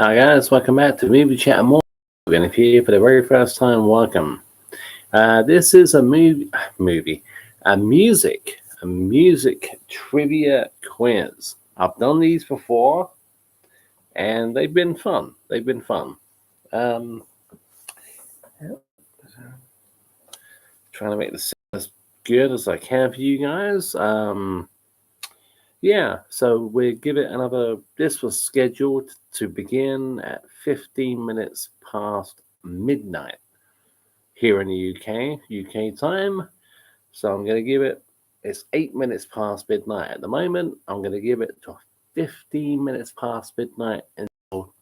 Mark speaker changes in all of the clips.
Speaker 1: Hi guys, welcome back to Movie Chat and More. And if you're here for the very first time, welcome. This is a music trivia quiz. I've done these before, and they've been fun. Um, Trying to make this as good as I can for you guys. So we give it another. This was scheduled to begin at 15 minutes past midnight here in the UK time. So I'm going to give it's 8 minutes past midnight at the moment. I'm going to give it to 15 minutes past midnight until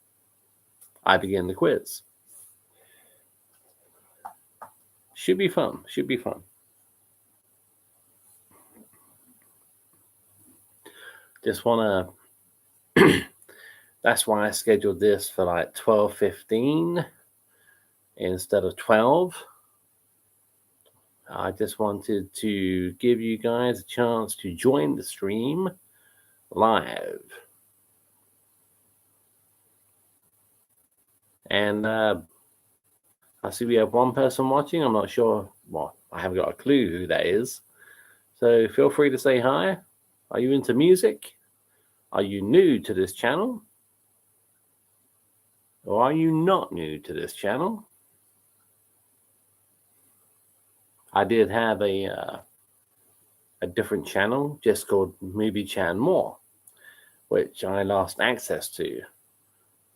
Speaker 1: I begin the quiz. Should be fun. Just want to, that's why I scheduled this for like 12:15 instead of 12. I just wanted to give you guys a chance to join the stream live. And I see we have one person watching. I'm not sure. Well, I haven't got a clue who that is. So feel free to say hi. Are you into music? Are you new to this channel? Or are you not new to this channel? I did have a different channel just called Movie Chat and More, which I lost access to.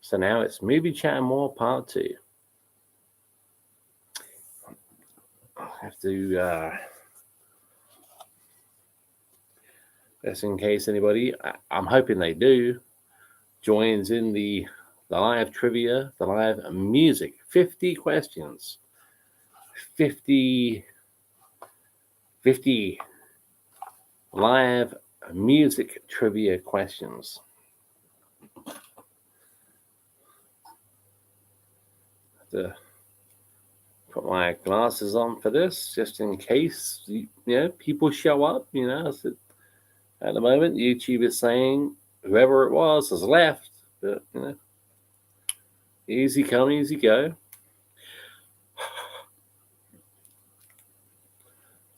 Speaker 1: So now it's Movie Chat and More Part 2. I have to, just in case anybody, I'm hoping they do, joins in the live trivia, the live music. 50 questions. 50 live music trivia questions. To put my glasses on for this, just in case people show up. At the moment, YouTube is saying whoever it was has left, but easy come, easy go.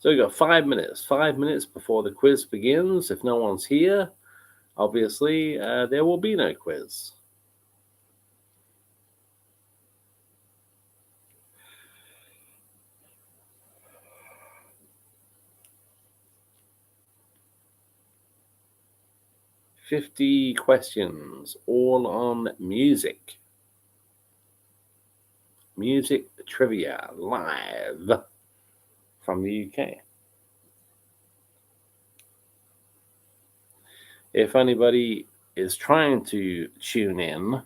Speaker 1: So we've got 5 minutes. 5 minutes before the quiz begins. If no one's here, obviously there will be no quiz. "50 questions, all on music. Music trivia live from the UK. If anybody is trying to tune in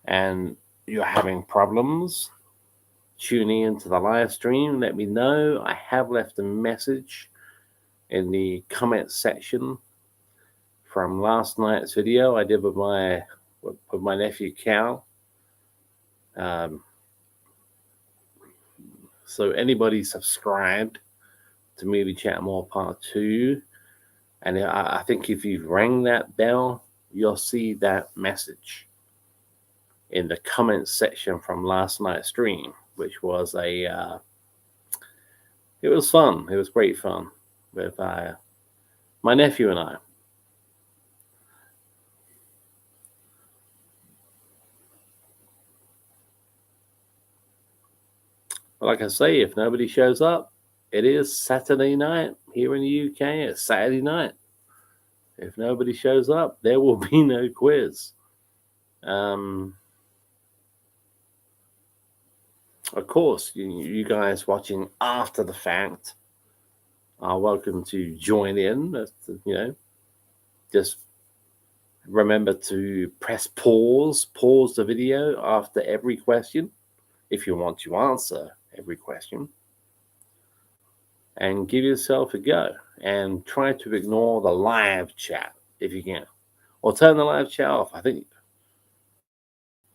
Speaker 1: and you're having problems tuning into the live stream, let me know. I have left a message in the comment section from last night's video I did with my nephew Cal. So anybody subscribed to Movie Chat More Part 2, and I think if you rang that bell, you'll see that message in the comments section from last night's stream, which was it was fun. It was great fun with my nephew and I. Like I say, if nobody shows up, it is Saturday night here in the UK. It's Saturday night. If nobody shows up, there will be no quiz. Of course, you guys watching after the fact are welcome to join in. Just remember to press pause the video after every question if you want to answer every question, and give yourself a go and try to ignore the live chat if you can, or turn the live chat off. I think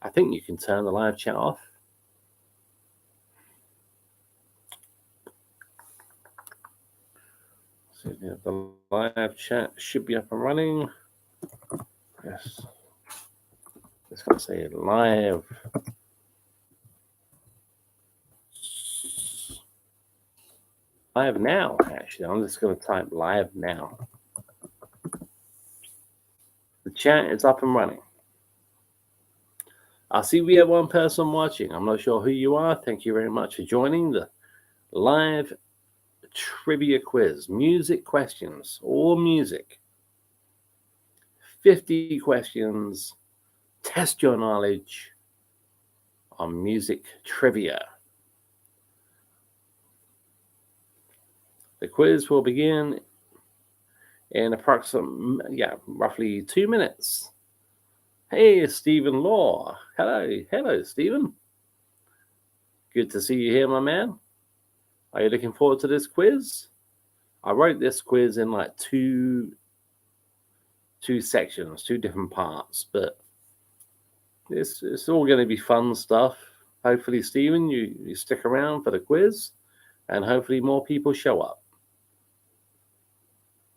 Speaker 1: you can turn the live chat off. So the live chat should be up and running. Yes. It's going to say live. Live now, actually. I'm just going to type live now. The chat is up and running. I see we have one person watching. I'm not sure who you are. Thank you very much for joining the live trivia quiz. Music questions, all music. 50 questions. Test your knowledge on music trivia. The quiz will begin in roughly 2 minutes. Hey, Stephen Law. Hello, Stephen. Good to see you here, my man. Are you looking forward to this quiz? I wrote this quiz in like two sections, 2 different parts, but it's all going to be fun stuff. Hopefully, Stephen, you stick around for the quiz, and hopefully more people show up.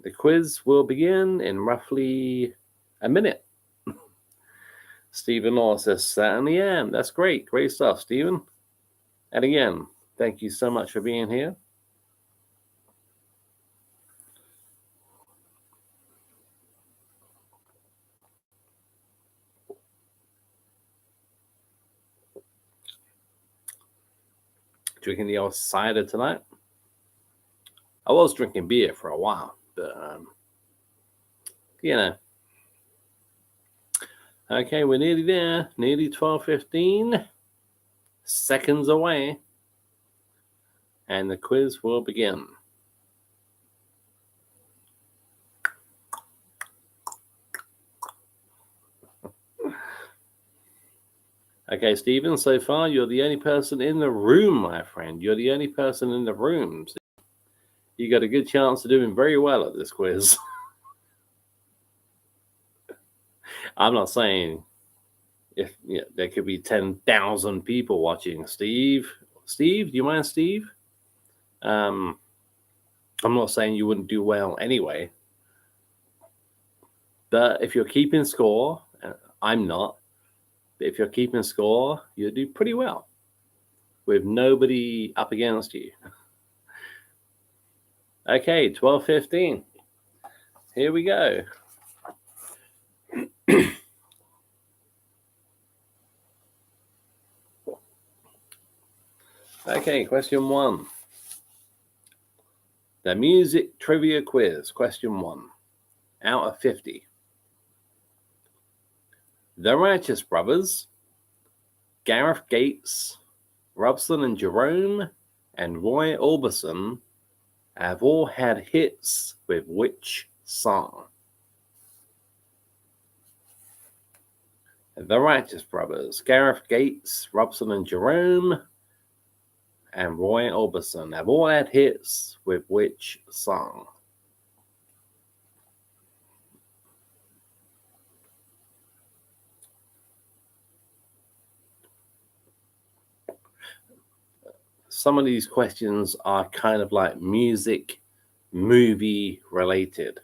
Speaker 1: The quiz will begin in roughly a minute. Stephen Law says, certainly am. That's great. Great stuff, Stephen. And again, thank you so much for being here. Drinking the old cider tonight. I was drinking beer for a while, but, you know. Okay, we're nearly there. Nearly 12:15 seconds away. And the quiz will begin. Okay, Stephen, so far you're the only person in the room, my friend. You're the only person in the room. So you got a good chance of doing very well at this quiz. I'm not saying if there could be 10,000 people watching. Steve, do you mind, Steve? I'm not saying you wouldn't do well anyway. But if you're keeping score, I'm not. But if you're keeping score, you'll do pretty well with nobody up against you. Okay, 12:15. Here we go. Okay, question 1. The music trivia quiz, question 1, out of 50. The Righteous Brothers, Gareth Gates, Robson and Jerome, and Roy Orbison have all had hits with which song? The Righteous Brothers, Gareth Gates, Robson and Jerome, and Roy Orbison have all had hits with which song? Some of these questions are kind of like music, movie related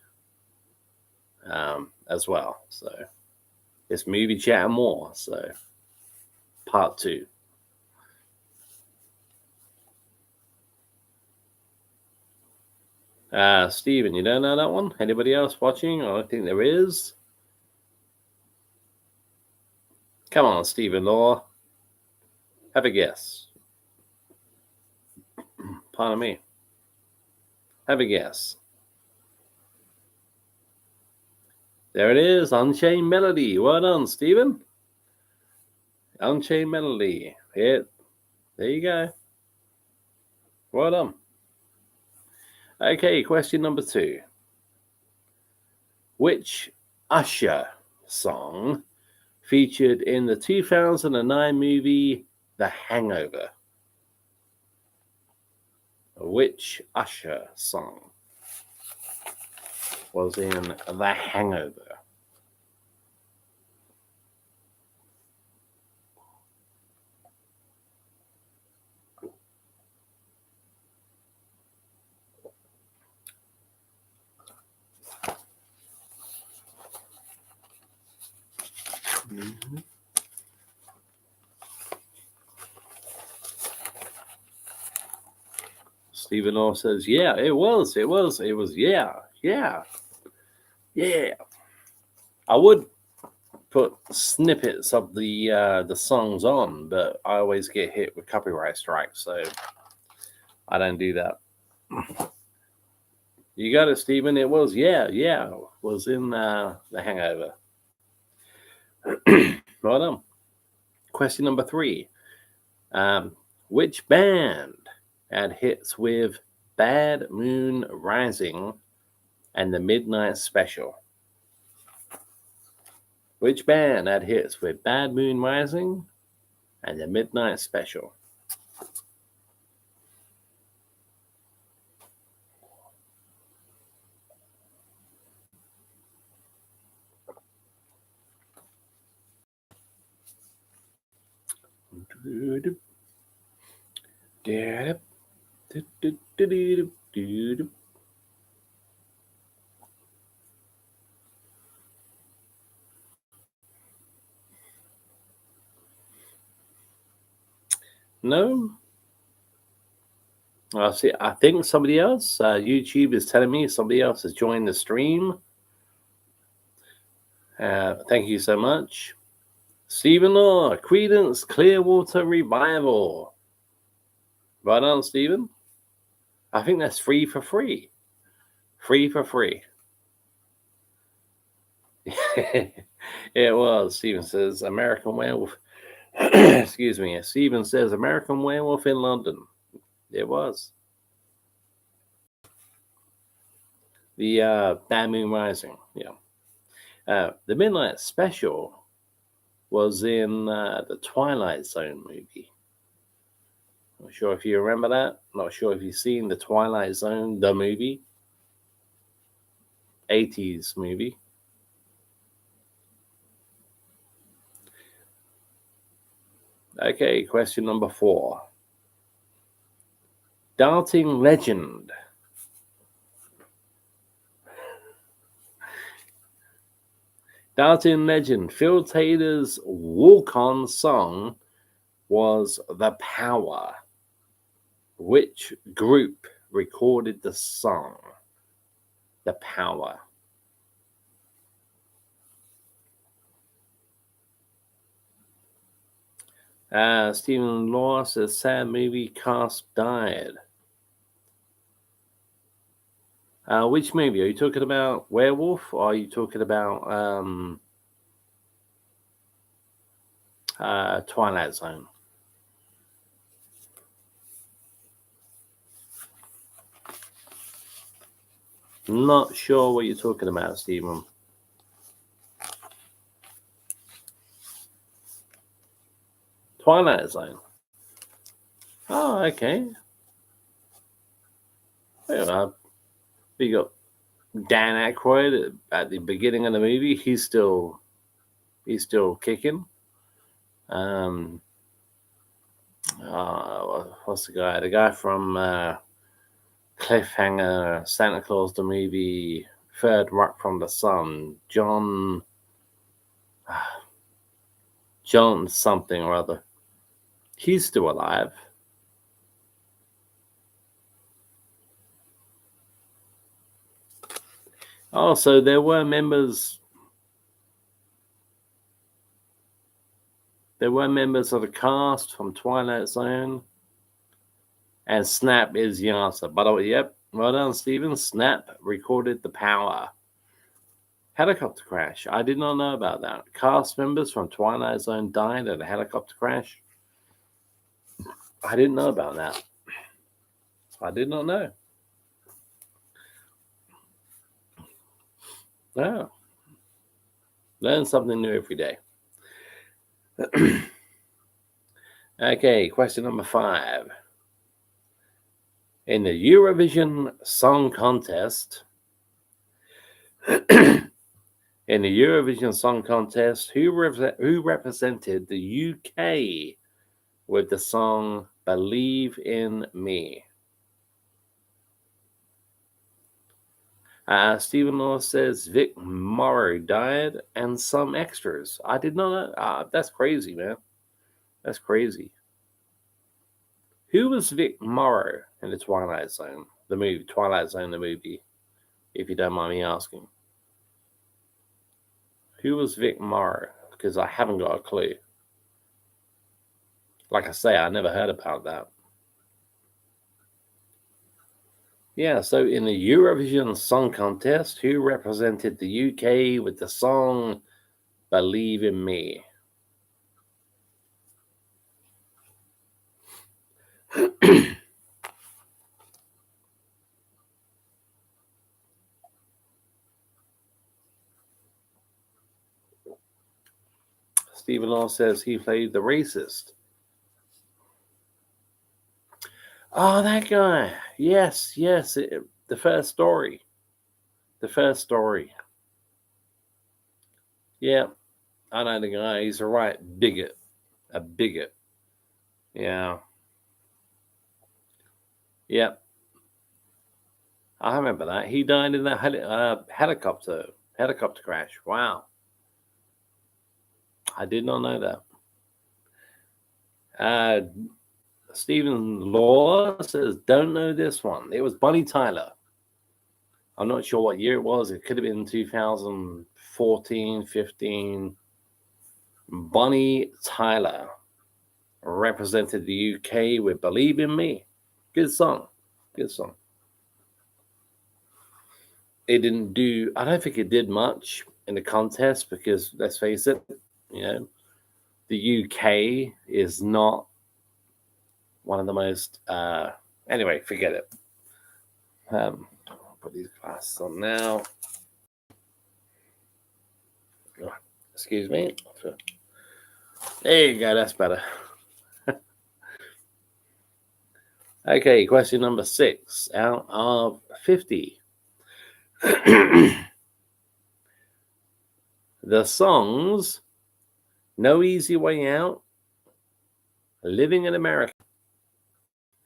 Speaker 1: as well. So it's movie chat and more. So part 2. Stephen, you don't know that one? Anybody else watching? I don't think there is. Come on, Stephen Law. Have a guess. Pardon me. Have a guess. There it is, Unchained Melody. Well done, Stephen. Unchained Melody. There you go. Well done. Okay, question number 2. Which Usher song featured in the 2009 movie The Hangover? Which Usher song was in The Hangover? Stephen Law says, yeah, it was, yeah. I would put snippets of the songs on, but I always get hit with copyright strikes, so I don't do that. You got it, Stephen. It was, was in The Hangover. Well done. Question number 3. Which band had hits with Bad Moon Rising and The Midnight Special? Which band had hits with Bad Moon Rising and The Midnight Special? No? See, I think somebody else, YouTube is telling me somebody else has joined the stream. Thank you so much. Stephen Law, Creedence Clearwater Revival. Right on, Stephen. I think that's free for free. Free for free. It was. Stephen says American Werewolf. Excuse me. Stephen says American Werewolf in London. It was. The Bad Moon Rising. Yeah. The Midnight Special was in the Twilight Zone movie. Not sure if you remember that. Not sure if you've seen the Twilight Zone, the movie. 80s movie. Okay, question number 4. Darting Legend. Darting Legend. Phil Taylor's walk-on song was The Power. Which group recorded the song? The Power. Stephen Law says sad movie cast died. Which movie? Are you talking about Werewolf or are you talking about Twilight Zone? Not sure what you're talking about, Stephen. Twilight Zone. Oh, okay. Well, we got Dan Aykroyd at the beginning of the movie. He's still kicking. What's the guy? The guy from Cliffhanger, Santa Claus the movie, Third Rock from the Sun, John something or other. He's still alive. Also, there were members of the cast from Twilight Zone. And Snap is the answer. By the way, yep, well done, Stephen. Snap recorded The Power. Helicopter crash. I did not know about that. Cast members from Twilight Zone died at a helicopter crash. I didn't know about that. I did not know. No. Learn something new every day. Okay, question number 5. In the Eurovision Song Contest, who represented the UK with the song Believe in Me? Stephen Law says Vic Morrow died and some extras. I did not know. That's crazy, man. That's crazy. Who was Vic Morrow in the Twilight Zone? The movie, Twilight Zone, the movie, if you don't mind me asking. Who was Vic Morrow? Because I haven't got a clue. Like I say, I never heard about that. Yeah, so in the Eurovision Song Contest, who represented the UK with the song Believe in Me? Stephen Law says he played the racist. Oh, that guy. Yes. The first story. Yeah, I know the guy. He's a right bigot. A bigot. Yeah. Yep. I remember that. He died in that helicopter crash. Wow. I did not know that. Stephen Law says, don't know this one. It was Bonnie Tyler. I'm not sure what year it was. It could have been 2014, 15. Bonnie Tyler represented the UK with Believe in Me. Good song. Good song. It didn't do, I don't think it did much in the contest because, let's face it, you know, the UK is not one of the most, anyway, forget it. I'll put these glasses on now. Oh, excuse me. There you go, that's better. Okay, question number 6 out of 50. The songs No Easy Way Out, Living in America,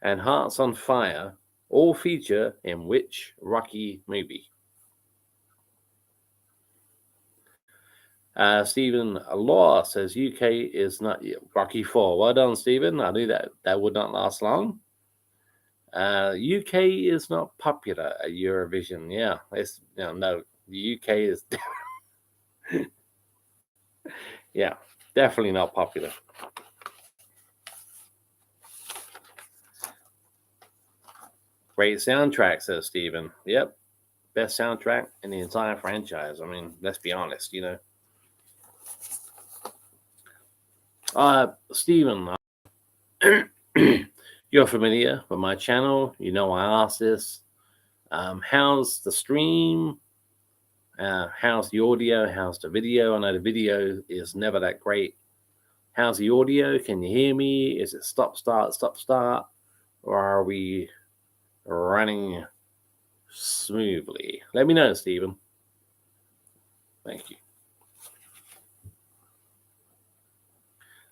Speaker 1: and Hearts on Fire all feature in which Rocky movie? Stephen Law says UK is not Rocky 4. Well done, Stephen. I knew that would not last long. UK is not popular at Eurovision. Yeah, it's no. The UK is yeah, definitely not popular. Great soundtrack, says Stephen. Yep, best soundtrack in the entire franchise. I mean, let's be honest, Stephen, you're familiar with my channel. You know I asked this. How's the stream? How's the audio? How's the video? I know the video is never that great. How's the audio? Can you hear me? Is it stop, start? Or are we running smoothly? Let me know, Stephen. Thank you.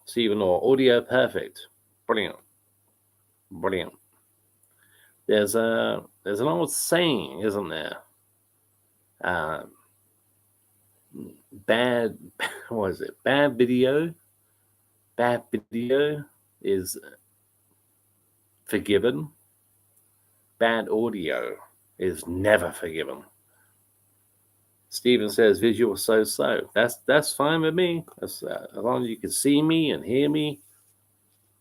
Speaker 1: Stephen or audio perfect. Brilliant. There's an old saying, isn't there? Bad video is forgiven. Bad audio is never forgiven. Stephen says visual so. That's fine with me. As long as you can see me and hear me.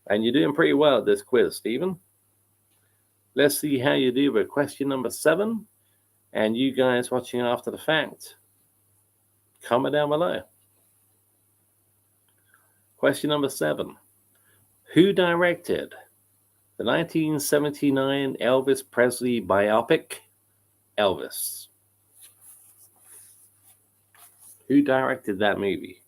Speaker 1: And you're doing pretty well at this quiz, Stephen. Let's see how you do with question number 7. And you guys watching after the fact, comment down below. Question number 7. Who directed the 1979 Elvis Presley biopic, Elvis? Who directed that movie?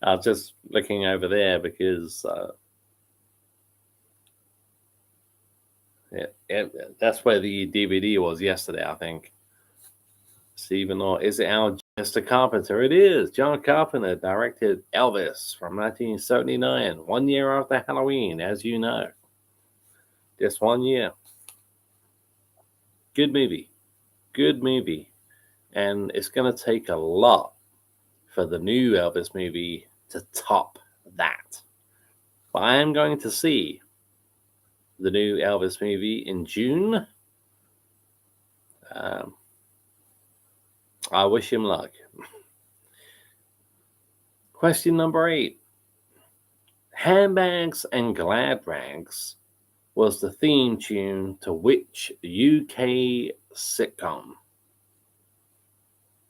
Speaker 1: I'm just looking over there because that's where the DVD was yesterday, I think. Stephen Law, is it our Mr. Carpenter? It is. John Carpenter directed Elvis from 1979, 1 year after Halloween, as you know. Just 1 year. Good movie. Good movie. And it's going to take a lot for the new Elvis movie to top that. But I am going to see the new Elvis movie in June. I wish him luck. Question number 8. Handbags and Glad Rags was the theme tune to which UK sitcom?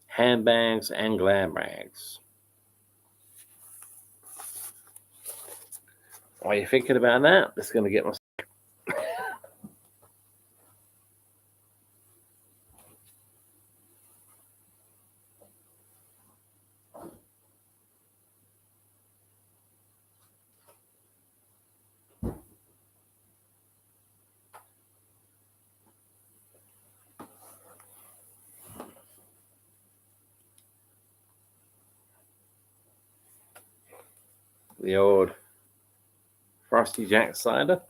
Speaker 1: Handbags and Glad Rags. While you're thinking about that, just going to get my... the old Frosty Jack cider.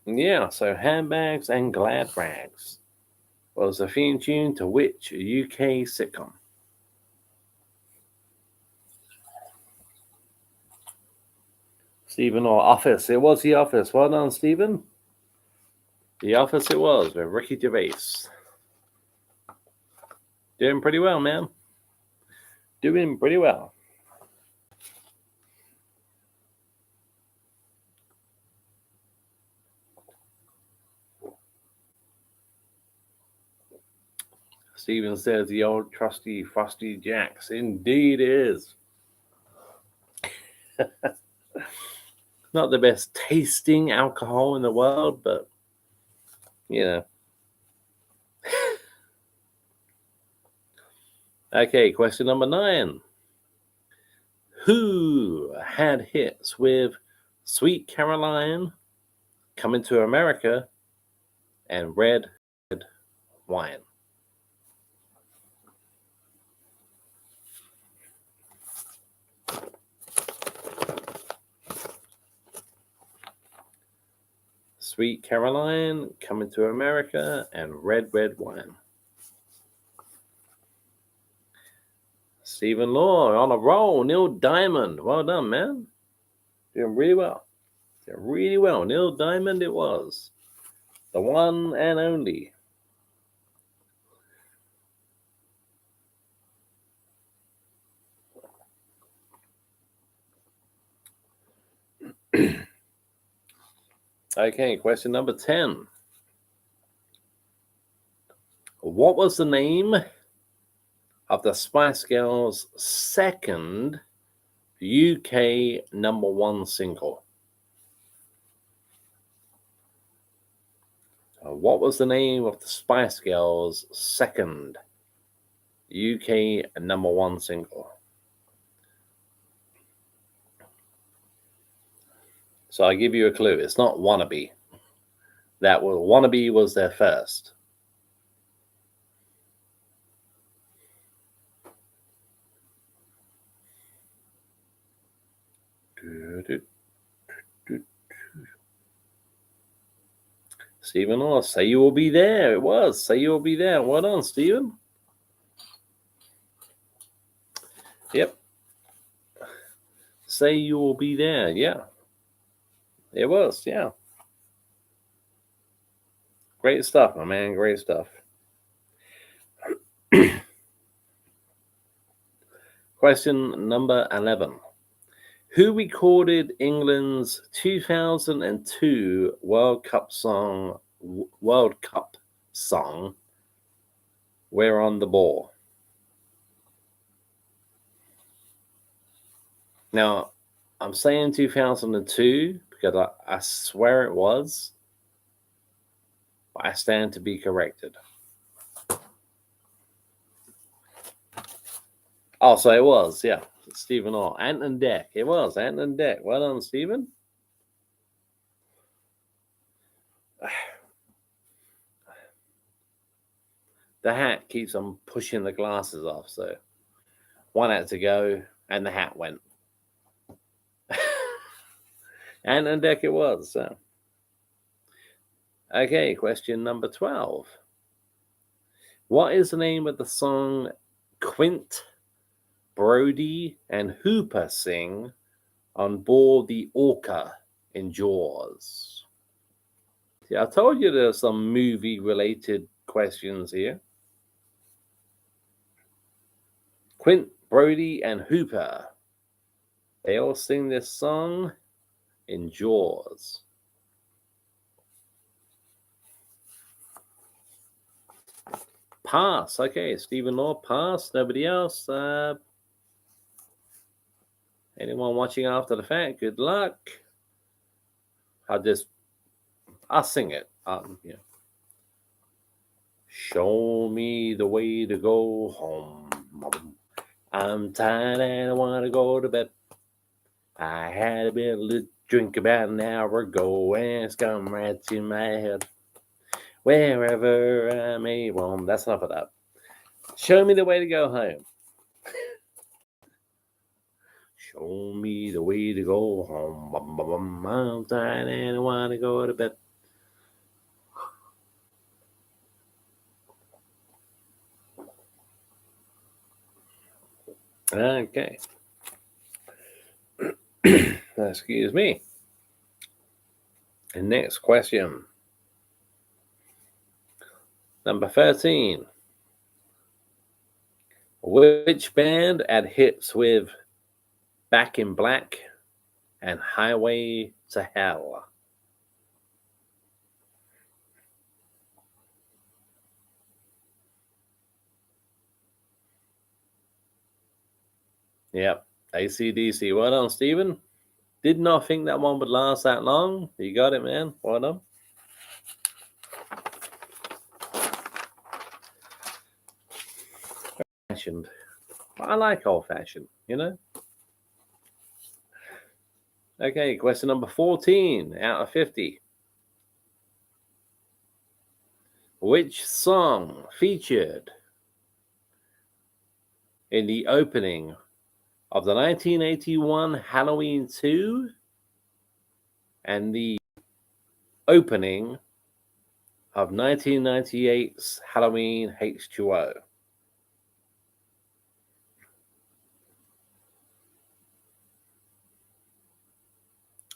Speaker 1: Yeah, so Handbags and Glad Rags was the theme tune to which UK sitcom? Stephen or Office? It was The Office. Well done, Stephen. The Office it was with Ricky Gervais. Doing pretty well, man. Doing pretty well. Stephen says the old trusty Frosty Jacks. Indeed is. Not the best tasting alcohol in the world, but, you know. Okay, question number 9. Who had hits with Sweet Caroline, Coming to America, and Red Wine? Sweet Caroline, Coming to America, and Red Wine. Stephen Law on a roll. Neil Diamond. Well done, man. Doing really well. Doing really well. Neil Diamond it was. The one and only. Okay, question number 10. What was the name of the Spice Girls' second UK number 1 single? What was the name of the Spice Girls' second UK number 1 single? So I give you a clue. It's not Wannabe. Wannabe was their first. Stephen Law, Say You Will Be There. It was Say You Will Be There. Well done, Stephen. Yep. Say You Will Be There. Yeah. It was. Yeah. Great stuff, my man. Great stuff. Question number 11. Who recorded England's 2002 World Cup song, We're on the Ball? Now, I'm saying 2002 because I swear it was, but I stand to be corrected. Oh, so it was, yeah. Stephen Orr. Ant and Dec. It was Ant and Dec. Well done, Stephen. the hat keeps on pushing the glasses off. So one had to go, and the hat went. And on deck it was. So. Okay, question number 12. What is the name of the song Quint, Brody, and Hooper sing on board the Orca in Jaws? Yeah, I told you there's some movie-related questions here. Quint, Brody, and Hooper. They all sing this song in Jaws. Pass. Okay, Stephen Law, pass. Nobody else. Anyone watching after the fact, good luck. I'll sing it. Yeah. Show me the way to go home. I'm tired and I want to go to bed. I had a bit of drink about an hour ago and it's come right to my head. Wherever I may roam. That's enough of that. Show me the way to go home. Show me the way to go home. I'm tired and I want to go to bed. Okay. Excuse me. And next question. Number 13. Which band had hits with Back in Black and Highway to Hell? Yep, AC/DC. Well done, Stephen. Did not think that one would last that long. You got it, man. Well done. Fashioned. I like old-fashioned, you know? Okay, question number 14 out of 50. Which song featured in the opening of the 1981 Halloween 2 and the opening of 1998's Halloween H2O?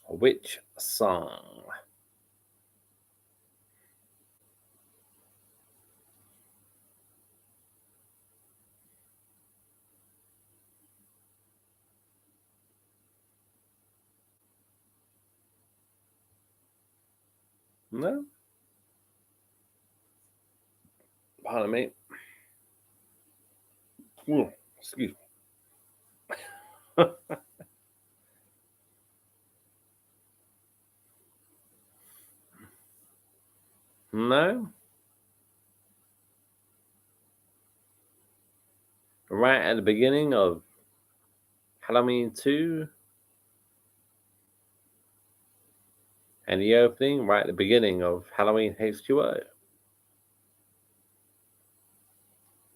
Speaker 1: Which song? No? Pardon me. Ooh, excuse me. No? Right at the beginning of Halloween 2 and the opening right at the beginning of Halloween H2O.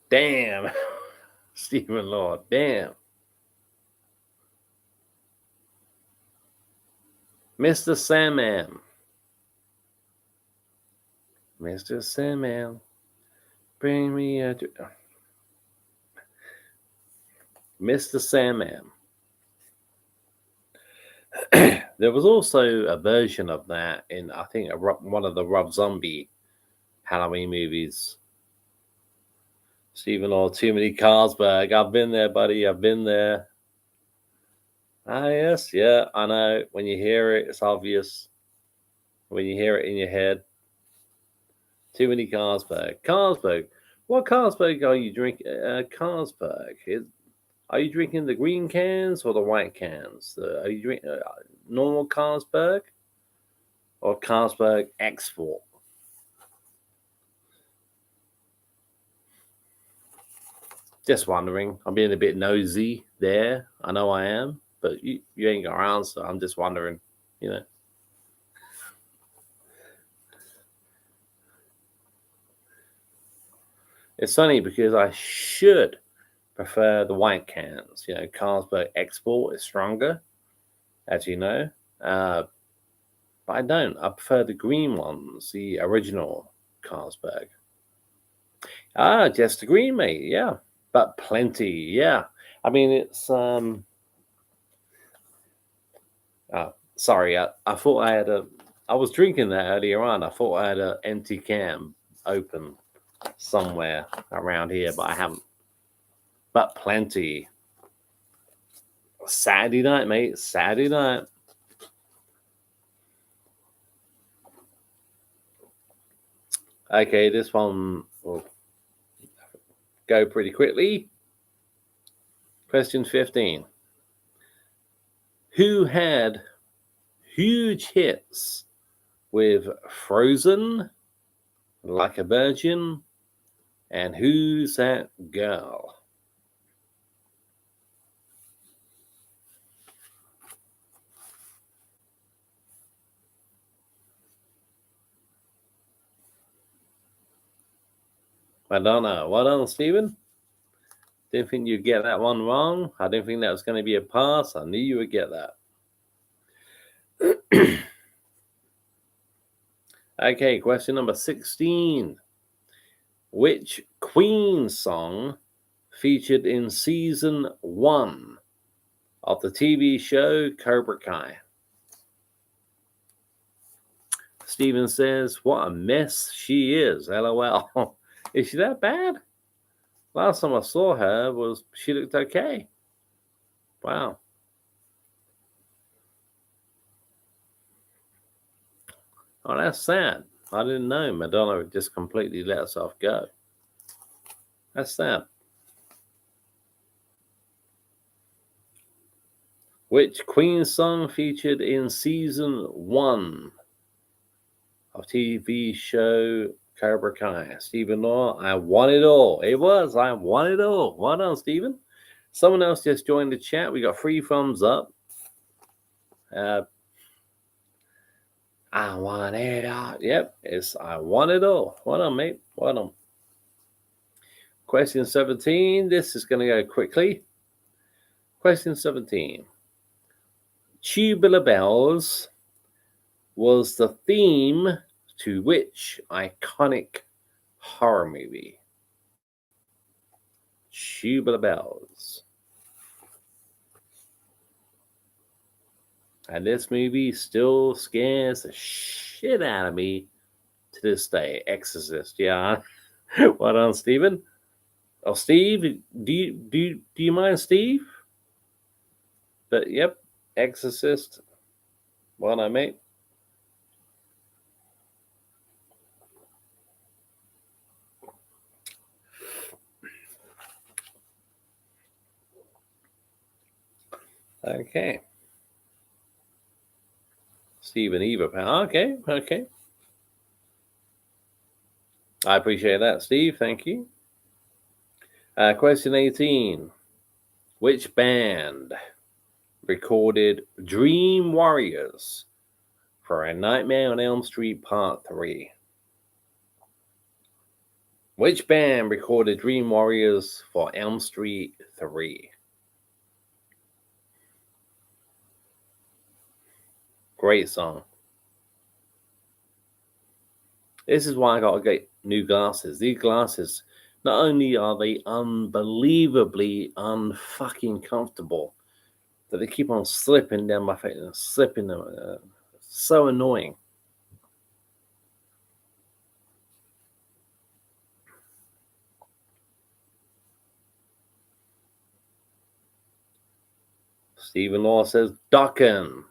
Speaker 1: Damn. Stephen Law, damn. Mr. Sandman. Mr. Sandman, bring me a... Mr. Sandman. There was also a version of that in, I think, one of the Rob Zombie Halloween movies. Stephen Law, Too Many Carlsberg. I've been there, buddy. I've been there. Ah, yes. Yeah, I know. When you hear it, it's obvious. When you hear it in your head. Too Many Carlsberg. Carlsberg. What Carlsberg are you drinking? Carlsberg. Are you drinking the green cans or the white cans? Are you drinking normal Carlsberg or Carlsberg Export? Just wondering. I'm being a bit nosy there. I know I am, but you ain't got around, so I'm just wondering, you know. It's funny because I should prefer the white cans. You know, Carlsberg Export is stronger, as you know. But I don't. I prefer the green ones, the original Carlsberg. Ah, just the green, mate. Yeah, but plenty. Yeah, I mean it's sorry, I thought I had a. I was drinking that earlier on. I thought I had an empty can open somewhere around here, but I haven't. But plenty. Saturday night, mate. Saturday night. Okay, this one will go pretty quickly. Question 15. Who had huge hits with Frozen, Like a Virgin, and Who's That Girl? Madonna. Well done, Stephen. Didn't think you'd get that one wrong. I didn't think that was going to be a pass. I knew you would get that. Okay, question number 16. Which Queen song featured in season 1 of the TV show Cobra Kai? Steven says, what a mess she is. LOL. Is she that bad? Last time I saw her she looked okay. Wow. Oh, that's sad. I didn't know Madonna would just completely let herself go. That's sad. Which Queen song featured in season 1 of TV show Cobra Kai? Stephen Law, I want it all. It was, I want it all. Well done, Stephen. Someone else just joined the chat. We got 3 thumbs up. I want it all. Yep, it's I want it all. Well done, mate. Well done. Question 17. This is going to go quickly. Question 17. Tubular Bells was the theme to which iconic horror movie? Tubular Bells. And this movie still scares the shit out of me to this day. Exorcist, yeah. Well done, Stephen. Oh, Steve, do you mind, Steve? But yep, Exorcist. Well done, mate. Okay. Steve and Eva. Okay. I appreciate that, Steve. Thank you. Question 18. Which band recorded Dream Warriors for A Nightmare on Elm Street Part 3? Which band recorded Dream Warriors for Elm Street 3? Great song. This is why I got to get new glasses. These glasses, not only are they unbelievably unfucking comfortable, that they keep on slipping down my face and slipping them. So annoying. Stephen Law says, Duckin'.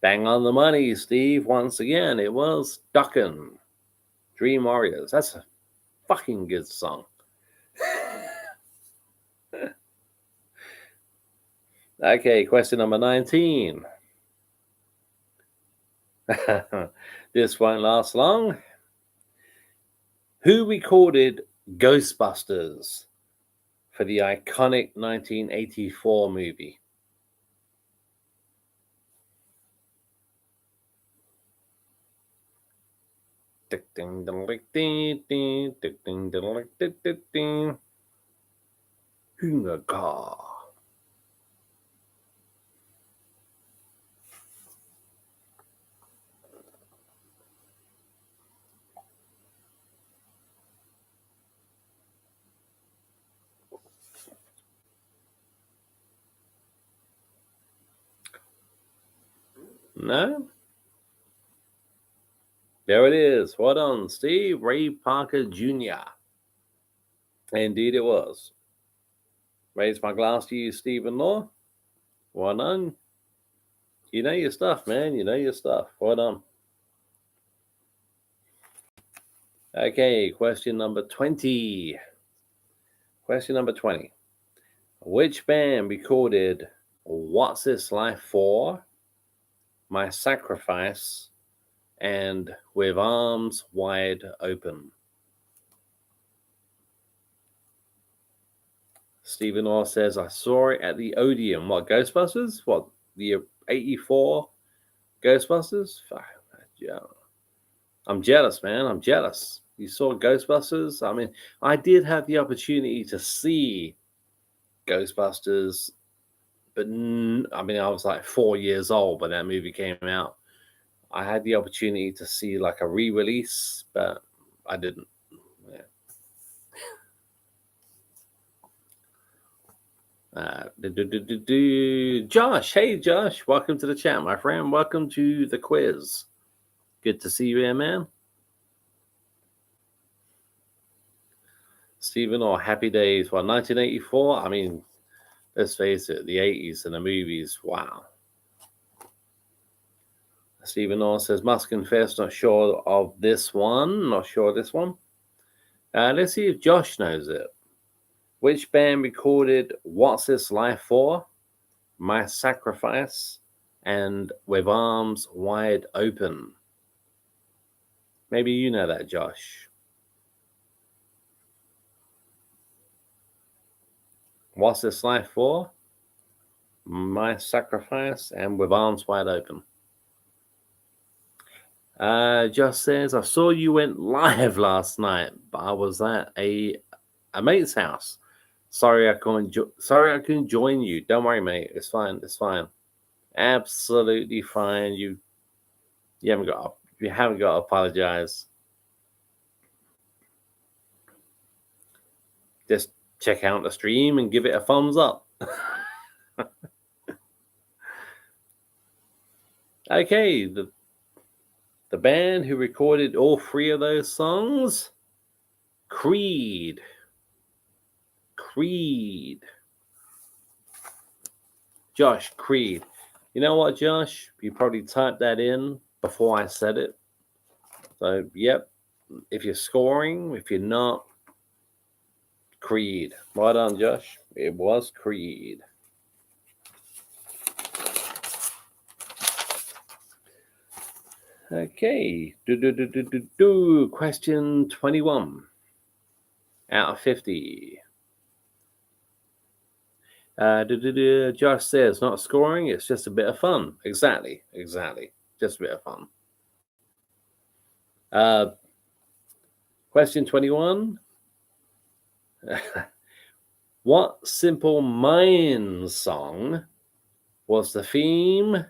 Speaker 1: Bang on the money, Steve. Once again, it was Duckin'. Dream Warriors. That's a fucking good song. Okay, question number 19. This won't last long. Who recorded Ghostbusters for the iconic 1984 movie? Hungercar. No? There it is. Well done, Steve. Ray Parker Jr. Indeed it was. Raise my glass to you, Stephen Law. Well done. You know your stuff, man. You know your stuff. Well done. Okay, question number 20. Question number 20. Which band recorded What's This Life For, My Sacrifice, and With Arms Wide Open? Stephen Orr says, I saw it at the Odeon. What, Ghostbusters? What, the 84 Ghostbusters? Yeah. I'm jealous, man. I'm jealous. You saw Ghostbusters? I mean, I did have the opportunity to see Ghostbusters, but I mean, I was like 4 years old when that movie came out. I had the opportunity to see like a re-release, but I didn't. Josh, hey Josh, welcome to the chat, my friend. Welcome to the quiz. Good to see you here, man. Stephen Orr, Happy Days. Well, 1984. I mean, let's face it, the 80s and the movies. Wow. Stephen Orr says, must confess, not sure of this one. Not sure of this one. Let's see if Josh knows it. Which band recorded What's This Life For, My Sacrifice, and With Arms Wide Open? Maybe you know that, Josh. What's This Life For, My Sacrifice, and With Arms Wide Open. Josh says, I saw you went live last night, but I was at a mate's house. Sorry I couldn't join you. Don't worry, mate. It's fine. It's fine. Absolutely fine. You haven't got to apologize. Just check out the stream and give it a thumbs up. Okay, the band who recorded all three of those songs, Creed. Josh, Creed. You know what, Josh? You probably typed that in before I said it. So, yep. If you're scoring, if you're not, Creed. Well done, Josh. It was Creed. Okay. Question 21 out of 50. Josh says, not scoring, it's just a bit of fun. Exactly. Just a bit of fun. Question 21. What Simple Minds song was the theme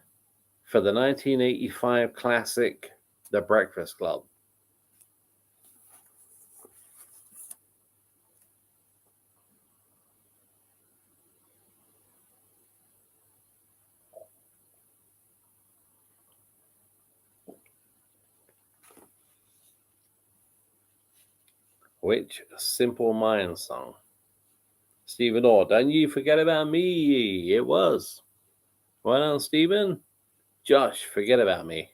Speaker 1: for the 1985 classic The Breakfast Club? Which Simple Minds song? Stephen Orr, don't you forget about me. It was. Well done, Stephen. Josh, forget about me.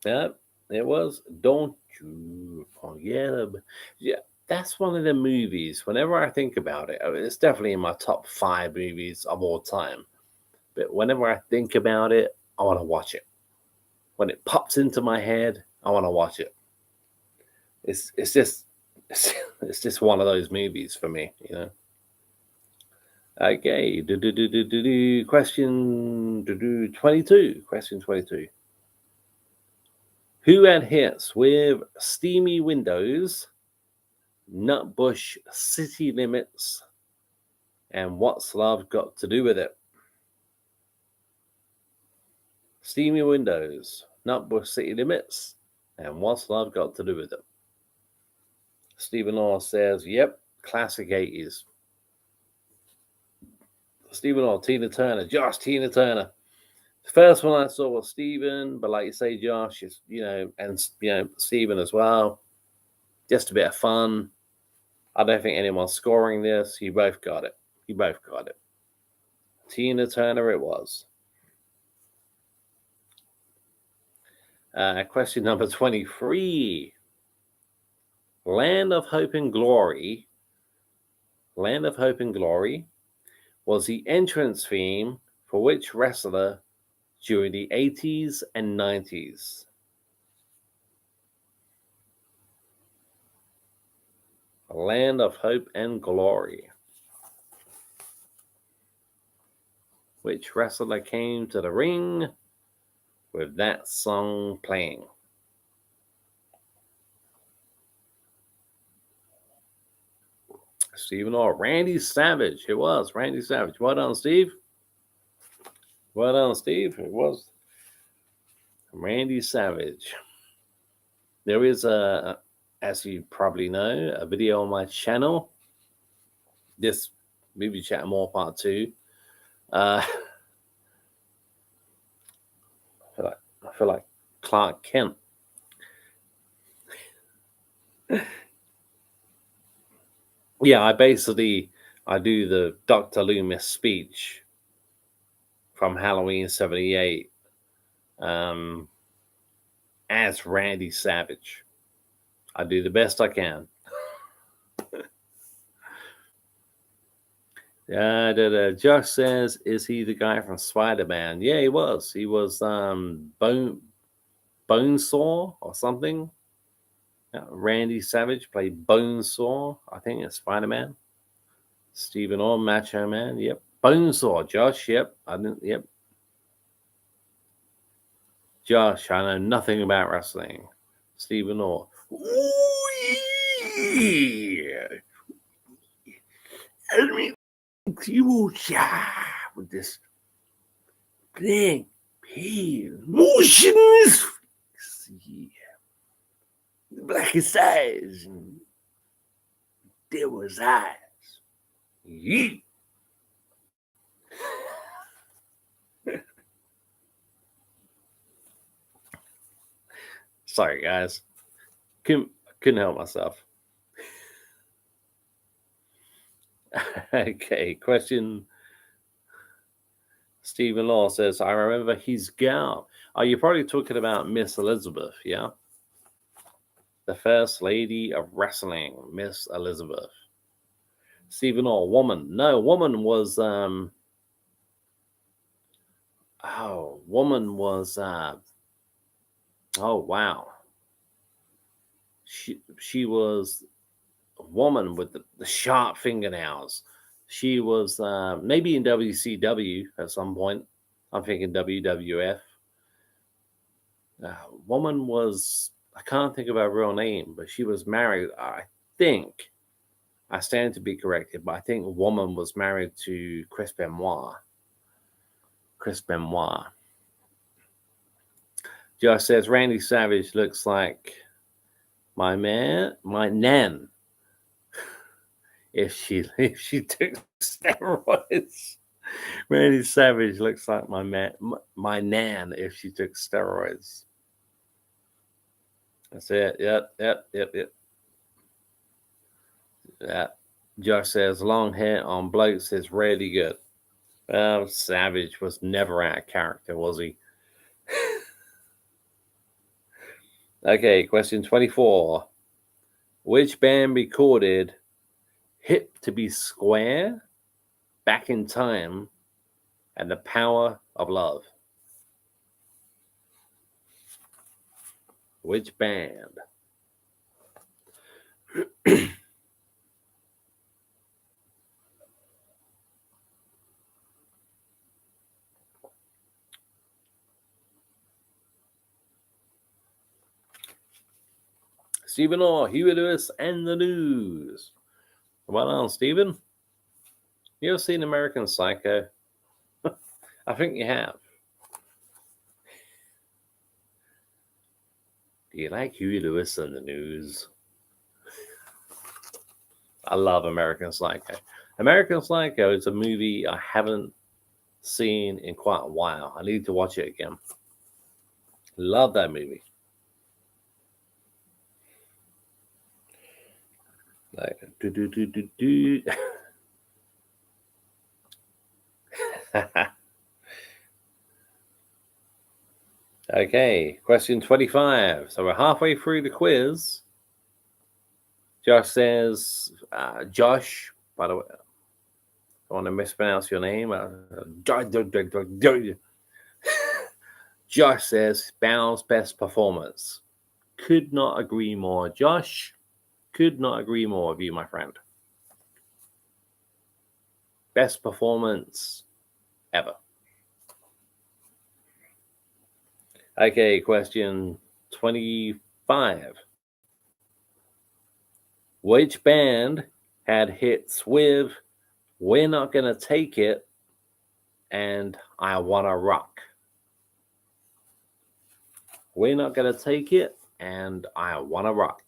Speaker 1: Yep, it was. Don't you forget about. Yeah, that's one of the movies. Whenever I think about it, it's definitely in my top 5 movies of all time. But whenever I think about it, I want to watch it. When it pops into my head, I want to watch it. It's just one of those movies for me, you know. Okay, question 22. Question 22. Who had hits with Steamy Windows, Nutbush City Limits, and What's Love Got to Do with It? Steamy Windows, Nutbush City Limits, and What's Love Got to Do with It? Stephen Orr says, yep, classic 80s. Stephen Orr, Tina Turner, Josh, Tina Turner. The first one I saw was Stephen, but like you say, Josh, is, and Stephen as well. Just a bit of fun. I don't think anyone's scoring this. You both got it. Tina Turner it was. Question number 23. Land of Hope and Glory was the entrance theme for which wrestler during the 80s and 90s? Land of Hope and Glory. Which wrestler came to the ring with that song playing? Stephen Orr, Randy Savage. It was Randy Savage. Well done, Steve. It was Randy Savage. There is as you probably know, a video on my channel. This Movie Chat More Part 2. I feel like Clark Kent. Yeah, I do the Dr. Loomis speech from Halloween 78 as Randy Savage. I do the best I can. Josh says, is he the guy from Spider-Man? Yeah, he was. He was Bonesaw or something. Randy Savage played Bonesaw, I think, in Spider-Man. Stephen Orr, Macho Man. Yep. Bonesaw, Josh. Yep. Yep. Josh, I know nothing about wrestling. Stephen Orr. Ooh, yeah. I mean, you will with this big pale motionless face. The blackest eyes and devil's eyes. Yeet. Sorry, guys. Couldn't help myself. Okay, question. Stephen Law says, I remember his gal. Oh, you're probably talking about Miss Elizabeth, yeah? The First Lady of Wrestling, Miss Elizabeth. Stephen Law, woman. No, woman was, oh, wow. She was a woman with the sharp fingernails. She was maybe in WCW at some point. I'm thinking WWF. Woman was, I can't think of her real name, but she was married, I think. I stand to be corrected, but I think woman was married to Chris Benoit. Josh says, Randy Savage looks like my nan. If she took steroids. Randy Savage looks like my nan if she took steroids. That's it. Yep. Yeah. Josh says long hair on blokes is really good. Well, Savage was never out of character, was he? Okay, question 24. Which band recorded Hip to Be Square, Back in Time, and The Power of Love? Which band? Stephen Orr, Huey Lewis, and the News. Well done, Stephen. You ever seen American Psycho? I think you have. Do you like Huey Lewis and the News? I love American Psycho. American Psycho is a movie I haven't seen in quite a while. I need to watch it again. Love that movie. Like, do. Okay, question 25. So we're halfway through the quiz. Josh says, Josh, by the way, I want to mispronounce your name. Josh says, Bow's best performance. Could not agree more. Josh, could not agree more with you, my friend. Best performance ever. Okay, question 25. Which band had hits with We're Not Gonna Take It and I Wanna Rock? We're Not Gonna Take It and I Wanna Rock.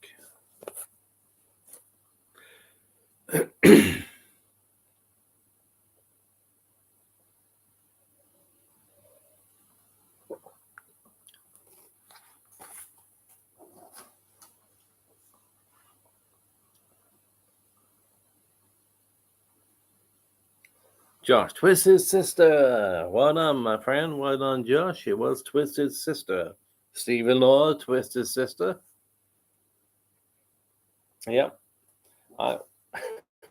Speaker 1: Josh, Twisted Sister. Well done, my friend. Well done, Josh. It was Twisted Sister. Stephen Law, Twisted Sister. Yep.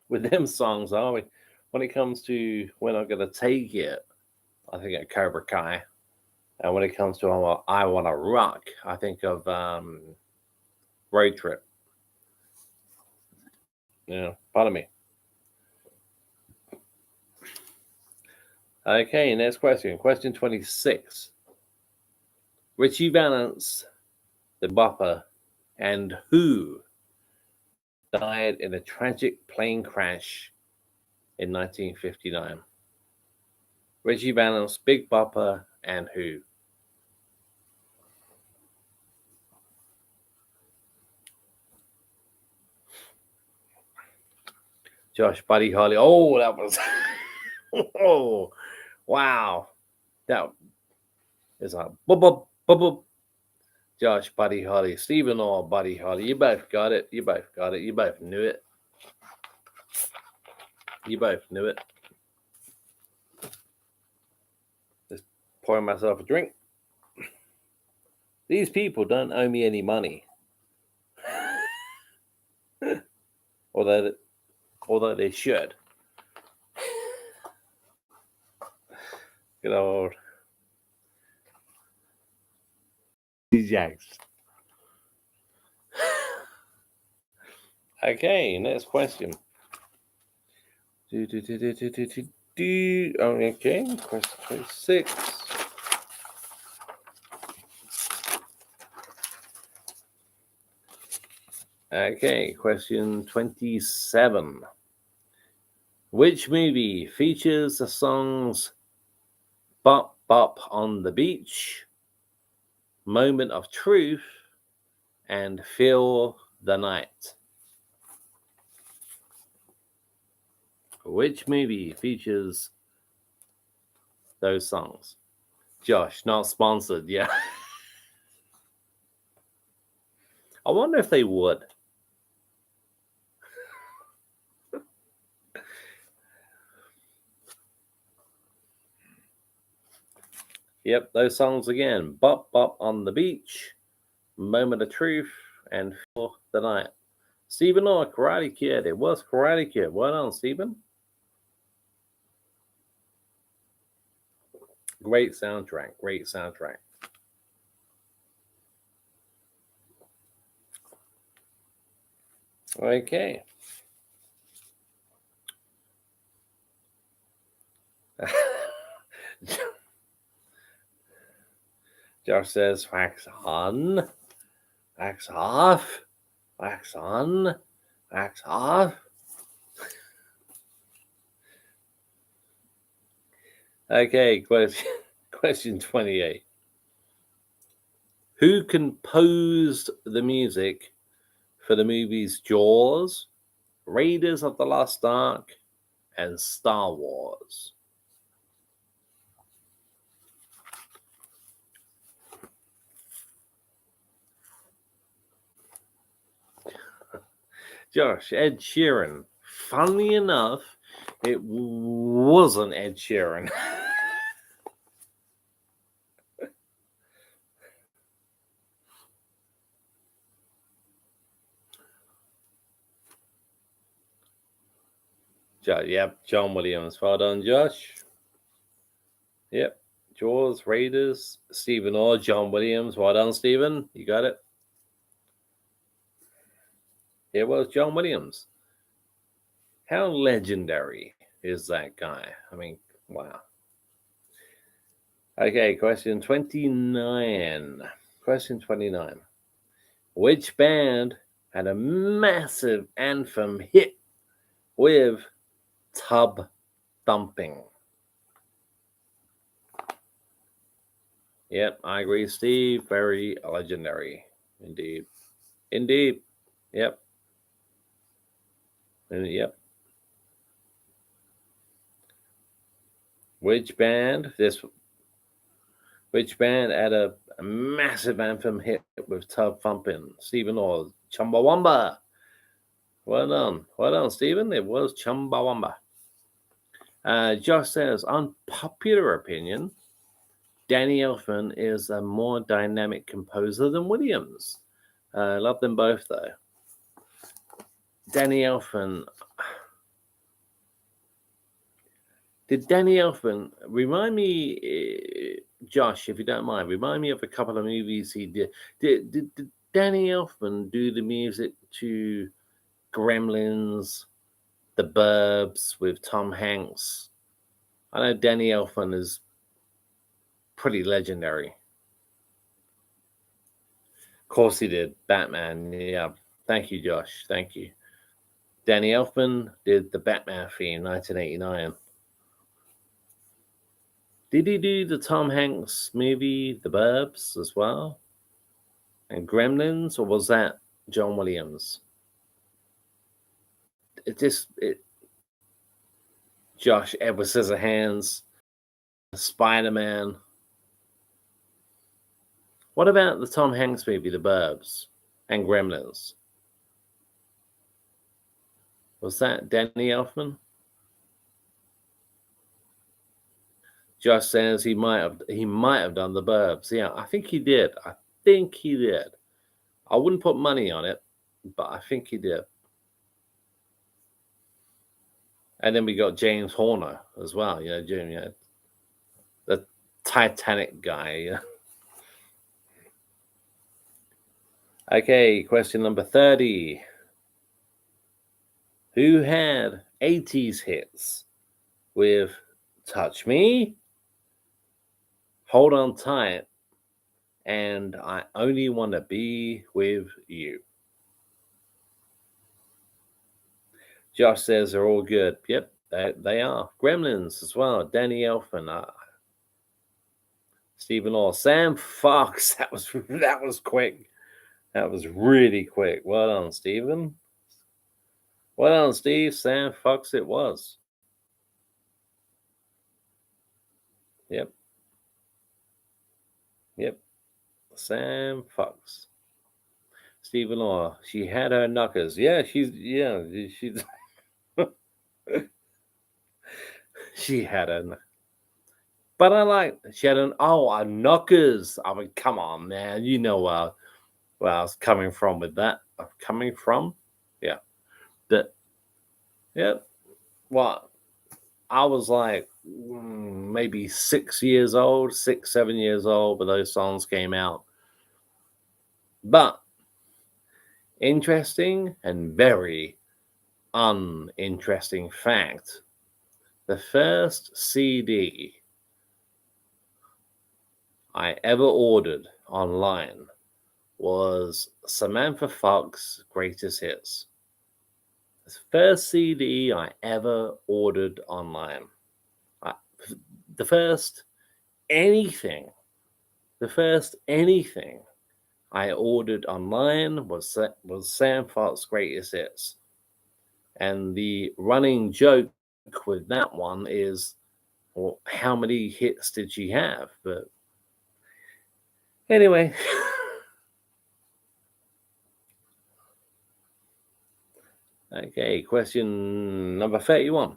Speaker 1: With them songs, when it comes to We're Not Gonna Take It, I think of Cobra Kai. And when it comes to I Wanna Rock, I think of Road Trip. Pardon me. Okay, next question. Question 26. Richie Valens, the Bopper, and who died in a tragic plane crash in 1959? Richie Valens, Big Bopper, and who? Josh, Buddy Holly. Oh, that was... oh, wow. That is a... Josh, Buddy Holly. Stephen Orr, Buddy Holly. You both got it. You both got it. You both knew it. You both knew it. Just pouring myself a drink. These people don't owe me any money. Although they should. Good old Jags. Okay, next question. Okay, question 26. Okay, question 27. Which movie features the songs Bop Bop on the Beach, Moment of Truth, and Feel the Night? Which movie features those songs? Josh, not sponsored, yeah. I wonder if they would. Yep, those songs again. Bop Bop on the Beach, Moment of Truth, and Feel the Night. Stephen Orr, Karate Kid. It was Karate Kid. Well done, Stephen. Great soundtrack. Great soundtrack. Okay. Josh says, wax on, wax off. Wax on, wax off. Okay, question 28. Who composed the music for the movies Jaws, Raiders of the Lost Ark, and Star Wars? Josh, Ed Sheeran. Funnily enough, it wasn't Ed Sheeran. Yep, John Williams. Well done, Josh. Yep, Jaws, Raiders, Stephen Orr, John Williams. Well done, Stephen. You got it. It was John Williams. How legendary is that guy? I mean, wow. Okay, question 29. Question 29. Which band had a massive anthem hit with Tub Thumping? Yep, I agree, Steve. Very legendary. Indeed. Indeed. Yep. Yep. Which band had a massive anthem hit with Tub Thumping? Stephen Orr, Chumbawamba. Well done. Well done, Stephen. It was Chumbawamba. Josh says, unpopular opinion, Danny Elfman is a more dynamic composer than Williams. Love them both, though. Danny Elfman. Did Danny Elfman remind me, Josh, if you don't mind, remind me of a couple of movies he did. Did Danny Elfman do the music to Gremlins, The Burbs with Tom Hanks? I know Danny Elfman is pretty legendary. Of course he did. Batman, yeah. Thank you, Josh. Thank you. Danny Elfman did the Batman theme, 1989. Did he do the Tom Hanks movie, The Burbs, as well? And Gremlins, or was that John Williams? Josh, Edward Scissorhands, Spider-Man. What about the Tom Hanks movie, The Burbs, and Gremlins? Was that Danny Elfman? Josh says he might have done The Burbs. Yeah, I think he did. I wouldn't put money on it, but I think he did. And then we got James Horner as well. The Titanic guy. Okay, question number 30. Who had 80s hits with Touch Me, Hold On Tight, and I Only Want to Be With You? Josh says they're all good. Yep, they are. Gremlins as well. Danny Elfman. Stephen Orr. Sam Fox. That was quick. That was really quick. Well done, Stephen. Well done, Steve. Sam Fox it was. Yep. Sam Fox. Stephen Orr. She had her knockers. Yeah, she's she had her. But she had a knockers. I mean, come on, man. You know where I was coming from with that. Yeah. Well, I was like maybe 6, 7 years old, but those songs came out. But interesting and very uninteresting fact, the first CD I ever ordered online was Samantha Fox Greatest Hits. It's the first CD I ever ordered online. The first anything I ordered online was Sam Fox Greatest Hits. And the running joke with that one is, well, how many hits did she have? But anyway. Okay, question number 31.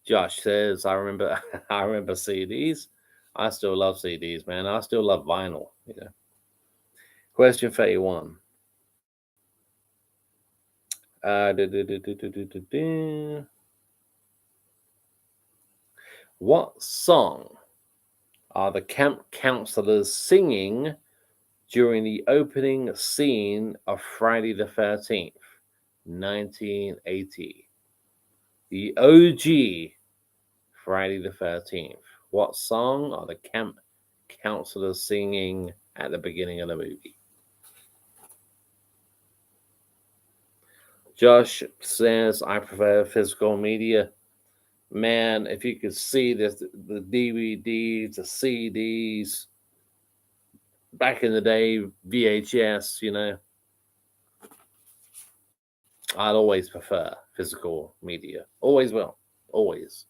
Speaker 1: Josh says, I remember I remember CDs. I still love CDs, man. I still love vinyl. Question 31. What song are the camp counselors singing during the opening scene of Friday the 13th, 1980? The OG Friday the 13th. What song are the camp counselors singing at the beginning of the movie? Josh says, I prefer physical media. Man, if you could see this, the DVDs, the CDs, back in the day, VHS, I'd always prefer physical media. Always will. Always.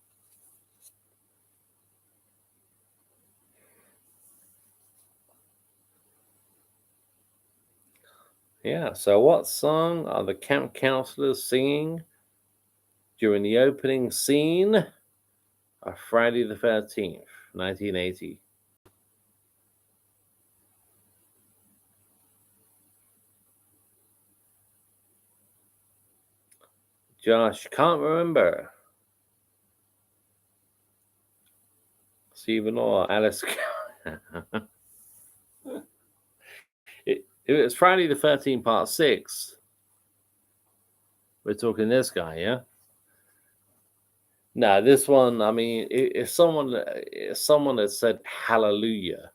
Speaker 1: Yeah, so what song are the camp counselors singing during the opening scene of Friday the 13th, 1980? Josh, can't remember. Stephen or Alice. It was Friday the 13th, part 6. We're talking this guy, yeah? No, this one, I mean, if someone had said hallelujah,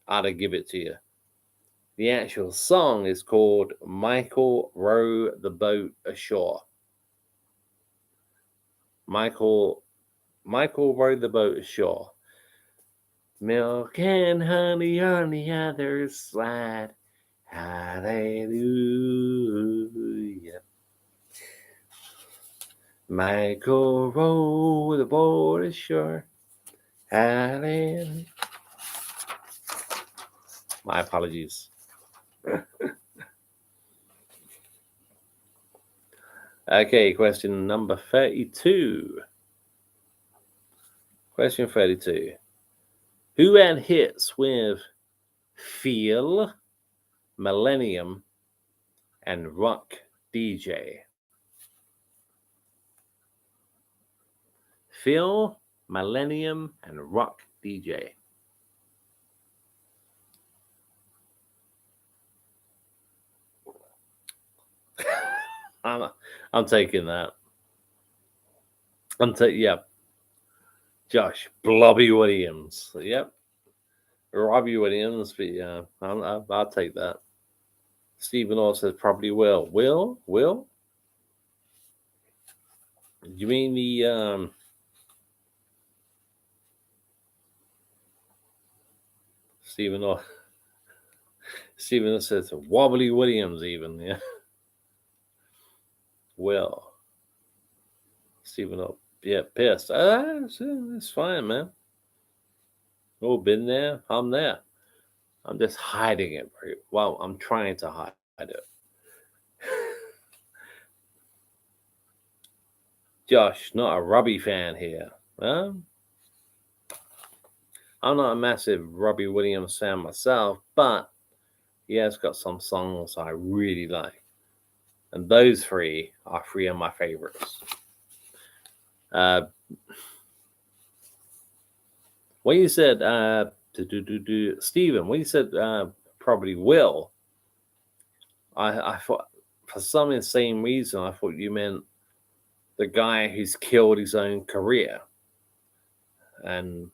Speaker 1: I'd have give it to you. The actual song is called Michael Row the Boat Ashore. Michael Row the Boat Ashore. Milk and honey on the other side. Hallelujah. Michael row the boat ashore. Hallelujah. My apologies. Okay, question number 32. Question 32. Who had hits with Feel, Millennium, and Rock DJ? Feel, Millennium, and Rock DJ. I'm taking that. Yep. Josh, Blobby Williams. Yep. Robbie Williams, but yeah, I'll take that. Stephen Orr says probably Will. Will? You mean the Stephen Orr? Stephen Orr says Wobbly Williams, even, yeah. Will. Stephen Orr, yeah, pissed. It's fine, man. Oh, been there. I'm there. I'm just hiding it. Well, I'm trying to hide it. Josh, not a Robbie fan here. Huh? I'm not a massive Robbie Williams fan myself, but he has got some songs I really like. And those three are three of my favorites. When you said Stephen, when you said probably Will, I thought for some insane reason I thought you meant the guy who's killed his own career, and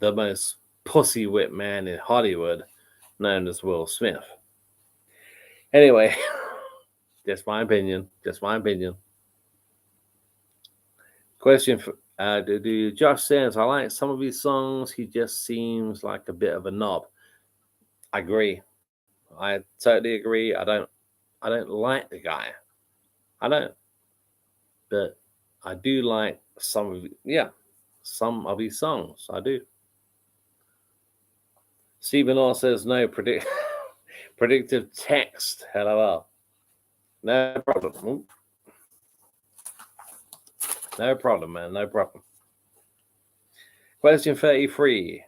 Speaker 1: the most pussy whip man in Hollywood known as Will Smith. Anyway, just my opinion. Just my opinion. Question for Josh says, I like some of his songs. He just seems like a bit of a knob. I agree. I totally agree. I don't like the guy. I don't. But I do like some of his songs. I do. Stephen Law says no predictive text. Hello. No problem. No problem, man. No problem. Question 33.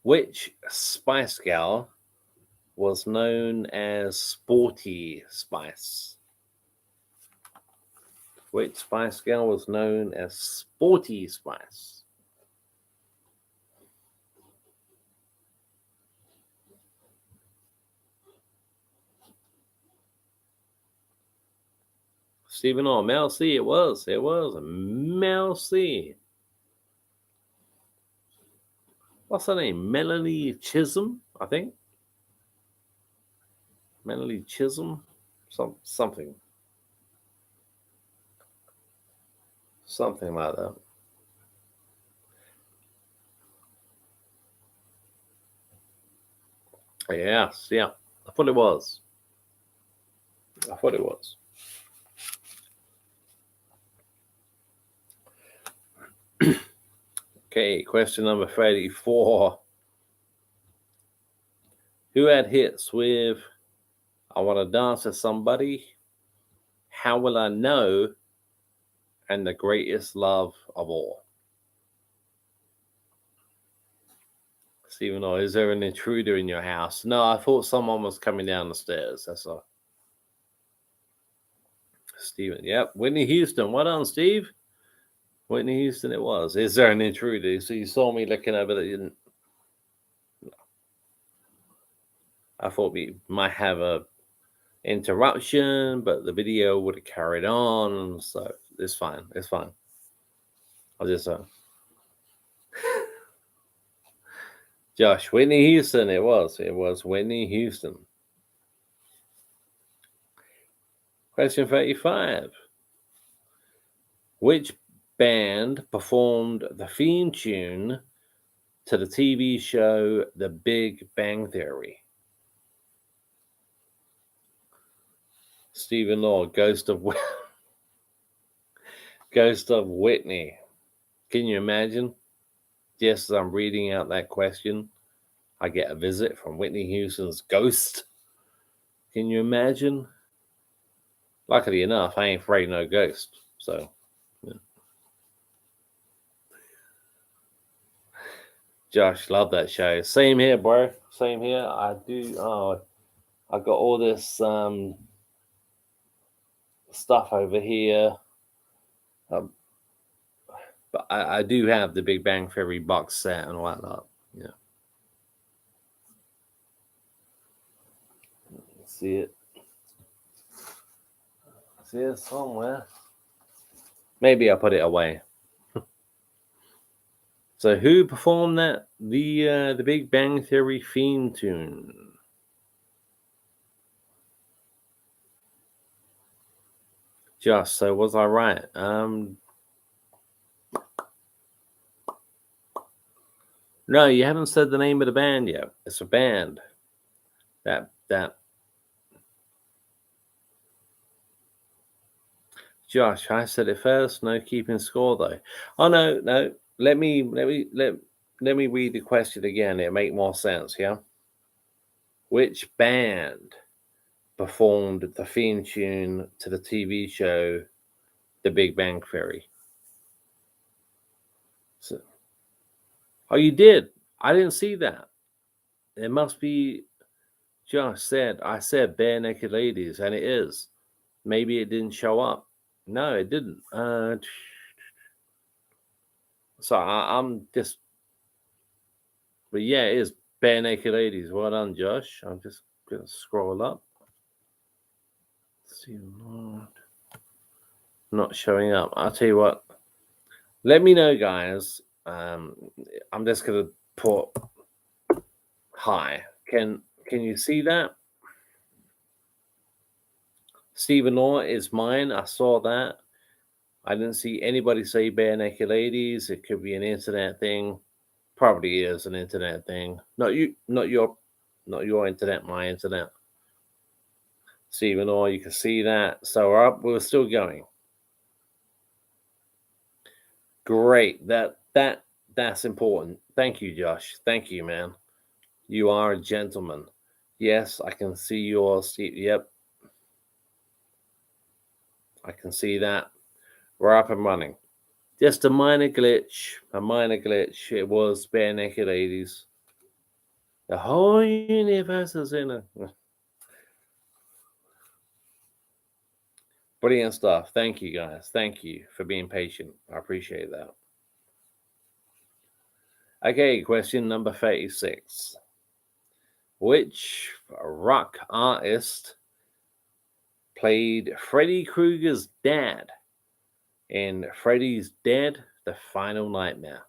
Speaker 1: Which Spice Girl was known as Sporty Spice? Which Spice Girl was known as Sporty Spice? Stephen Orr, Mel C. It was Mel C. What's her name? Melanie Chisholm, I think. Melanie Chisholm, something like that. Yes, yeah. I thought it was. Okay, question number 34. Who had hits with I Want to Dance with Somebody, How Will I Know, and The Greatest Love of All? Stephen, is there an intruder in your house? No, I thought someone was coming down the stairs. That's all. Stephen, yep. Whitney Houston. Well done, Steve. Whitney Houston it was. Is there an intruder? So you saw me looking over that you didn't. No. I thought we might have a interruption, but the video would have carried on. So it's fine. It's fine. I'll just Josh, Whitney Houston, it was Whitney Houston. Question 35. Which band performed the theme tune to the TV show The Big Bang Theory? Stephen Law, Ghost of Whitney. Can you imagine? Just as I'm reading out that question, I get a visit from Whitney Houston's ghost. Can you imagine? Luckily enough, I ain't afraid of no ghost. So, yeah. Josh, love that show. Same here, bro. Same here. I do. I got all this stuff over here. But I do have the Big Bang Theory box set and whatnot. Yeah. See it somewhere. Maybe I'll put it away. So who performed that? The Big Bang Theory theme tune. Just so was I right? No, you haven't said the name of the band yet. It's a band. That Josh, I said it first. No keeping score though. Oh no. Let me read the question again. It'll make more sense, yeah? Which band performed the theme tune to the TV show The Big Bang Theory? So, oh, you did? I didn't see that. It must be. Josh said, I said Bare Naked Ladies, and it is. Maybe it didn't show up. No, it didn't. So I'm just. But yeah, it is Bare Naked Ladies. Well done, Josh. I'm just going to scroll up. Let's see, not showing up. I'll tell you what. Let me know, guys. I'm just gonna put hi. Can you see that? Stephen Law is mine. I saw that. I didn't see anybody say bare naked ladies. It could be an internet thing. Probably is an internet thing. Not you, not your internet, my internet. Stephen Law, you can see that. So we're still going. Great. That's important. Thank you, Josh. Thank you, man. You are a gentleman. Yes, I can see your seat. Yep, I can see that. We're up and running. Just a minor glitch. A minor glitch. It was bare naked ladies. The whole universe is in a brilliant stuff. Thank you, guys. Thank you for being patient. I appreciate that. Okay, question number 36. Which rock artist played Freddy Krueger's dad in Freddy's Dead: The Final Nightmare?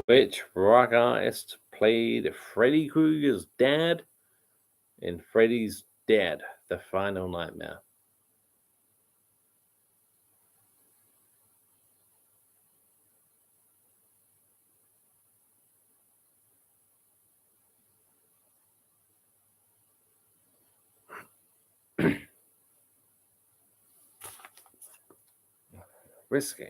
Speaker 1: Which rock artist played Freddy Krueger's dad in Freddy's Dead: The Final Nightmare? Risky.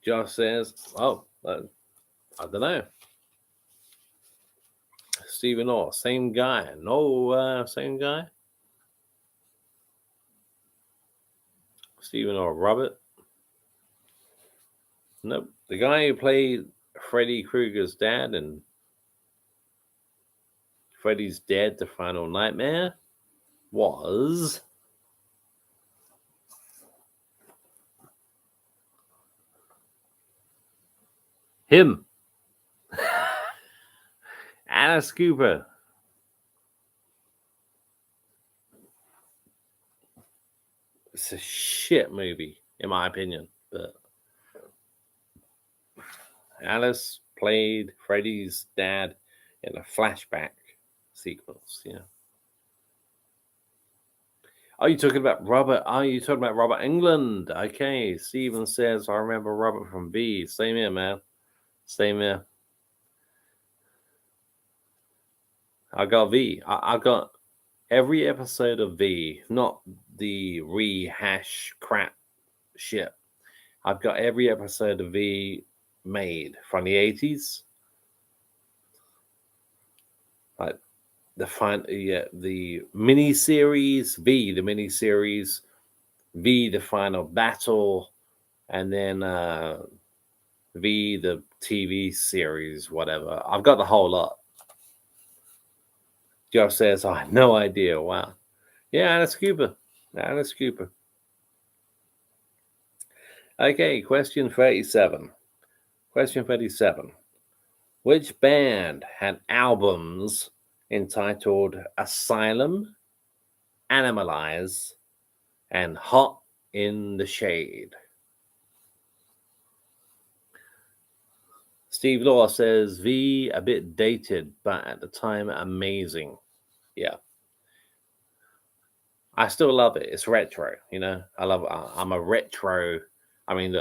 Speaker 1: Josh says, oh, I don't know. Stephen Orr, same guy. No, same guy. Stephen Orr, Robert. Nope. The guy who played Freddy Krueger's dad in Freddy's Dead: The Final Nightmare was him. Alice Cooper. It's a shit movie, in my opinion. But Alice played Freddy's dad in a flashback sequence. Yeah. Are you talking about Robert? Are you talking about Robert England? Okay. Steven says, I remember Robert from V. Same here, man. Same here. I got V. I got every episode of V, not the rehash crap shit. I've got every episode of V made from the 80s. Like the mini series, V, the mini series, V, the final battle, and then V, the TV series, whatever. I've got the whole lot. Josh says, I have no idea. Wow. Yeah, Alice Cooper. Alice Cooper. Okay, question 37. Question 37. Which band had albums entitled Asylum, Animalize, and Hot in the Shade? Steve Law says V, a bit dated, but at the time amazing. Yeah. I still love it. It's retro, you know. I love it. I'm a retro. I mean,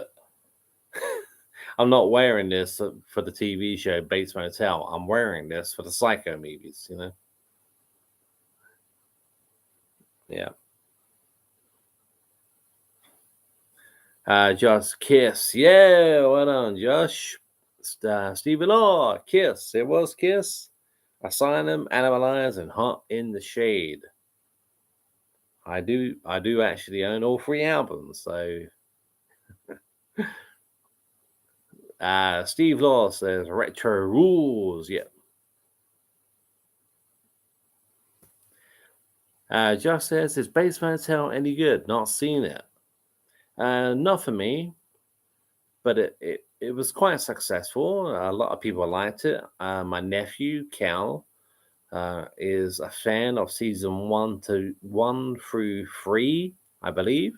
Speaker 1: I'm not wearing this for the TV show Bates Motel. I'm wearing this for the Psycho movies, you know. Yeah. Josh, Kiss. Yeah, well done, Josh. Stephen Law, Kiss. It was Kiss. Asylum, Animalize, and Hot in the Shade. I do actually own all three albums, so Steve Law says retro rules. Yeah. Josh says, is Bates Motel any good? Not seen it. Not for me, but it was quite successful. A lot of people liked it. My nephew, Cal, is a fan of season 1 through 3, I believe,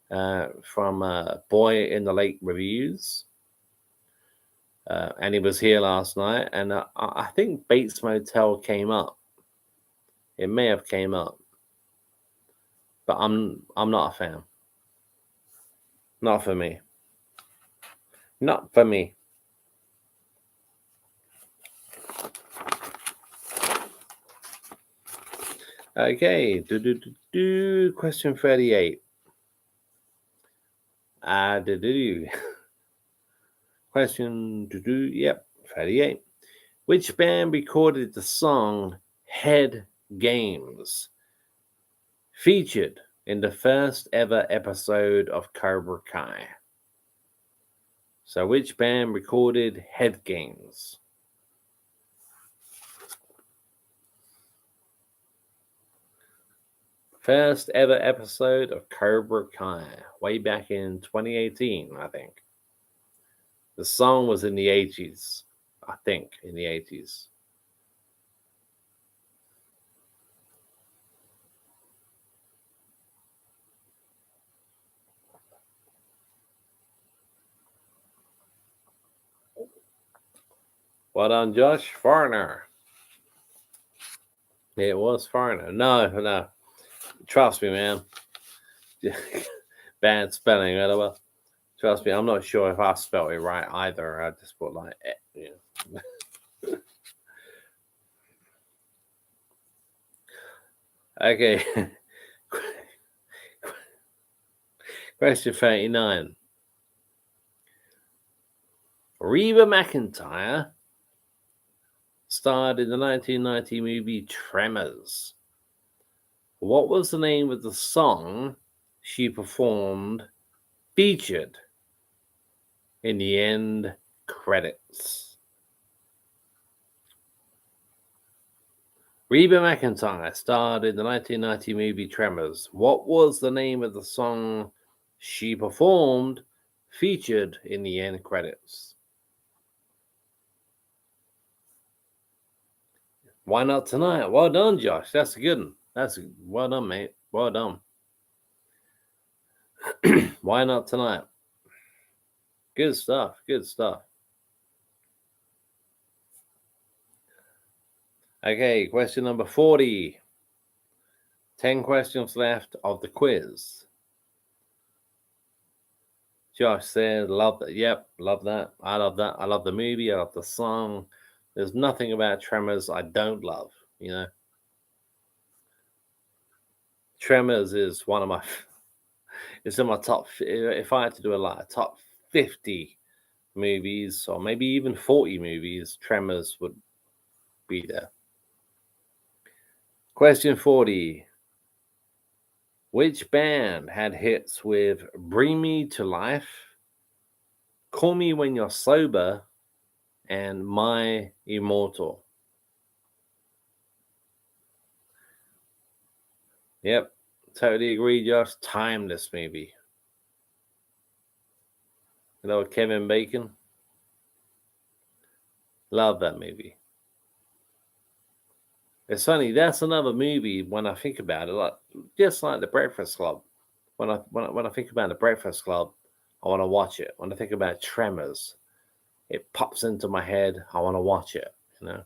Speaker 1: from Boy in the Lake Reviews. And he was here last night, and I think Bates Motel came up. It may have came up, but I'm not a fan. Not for me. Not for me. Okay. Question 38. Question. Yep. 38. Which band recorded the song Head Games, featured in the first ever episode of Cobra Kai? So, which band recorded Head Games? First ever episode of Cobra Kai, way back in 2018, I think. The song was in the 80s, I think, in the 80s. Well done, Josh. Foreigner. It was Foreigner. No. Trust me, man. Bad spelling, whatever. Trust me, I'm not sure if I spelled it right either. I just put like, Okay. Question 39. Reba McEntire starred in the 1990 movie Tremors. What was the name of the song she performed featured in the end credits? Reba McEntire starred in the 1990 movie Tremors. What was the name of the song she performed featured in the end credits? Why Not Tonight? Well done, Josh. That's a good one. Well done, mate. Well done. Why Not Tonight? Good stuff. Good stuff. Okay, question number 40. 10 questions left of the quiz. Josh said, love that. Yep, love that. I love that. I love the movie. I love the song. There's nothing about Tremors I don't love, you know. Tremors is one of my, it's in my top, if I had to do a top 50 movies, or maybe even 40 movies, Tremors would be there. Question 40. Which band had hits with Bring Me to Life, Call Me When You're Sober, and My Immortal? Yep, totally agree, Josh. Timeless movie. You know, Kevin Bacon. Love that movie. It's funny, that's another movie when I think about it, like just like The Breakfast Club. When I think about The Breakfast Club, I want to watch it. When I think about Tremors, it pops into my head. I want to watch it, you know.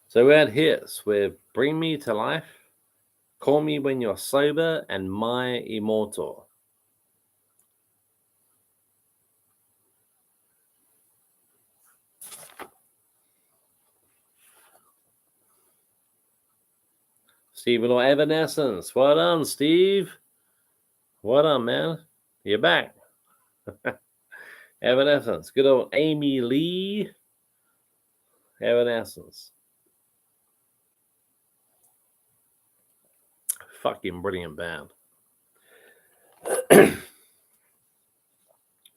Speaker 1: So we had hits with Bring Me to Life, Call Me When You're Sober, and My Immortal. Stephen or Evanescence. Well done, Steve. Well done, man. You're back. Evanescence. Good old Amy Lee. Evanescence. Fucking brilliant band.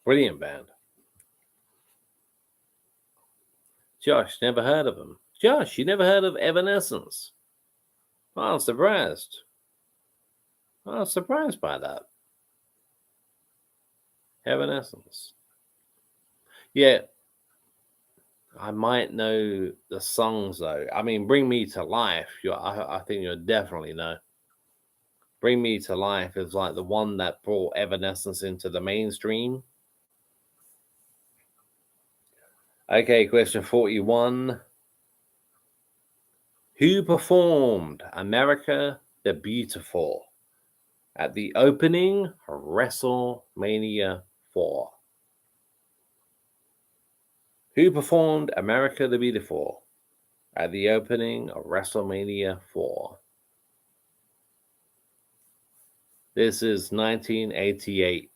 Speaker 1: Brilliant band. Josh, never heard of them. Josh, you never heard of Evanescence? I'm surprised. I'm surprised by that. Evanescence. Yeah, I might know the songs though. I mean, Bring Me to Life. I think you'll definitely know. Bring Me to Life is like the one that brought Evanescence into the mainstream. Okay, question 41. Who performed America the Beautiful at the opening WrestleMania 4? Who performed America the Beautiful at the opening of WrestleMania 4? This is 1988.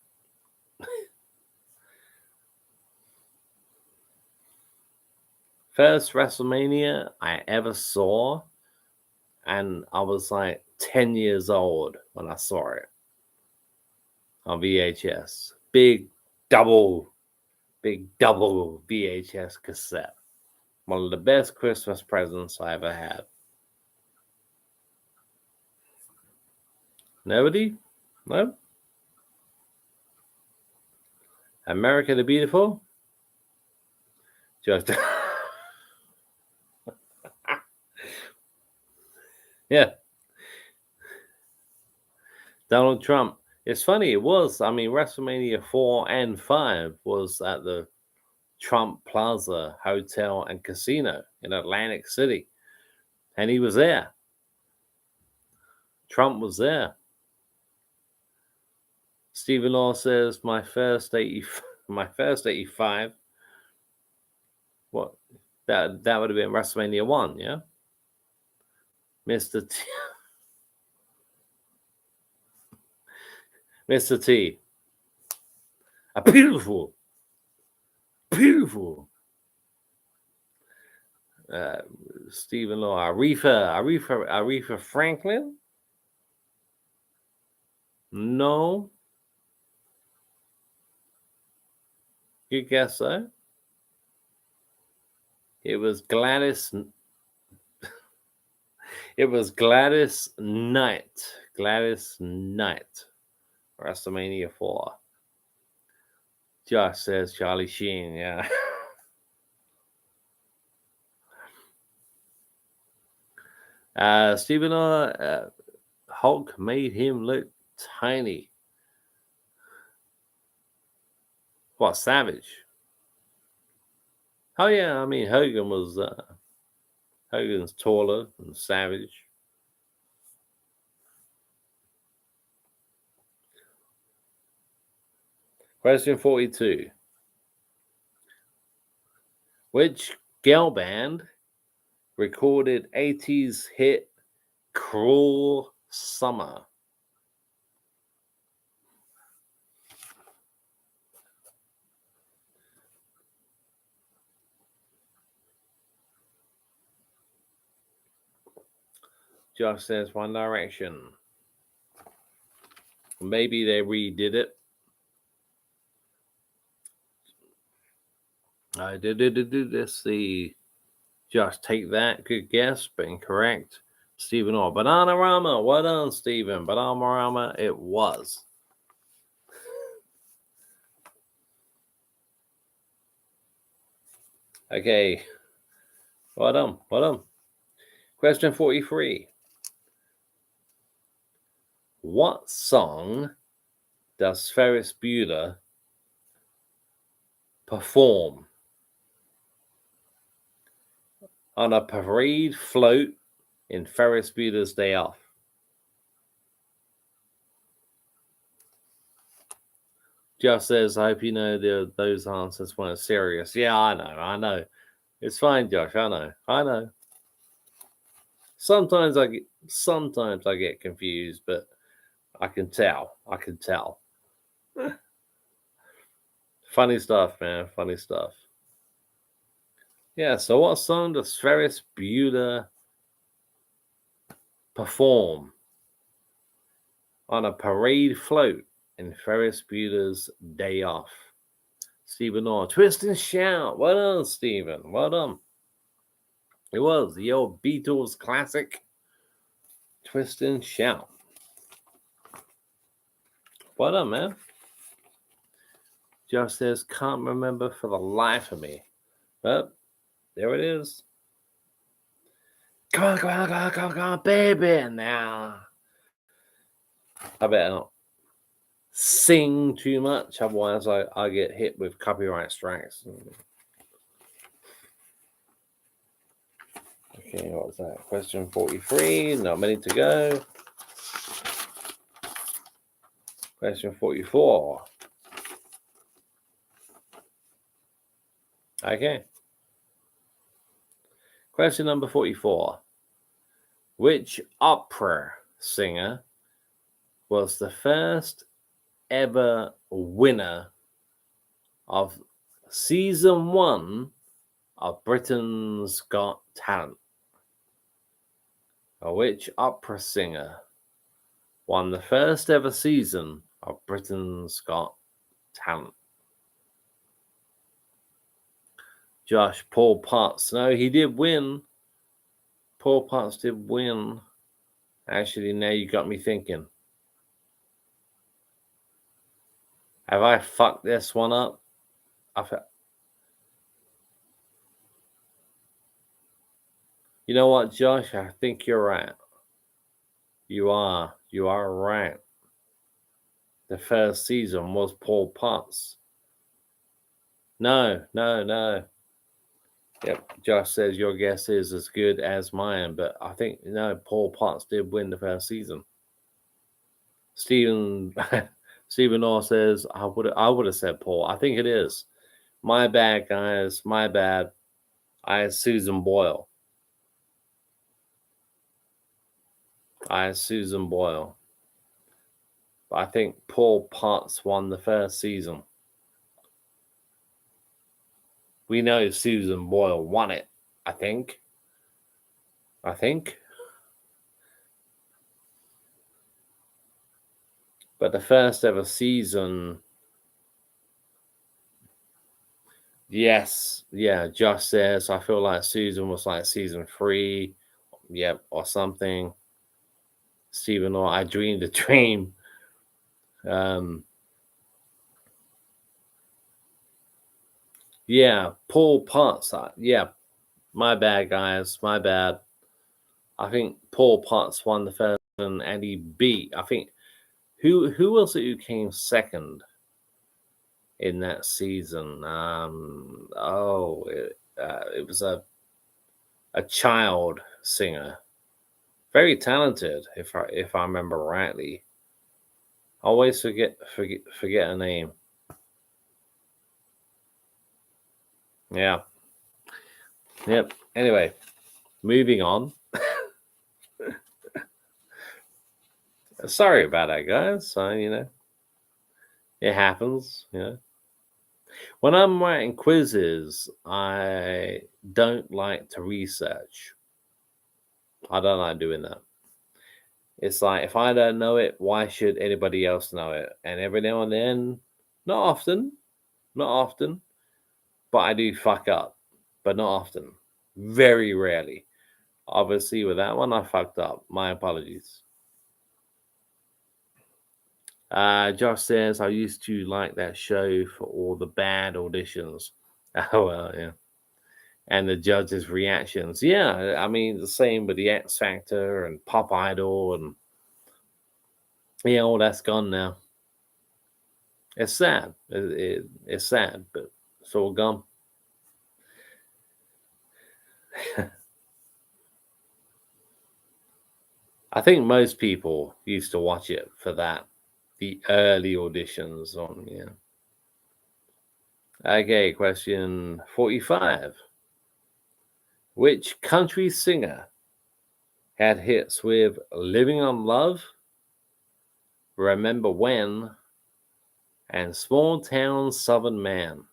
Speaker 1: First WrestleMania I ever saw, and I was like 10 years old when I saw it on VHS. Big double VHS cassette. One of the best Christmas presents I ever had. Nobody? No? America the Beautiful? Just yeah. Donald Trump. It's funny, it was. I mean, WrestleMania 4 and 5 was at the Trump Plaza Hotel and Casino in Atlantic City. And he was there. Trump was there. Stephen Law says my first 85. What? That would have been WrestleMania 1, yeah? Mr. T. Mr. T. A beautiful. Stephen Law. Aretha Franklin? No. You guess so? It was Gladys. It was Gladys Knight. Gladys Knight. WrestleMania 4. Josh says Charlie Sheen. Yeah. Stephen Hulk made him look tiny. What, Savage? Oh yeah, I mean Hogan was Hogan's taller than Savage. Question 42. Which girl band recorded 80s hit Cruel Summer? Josh says One Direction. Maybe they redid it. I did this. See, Josh, take that. Good guess, but incorrect. Stephen Orr. Bananarama. Well done, Stephen. Bananarama, it was. Okay. Well done. Question 43. What song does Ferris Bueller perform on a parade float in Ferris Bueller's Day Off? Jeff says, I hope you know those answers weren't serious. Yeah, I know. It's fine, Josh. I know. Sometimes I get confused, but I can tell. Funny stuff, man. Funny stuff. Yeah, so what song does Ferris Bueller perform on a parade float in Ferris Bueller's Day Off? Stephen Orr. Twist and Shout. Well done, Stephen. Well done. It was the old Beatles classic, Twist and Shout. Well done, man. Josh says, can't remember for the life of me. But there it is. Come on, come on, come on, come on, come on, baby. Now. I better not sing too much, otherwise I get hit with copyright strikes. Okay, what was that? Question 43, not many to go. Question 44. Okay. Question number 44. Which opera singer was the first ever winner of season 1 of Britain's Got Talent? Or which opera singer won the first ever season of Britain's Got Talent? Josh, Paul Potts. No, he did win. Paul Potts did win. Actually, now you got me thinking. Have I fucked this one up? You know what, Josh? I think you're right. You are right. The first season was Paul Potts. No. Yep, Josh says your guess is as good as mine, but I think no, Paul Potts did win the first season. Stephen Orr says I would have said Paul. I think it is. My bad, guys. My bad. I had Susan Boyle. But I think Paul Potts won the first season. We know Susan Boyle won it, I think. But the first ever season, yes, yeah, Josh says, I feel like Susan was like season 3, yep, or something. Stephen Orr, I dreamed a dream. Yeah, Paul Potts. Yeah, my bad, guys. My bad. I think Paul Potts won the first one, and he beat. I think who was it who came second in that season? It was a child singer, very talented. If I remember rightly, always forget a name. Yeah. Yep. Anyway, moving on. Sorry about that, guys. It happens. When I'm writing quizzes, I don't like to research. I don't like doing that. It's like, if I don't know it, why should anybody else know it? And every now and then, not often, but I do fuck up, but not often. Very rarely. Obviously, with that one, I fucked up. My apologies. Josh says, I used to like that show for all the bad auditions. Oh, well, yeah. And the judges' reactions. Yeah, I mean, the same with the X Factor and Pop Idol. And yeah, all that's gone now. It's sad. It's sad, but it's all gone. I think most people used to watch it for that. The early auditions on, yeah. Okay, question 45. Which country singer had hits with Living on Love, Remember When, and Small Town Southern Man?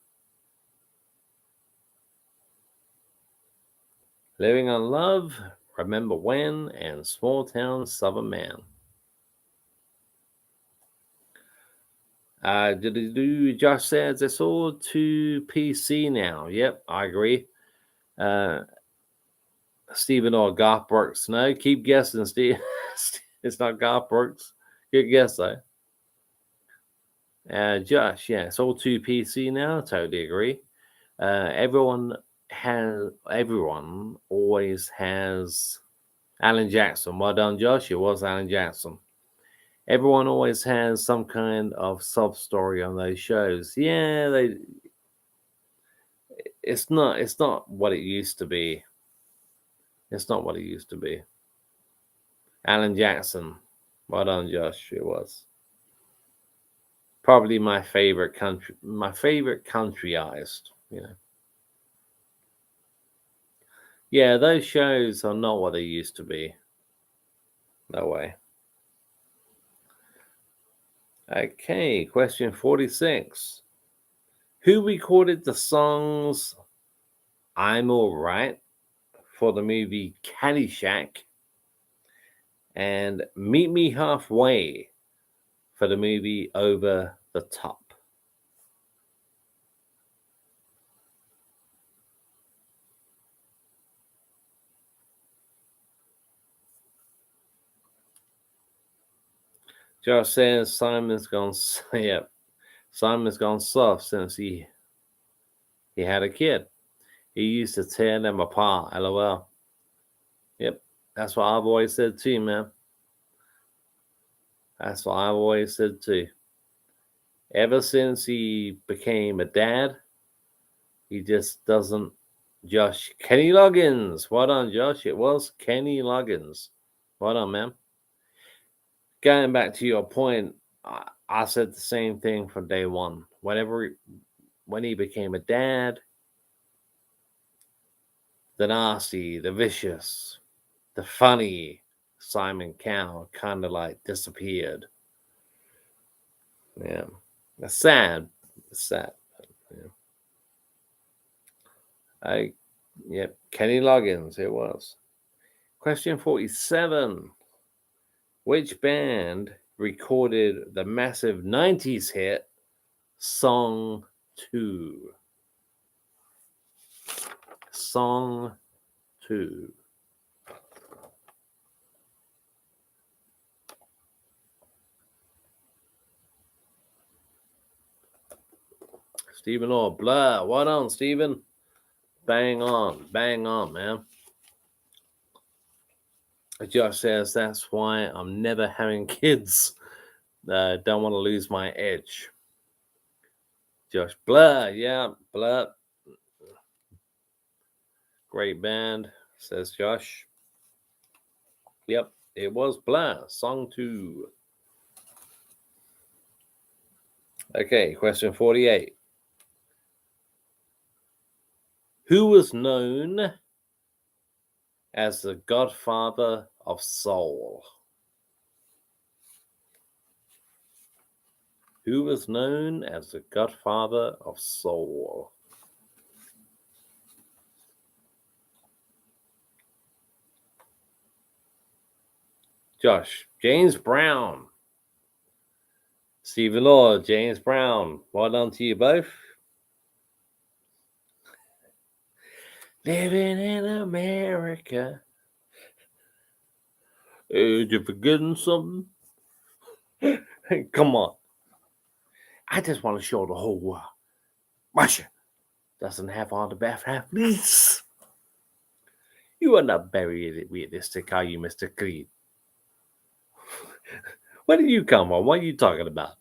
Speaker 1: Living on Love, Remember When, and Small Town Southern Man. Josh says it's all too PC now. Yep, I agree. Stephen or Garth Brooks. No, keep guessing, Steve. It's not Garth Brooks. Good guess, though. Josh, yeah, it's all too PC now. Totally agree. Everyone always has Alan Jackson. Well done, Josh. It was Alan Jackson. Everyone always has some kind of sub story on those shows. Yeah, it's not what it used to be. It's not what it used to be. Alan Jackson. Well done, Josh. It was. Probably my favorite country artist, Yeah, those shows are not what they used to be. No way. Okay, question 46. Who recorded the songs I'm Alright for the movie Caddyshack and Meet Me Halfway for the movie Over the Top? Josh says Simon's gone soft since he had a kid. He used to tear them apart. LOL. Yep, that's what I've always said too, man. That's what I've always said too. Ever since he became a dad, he just doesn't. Josh, Kenny Loggins. Well done, Josh. It was Kenny Loggins. Well done, man. Going back to your point, I said the same thing from day one. When he became a dad, the nasty, the vicious, the funny Simon Cowell kind of like disappeared. Yeah, it's sad. It's sad. Yeah. Yep, Kenny Loggins. It was. Question 47. Which band recorded the massive 90s hit Song 2? Song 2. Stephen Orr, Blur. What on, Stephen? Bang on, man. Josh says that's why I'm never having kids. Don't want to lose my edge. Josh, Blur, yeah, Blur. Great band, says Josh. Yep, it was Blur, Song 2. Okay, question 48. Who was known as the godfather of soul? Who was known as the godfather of soul? Josh, James Brown. Stephen Orr, James Brown. Well done to you both. Living in America. You forgetting something? Come on. I just want to show the whole world. Russia doesn't have all the bad families. You are not very realistic, are you, Mr. Creed? Where did you come from? What are you talking about?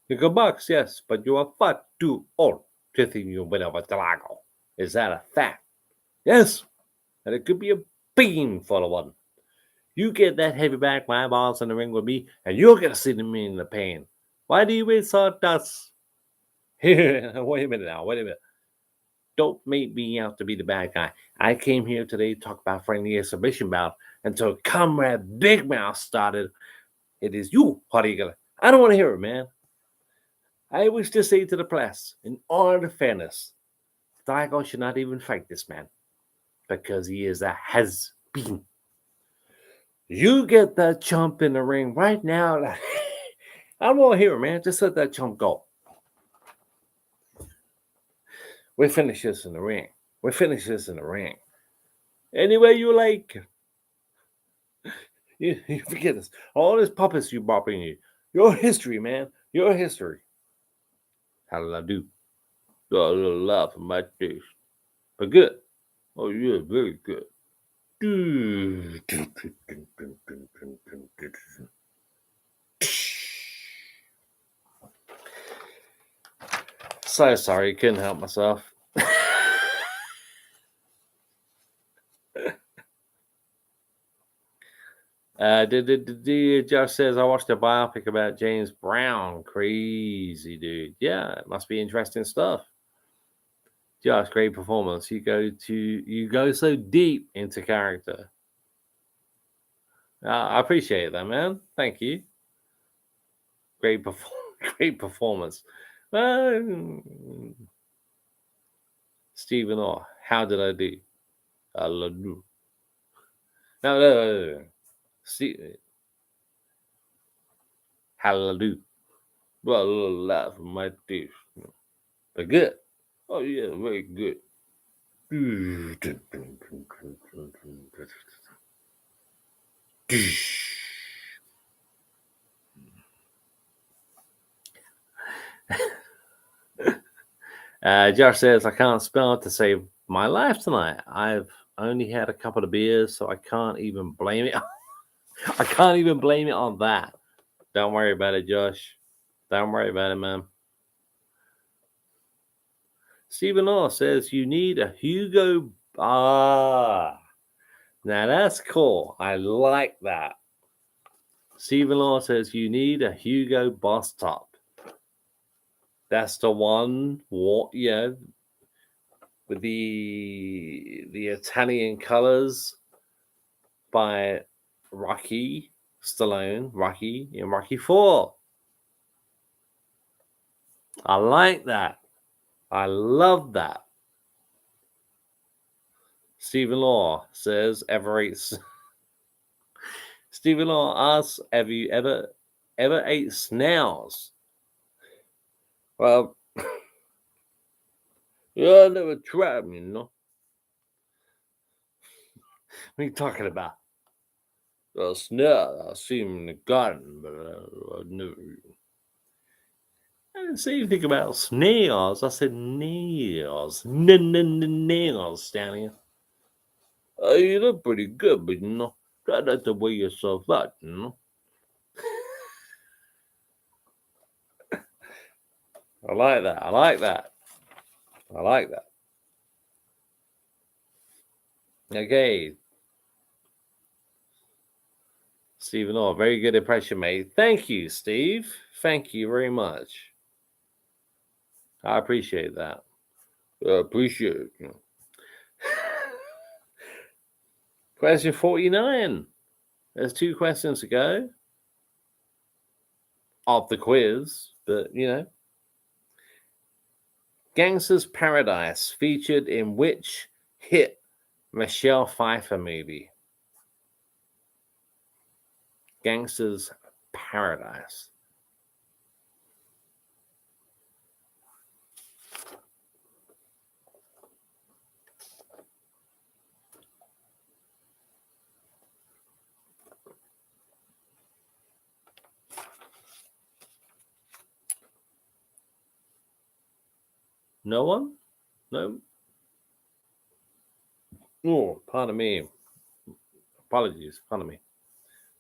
Speaker 1: You go box, yes, but you are far too old to think you win over Drago. Is that a fact? Yes, and it could be a painful one. You get that heavy back my balls in the ring with me, and you're gonna see me in the pain. Why do you wait sawdust? Wait a minute now. Wait a minute. Don't make me out to be the bad guy. I came here today to talk about friendly exhibition bout until Comrade Big Mouth started. It is you, Hottie. I don't want to hear it, man. I wish to say to the press, in all fairness, Drago should not even fight this man because he is a has-been. You get that chump in the ring right now. I don't want to hear it, man. Just let that chump go. We finish this in the ring. Anywhere you like. You forget this. All this puppets you bopping you. Your history, man. Your history. How did I do? Got a little laugh in my face. But good. Oh, yeah, very good. So sorry, couldn't help myself. Josh says I watched a biopic about James Brown. Crazy dude. Yeah, it must be interesting stuff. Josh, great performance. You go so deep into character. I appreciate that, man. Thank you. Great performance. Stephen Orr, how did I do? I love you. No. How did I do? Well, a little laugh from my teeth. But good. Oh, yeah, very good. Josh says, I can't spell to save my life tonight. I've only had a couple of beers, so I can't even blame it. I can't even blame it on that. Don't worry about it, Josh. Don't worry about it, man. Stephen Orr says, you need a Hugo. Now that's cool. I like that. Stephen Orr says, you need a Hugo Boss top. That's the one, with the Italian colors by Rocky Stallone, Rocky in Rocky 4. I like that. I love that. Stephen Law says, Stephen Law asks, have you ever ate snails? Well, yeah, I never tried them, you know. What are you talking about? Well, snail, I see them in the garden, but I never. I didn't say anything about snails. I said nails. Nails, down here. You look pretty good, but try not to wear yourself out, I like that. I like that. I like that. Okay. Stephen Orr, very good impression, mate. Thank you, Steve. Thank you very much. I appreciate that. I appreciate it. Question 49. There's 2 questions to go of the quiz, but Gangster's Paradise featured in which hit Michelle Pfeiffer movie? Gangster's Paradise. No one? No? Oh, pardon me. Apologies. Pardon me.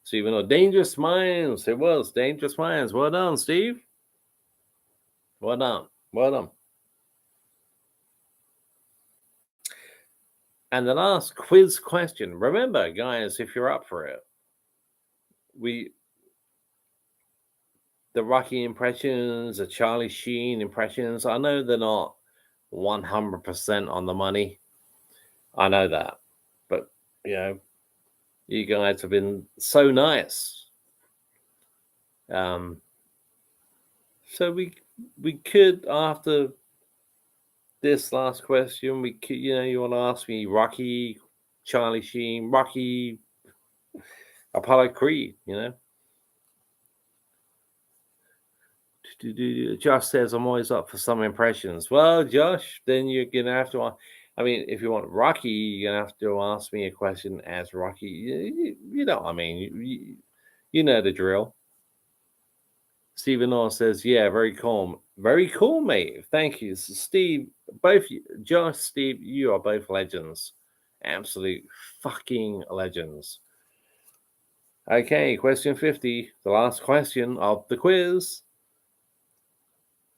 Speaker 1: Stephen, Dangerous Minds. It was Dangerous Minds. Well done, Steve. Well done. Well done. And the last quiz question. Remember, guys, if you're up for it, the Rocky impressions, the Charlie Sheen impressions, I know they're not 100% on the money. I know that. But, you guys have been so nice. So we could, after this last question, we could, you want to ask me Rocky, Charlie Sheen, Rocky, Apollo Creed, Josh says I'm always up for some impressions. Well, Josh, then you're gonna have to. I mean, if you want Rocky, you're gonna have to ask me a question as Rocky. You know, I mean, you know the drill. Stephen Orr says, "Yeah, very cool, mate. Thank you, Steve. Both Josh, Steve, you are both legends, absolute fucking legends." Okay, question 50, the last question of the quiz.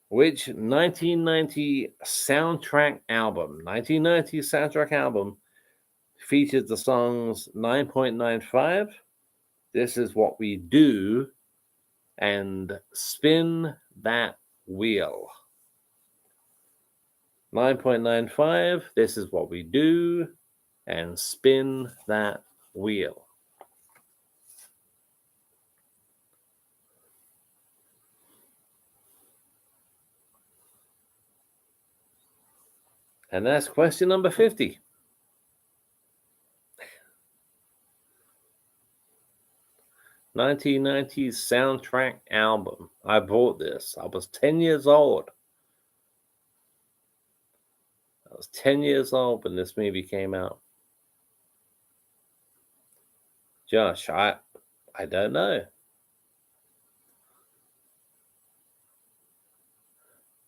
Speaker 1: Which 1990 soundtrack album featured the songs 9.95, This Is What We Do, and Spin That Wheel? 9.95, This Is What We Do, and Spin That Wheel. And that's question number 50. '90s soundtrack album. I bought this. I was 10 years old. I was 10 years old when this movie came out. Josh, I don't know.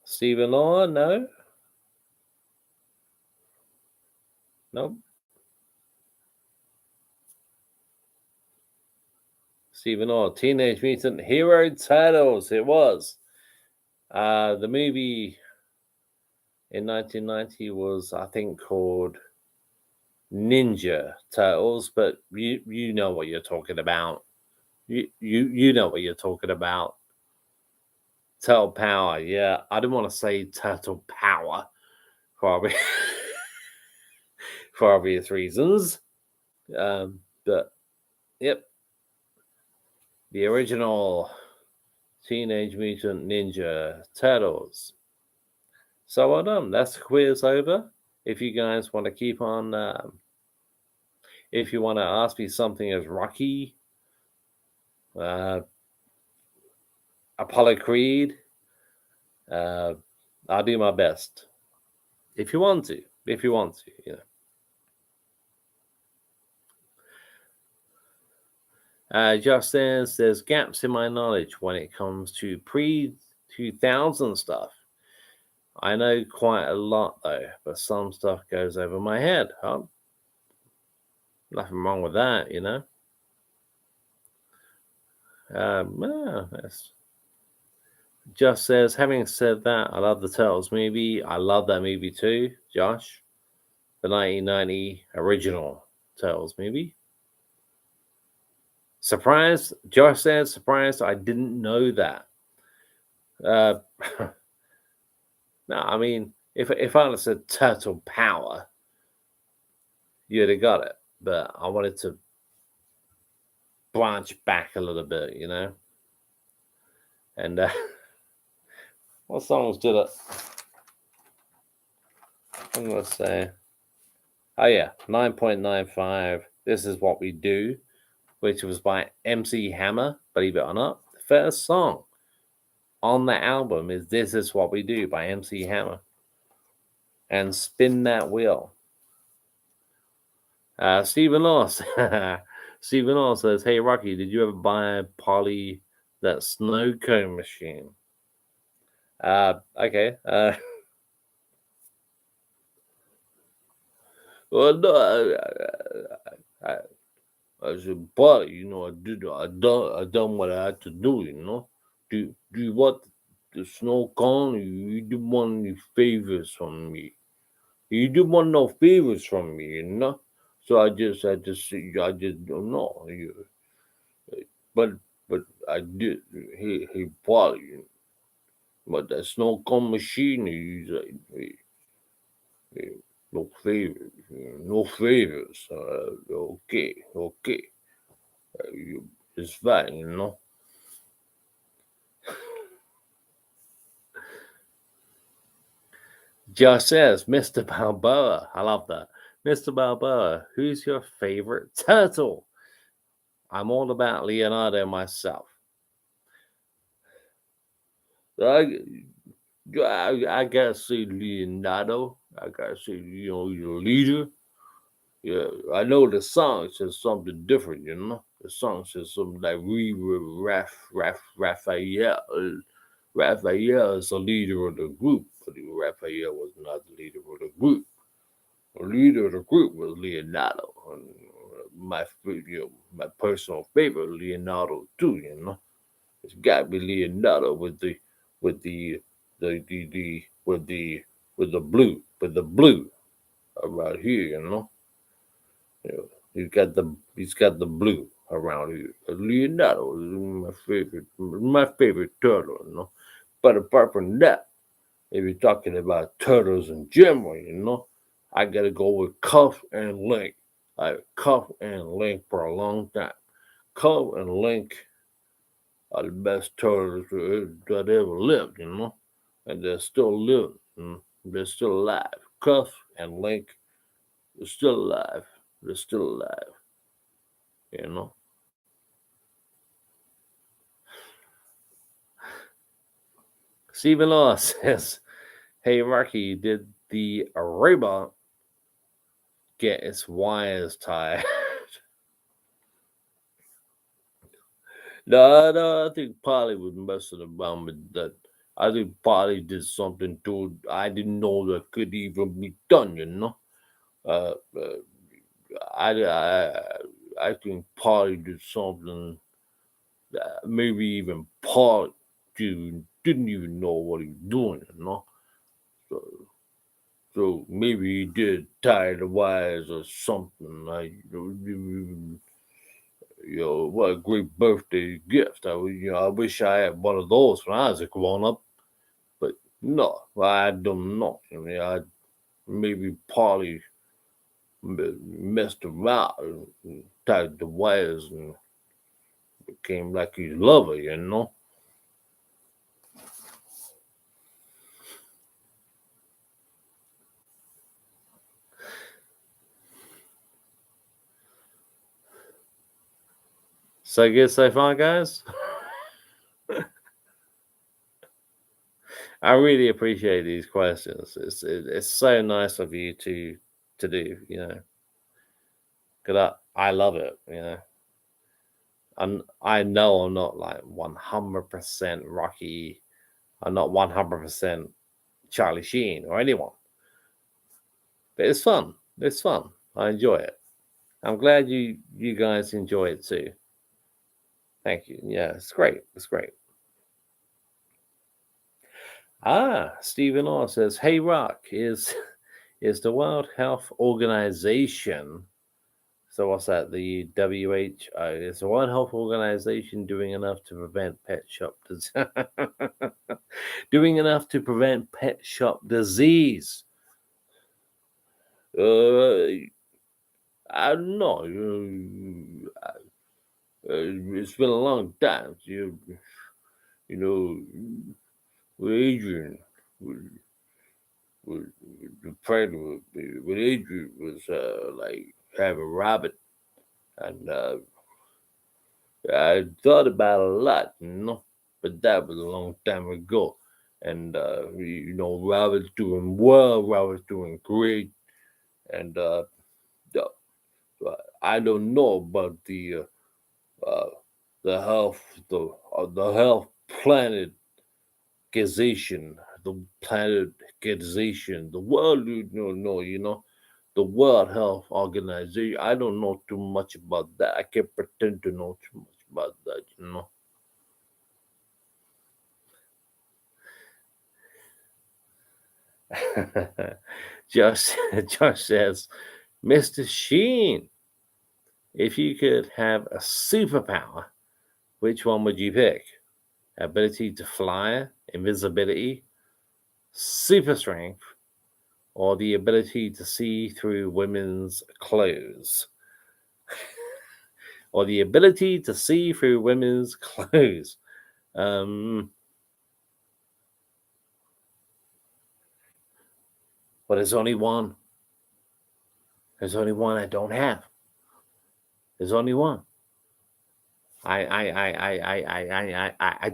Speaker 1: Stephen Orr, no? Nope. Stephen Orr, Teenage Mutant Hero Turtles. It was. The movie in 1990 was, I think, called Ninja Turtles, but you know what you're talking about. You know what you're talking about. Turtle Power, yeah. I didn't want to say Turtle Power for obvious, for obvious reasons. But yep, the original Teenage Mutant Ninja Turtles. So well done. That's the quiz over. If you guys want to keep on, if you want to ask me something as Rocky, Apollo Creed, I'll do my best. If you want to, you know. Just says there's gaps in my knowledge when it comes to pre-2000 stuff. I know quite a lot though, but some stuff goes over my head. Huh? Nothing wrong with that, you know. That's just says, having said that, I love the Turtles movie. I love that movie too, Josh. The 1990 original Turtles movie. Surprised, Josh says, surprised I didn't know that. No, I mean, if I'd have said Turtle Power, you'd have got it. But I wanted to branch back a little bit, you know. And what songs did it? I'm gonna say, oh yeah, 9.95. This Is What We Do, which was by MC Hammer. Believe it or not, the first song on the album is "This Is What We Do" by MC Hammer, and "Spin That Wheel." Stephen Law, Stephen Law says, "Hey Rocky, did you ever buy Polly that snow cone machine?" Okay. Well, no, I said, but you know, I done what I had to do. You know, do you want the snow cone? You didn't want any favors from me. You didn't want no favors from me, you know. So I just don't know. But but I did. He bought you. But that snow cone machine, he's like, no favors, no favors. Okay, okay. It's fine, you know. Josh says, Mr. Balboa. I love that. Mr. Balboa, who's your favorite turtle? I'm all about Leonardo myself. I gotta say Leonardo. I gotta say, you're a leader. Yeah, I know the song says something different. The song says something like we were Raphael. Raphael is the leader of the group, but Raphael was not the leader of the group. The leader of the group was Leonardo. And my personal favorite, Leonardo too. It's got to be Leonardo with the with the blue around here. You know, he's got the blue around here. Leonardo is my favorite turtle. But apart from that, if you're talking about turtles in general, I gotta go with Cuff and Link. Cuff and Link for a long time. Cuff and Link are the best turtles that ever lived. And they're still living. They're still alive. Cuff and Link are still alive. They're still alive. You know. Stephen Law says, "Hey Rocky, did the robot get its wires tied?" No, I think Polly was messing around with that. I think Polly did something to it. I didn't know that could even be done. Uh, uh, I think Polly did something that maybe even Paul didn't even know what he was doing. So, so maybe he did tie the wires or something. What a great birthday gift. I wish I had one of those when I was a grown up. But no, I don't know. Maybe Polly messed around and tied the wires and became like his lover. So I guess I found guys. I really appreciate these questions. It's so nice of you to do. Cause I love it. I know I'm not like 100% Rocky. I'm not 100% Charlie Sheen or anyone, but it's fun. It's fun. I enjoy it. I'm glad you guys enjoy it too. Thank you. Yeah, it's great. It's great. Stephen Law says, "Hey Rock, is the World Health Organization, so what's that? The WHO, is the World Health Organization doing enough to prevent pet shop disease? Doing enough to prevent pet shop disease? Uh, I don't know. It's been a long time. You know, with Adrian, with, with the pregnant with Adrian was like having a rabbit, and I thought about it a lot, but that was a long time ago. And Robert's doing well. Robert's doing great, and the- I don't know about uh, the health the health planet organization, the planet organization, the world. No, the World Health Organization. I don't know too much about that. I can't pretend to know too much about that. Josh, Josh says, Mr. Sheen, if you could have a superpower, which one would you pick? Ability to fly, invisibility, super strength, or the ability to see through women's clothes? Or the ability to see through women's clothes? Um, but there's only one. There's only one I don't have. There's only one. I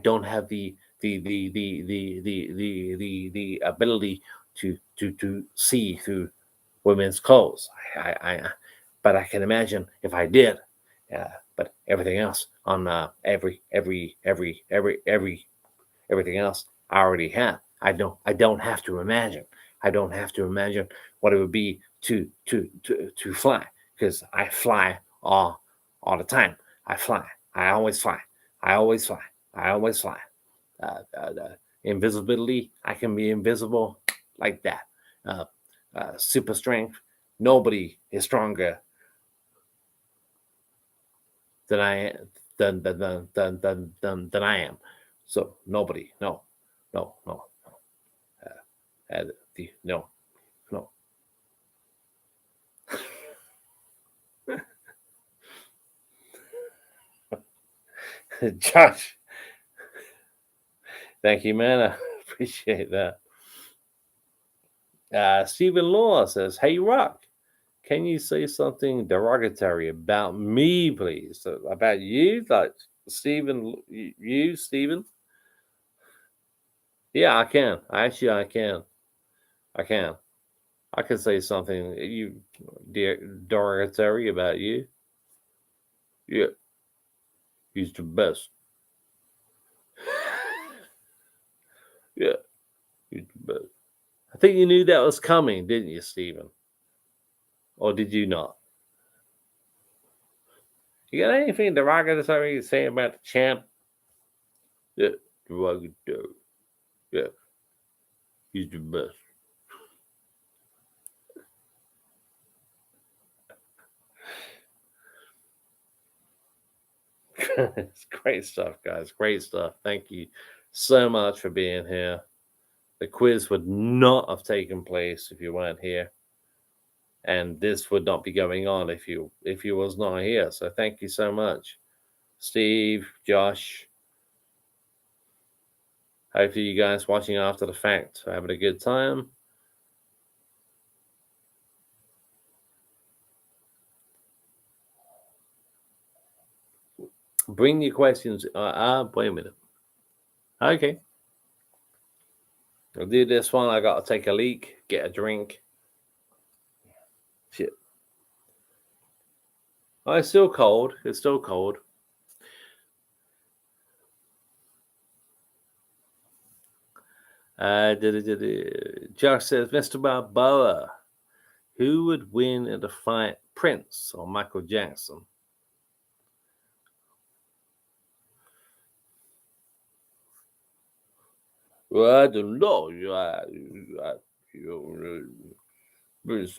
Speaker 1: don't have the ability to see through women's clothes. But I can imagine if I did. But everything else on everything else I already have. I don't have to imagine. I don't have to imagine what it would be to fly, because I fly all the time. I fly. I always fly. I always fly. I always fly. Invisibility. I can be invisible like that. Uh, Super strength. Nobody is stronger than I than I am. So nobody. No. No. No. No. No. Josh, thank you, man. I appreciate that. Stephen Law says, "Hey, Rock, can you say something derogatory about me, please? So, about you, like Stephen, you, Stephen? Yeah, I can. Actually, I can. I can. I can say something derogatory about you. Yeah, he's the best. Yeah, he's the best. I think you knew that was coming, didn't you, Stephen? Or did you not? You got anything derogatory to say about the champ? Yeah, derogatory. Yeah, he's the best." It's great stuff, guys. Great stuff. Thank you so much for being here. The quiz would not have taken place if you weren't here, and this would not be going on if you was not here. So thank you so much, Steve, Josh. Hopefully, you guys watching after the fact are having a good time. Bring your questions. Wait a minute. Okay. I'll do this one. I got to take a leak, get a drink. Shit. Oh, it's still cold. It's still cold. Josh says, Mr. Balboa, who would win in the fight, Prince or Michael Jackson? Well, I don't know. Prince,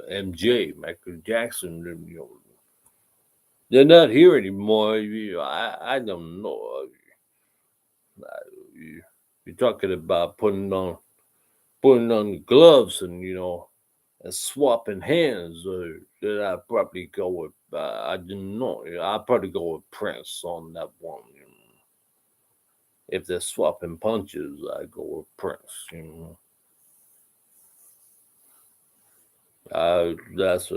Speaker 1: MJ, Michael Jackson, they're not here anymore. I don't know. You're talking about putting on gloves and and swapping hands. Then I'd probably go with I don't know. I'd probably go with Prince on that one. If they're swapping punches, I go with Prince. That's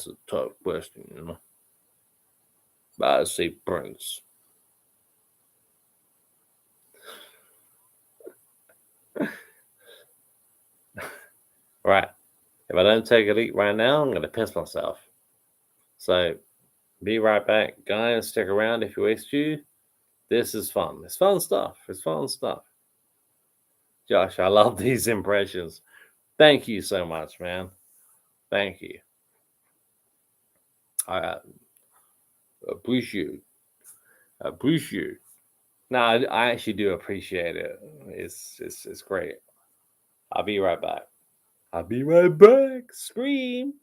Speaker 1: a tough question. But I say Prince. Right. If I don't take a leak right now, I'm gonna piss myself. So be right back, guys. Stick around if you wish to. This is fun. It's fun stuff. It's fun stuff. Josh, I love these impressions. Thank you so much, man. Thank you. I appreciate. Appreciate. No, I actually do appreciate it. It's great. I'll be right back. I'll be right back. Scream.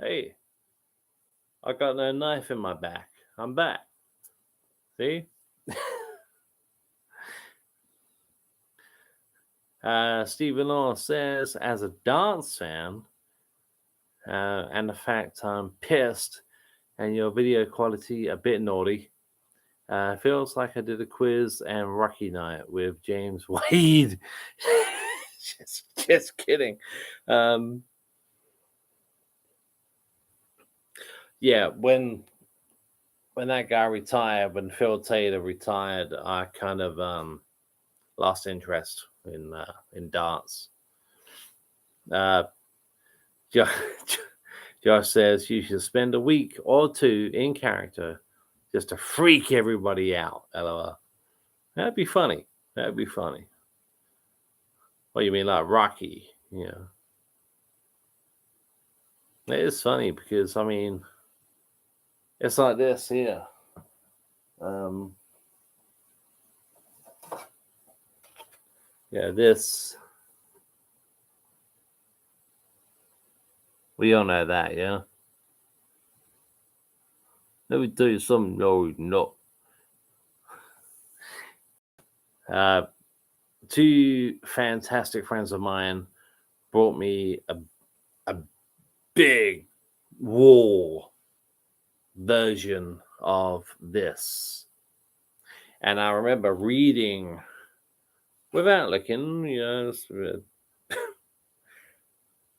Speaker 1: Hey, I got no knife in my back. I'm back. See? Stephen Law says, as a dance fan, and the fact I'm pissed and your video quality a bit naughty, feels like I did a quiz and Rocky night with James Wade. just kidding. Yeah, when that guy retired, when Phil Taylor retired, I kind of lost interest in dance. Josh says you should spend a week or two in character just to freak everybody out. LOL. That'd be funny. That'd be funny. What you mean, like Rocky? Yeah. It is funny because I mean, it's like this here. Yeah, this. We all know that, yeah. Let me tell you something. No. Two fantastic friends of mine brought me a big wall version of this. And I remember reading without looking,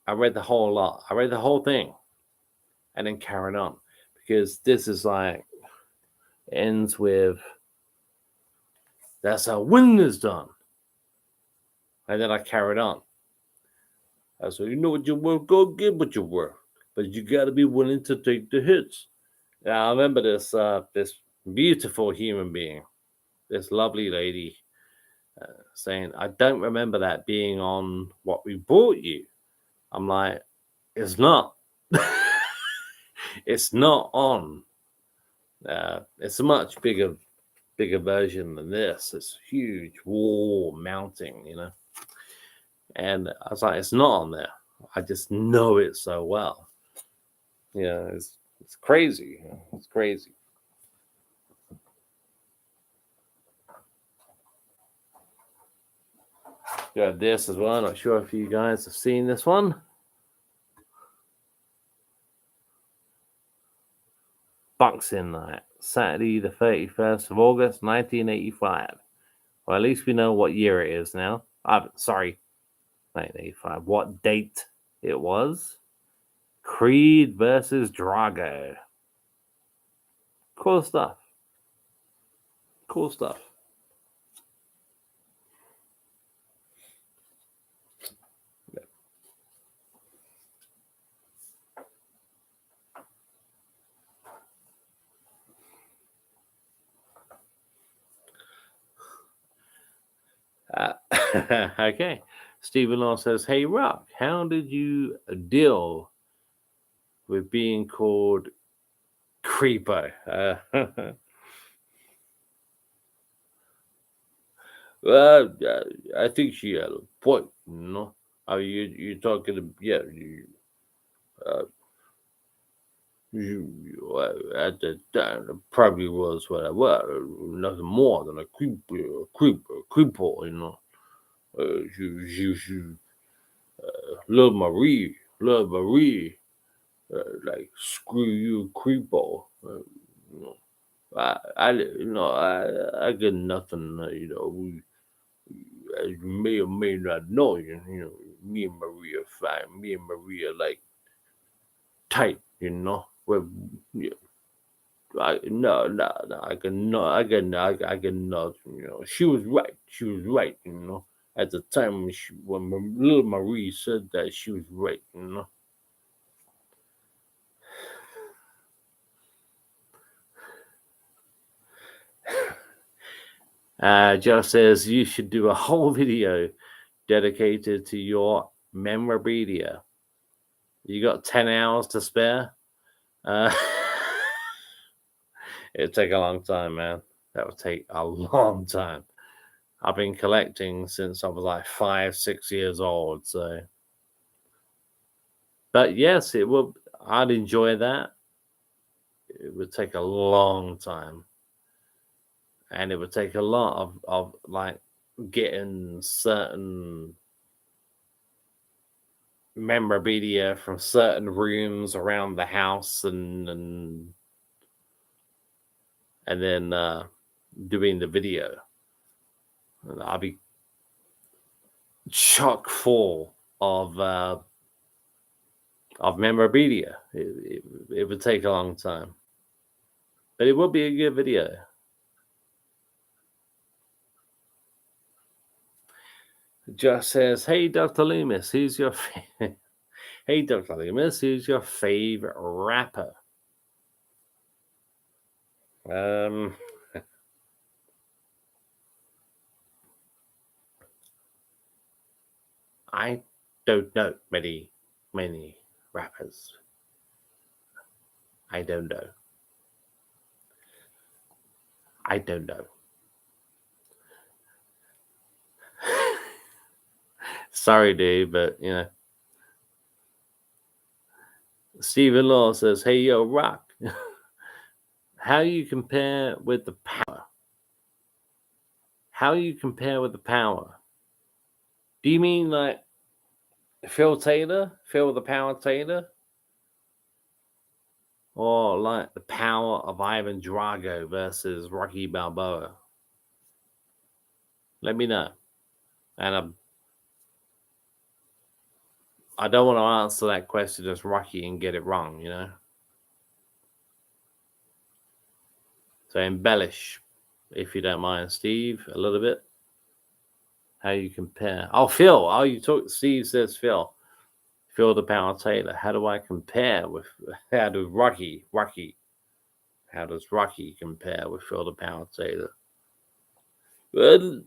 Speaker 1: I read the whole lot. I read the whole thing and then carried on because this is like ends with that's how winning is done. And then I carried on. I said, you know what you worth, go get what you worth. But you gotta be willing to take the hits. Now I remember this beautiful human being, this lovely lady, saying, I don't remember that being on what we brought you. I'm like, it's not. It's not on. It's a much bigger version than this. It's huge wall mounting, And I was like, it's not on there. I just know it so well. Yeah, it's crazy. It's crazy. Got this as well. Not sure if you guys have seen this one. Boxing Night, Saturday, the 31st of August, 1985. Well, at least we know what year it is now. Sorry, 1985. What date it was? Creed versus Drago. Cool stuff. Cool stuff. Okay. Stephen Law says, hey, Rock, how did you deal with being called Creepo? Well, I think she had a point, I mean, you're talking, yeah, at the time, it probably was what I was, nothing more than a creeper, she Lil Marie, like screw you, creepo. I get nothing. As you may or may not know, me and Maria fine. Me and Maria like tight, Well, yeah, no. I can no. I can not. She was right. She was right. At the time when little Marie said that, she was right. Joe says you should do a whole video dedicated to your memorabilia. You got 10 hours to spare? It'd take a long time, man. That would take a long time. I've been collecting since I was like 5, 6 years old. So, but yes, it will. I'd enjoy that. It would take a long time, and it would take a lot of like getting certain memorabilia from certain rooms around the house, and then doing the video. And I'll be chock full of memorabilia. It would take a long time, but it would be a good video. Just says, "Hey, Dr. Loomis, who's your hey, Dr. Loomis, who's your favorite rapper?" Um, I don't know many rappers. I don't know. I don't know. Sorry, dude, but you know. Stephen Law says, "Hey, yo, Rock, how you compare with the Power? How you compare with the Power? Do you mean like Phil the Power Taylor, or like the power of Ivan Drago versus Rocky Balboa? Let me know." And I don't want to answer that question as Rocky and get it wrong, you know. So embellish, if you don't mind, Steve, a little bit. How you compare? Oh, Phil. Oh, you talk. Steve says Phil. Phil the Power Taylor. How do I compare with? How does Rocky? How does Rocky compare with Phil the Power Taylor? Well,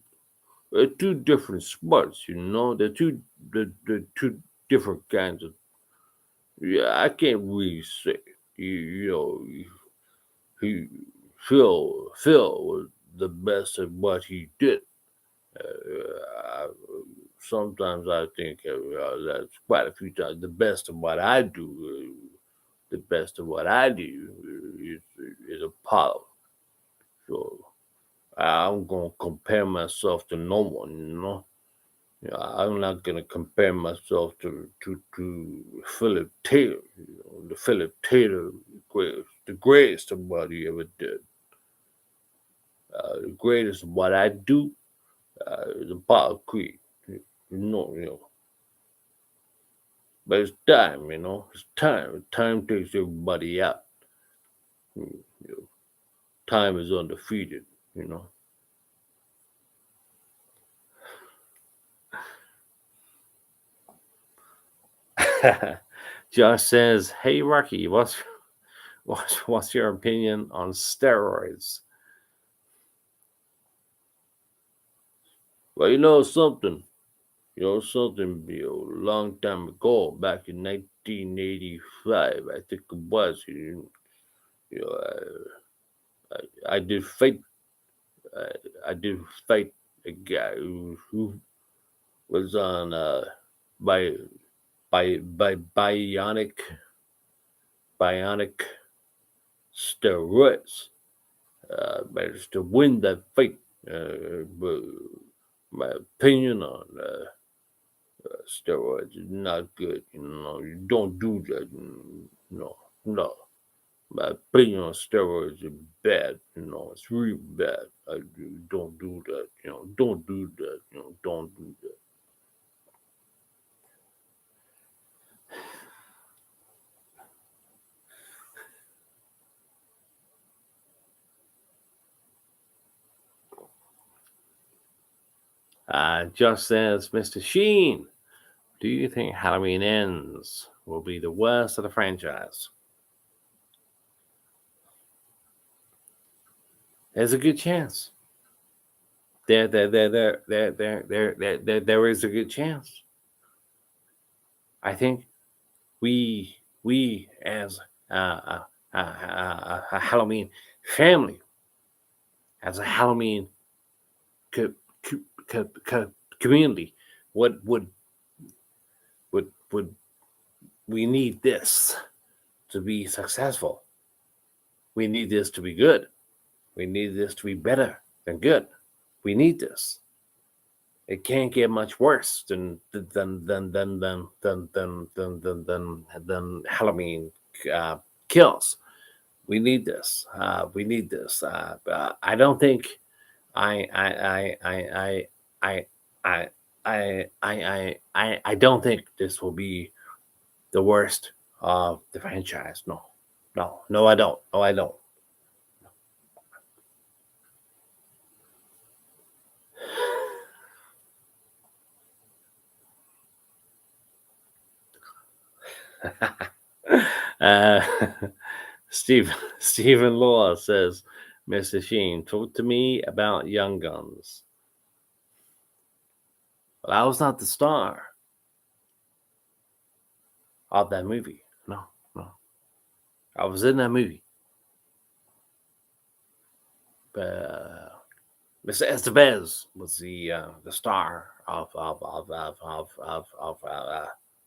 Speaker 1: they're two different sports, you know. They're two different kinds of. Yeah, I can't really say. You know, he Phil was the best at what he did. Sometimes I think that's quite a few times the best of what I do. The best of what I do is Apollo. So I'm gonna compare myself to no one. You know, I'm not gonna compare myself to Philip Taylor. You know, the Philip Taylor the greatest of what he ever did. The greatest of what I do is Apollo Creed. You know. But it's time, you know. It's time. Time takes everybody out. You know, time is undefeated, you know. Josh says, "Hey Rocky, what's your opinion on steroids?" Well, something, a long time ago, back in 1985, I think it was. You know, I did fight. I did fight a guy who was on by by bionic steroids. Managed to win that fight. But my opinion on steroids is not good. You know, you don't do that. No, no. My opinion on steroids is bad. You know, it's really bad. Don't do that. You know, don't do that. You know, don't do that. Just says Mr. Sheen, "Do you think Halloween Ends will be the worst of the franchise?" There's a good chance. There is a good chance. I think we as a Halloween family, as a Halloween co- community, would we need this? to be successful. We need this to be good. We need this to be better than good. We need this. It can't get much worse than Halloween kills. We need this. We need this. I don't think I don't think this will be the worst of the franchise. No, no, I don't. No, I don't. uh, Stephen Law says, Mr. Sheen, talk to me about Young Guns. Well, I was not the star of that movie. No. I was in that movie. But Mr. Estevez was the star of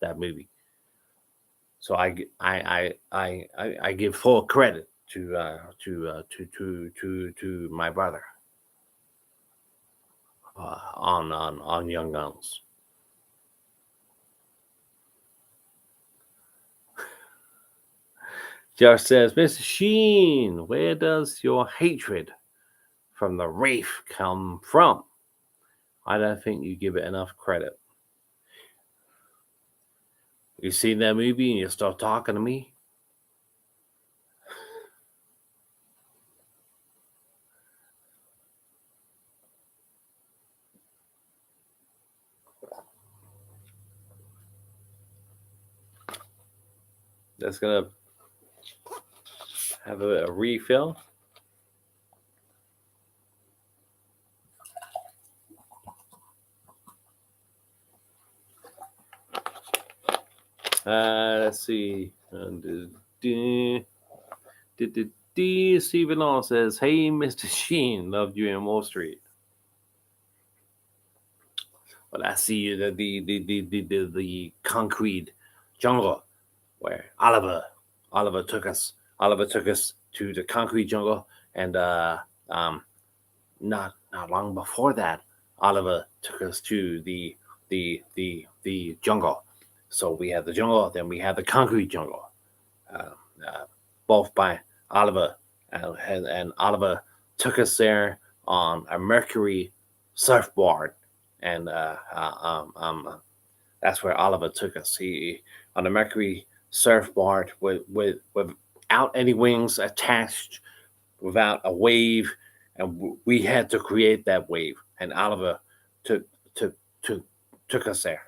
Speaker 1: that movie. So I give full credit to my brother on Young Guns. Josh says, Mr. Sheen, where does your hatred from the Wraith come from? I don't think you give it enough credit. You seen that movie and you start talking to me? That's gonna have a refill. Let's see. Stephen Law says, "Hey, Mr. Sheen, loved you in Wall Street." Well, I see the concrete jungle where Oliver took us. Oliver took us to the concrete jungle, and not long before that, Oliver took us to the jungle. So we had the jungle, then we had the concrete jungle, both by Oliver, and Oliver took us there on a Mercury surfboard, and that's where Oliver took us. He on a Mercury surfboard without any wings attached, without a wave, and we had to create that wave. And Oliver took us there.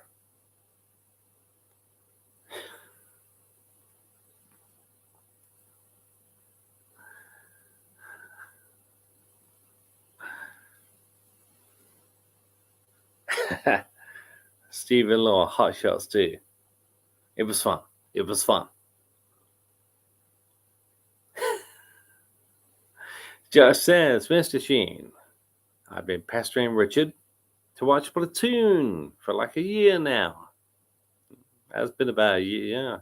Speaker 1: Stephen Law, hot shots too. It was fun. It was fun. Josh says, Mr. Sheen, I've been pestering Richard to watch Platoon for like a year now. That's been about a year, yeah.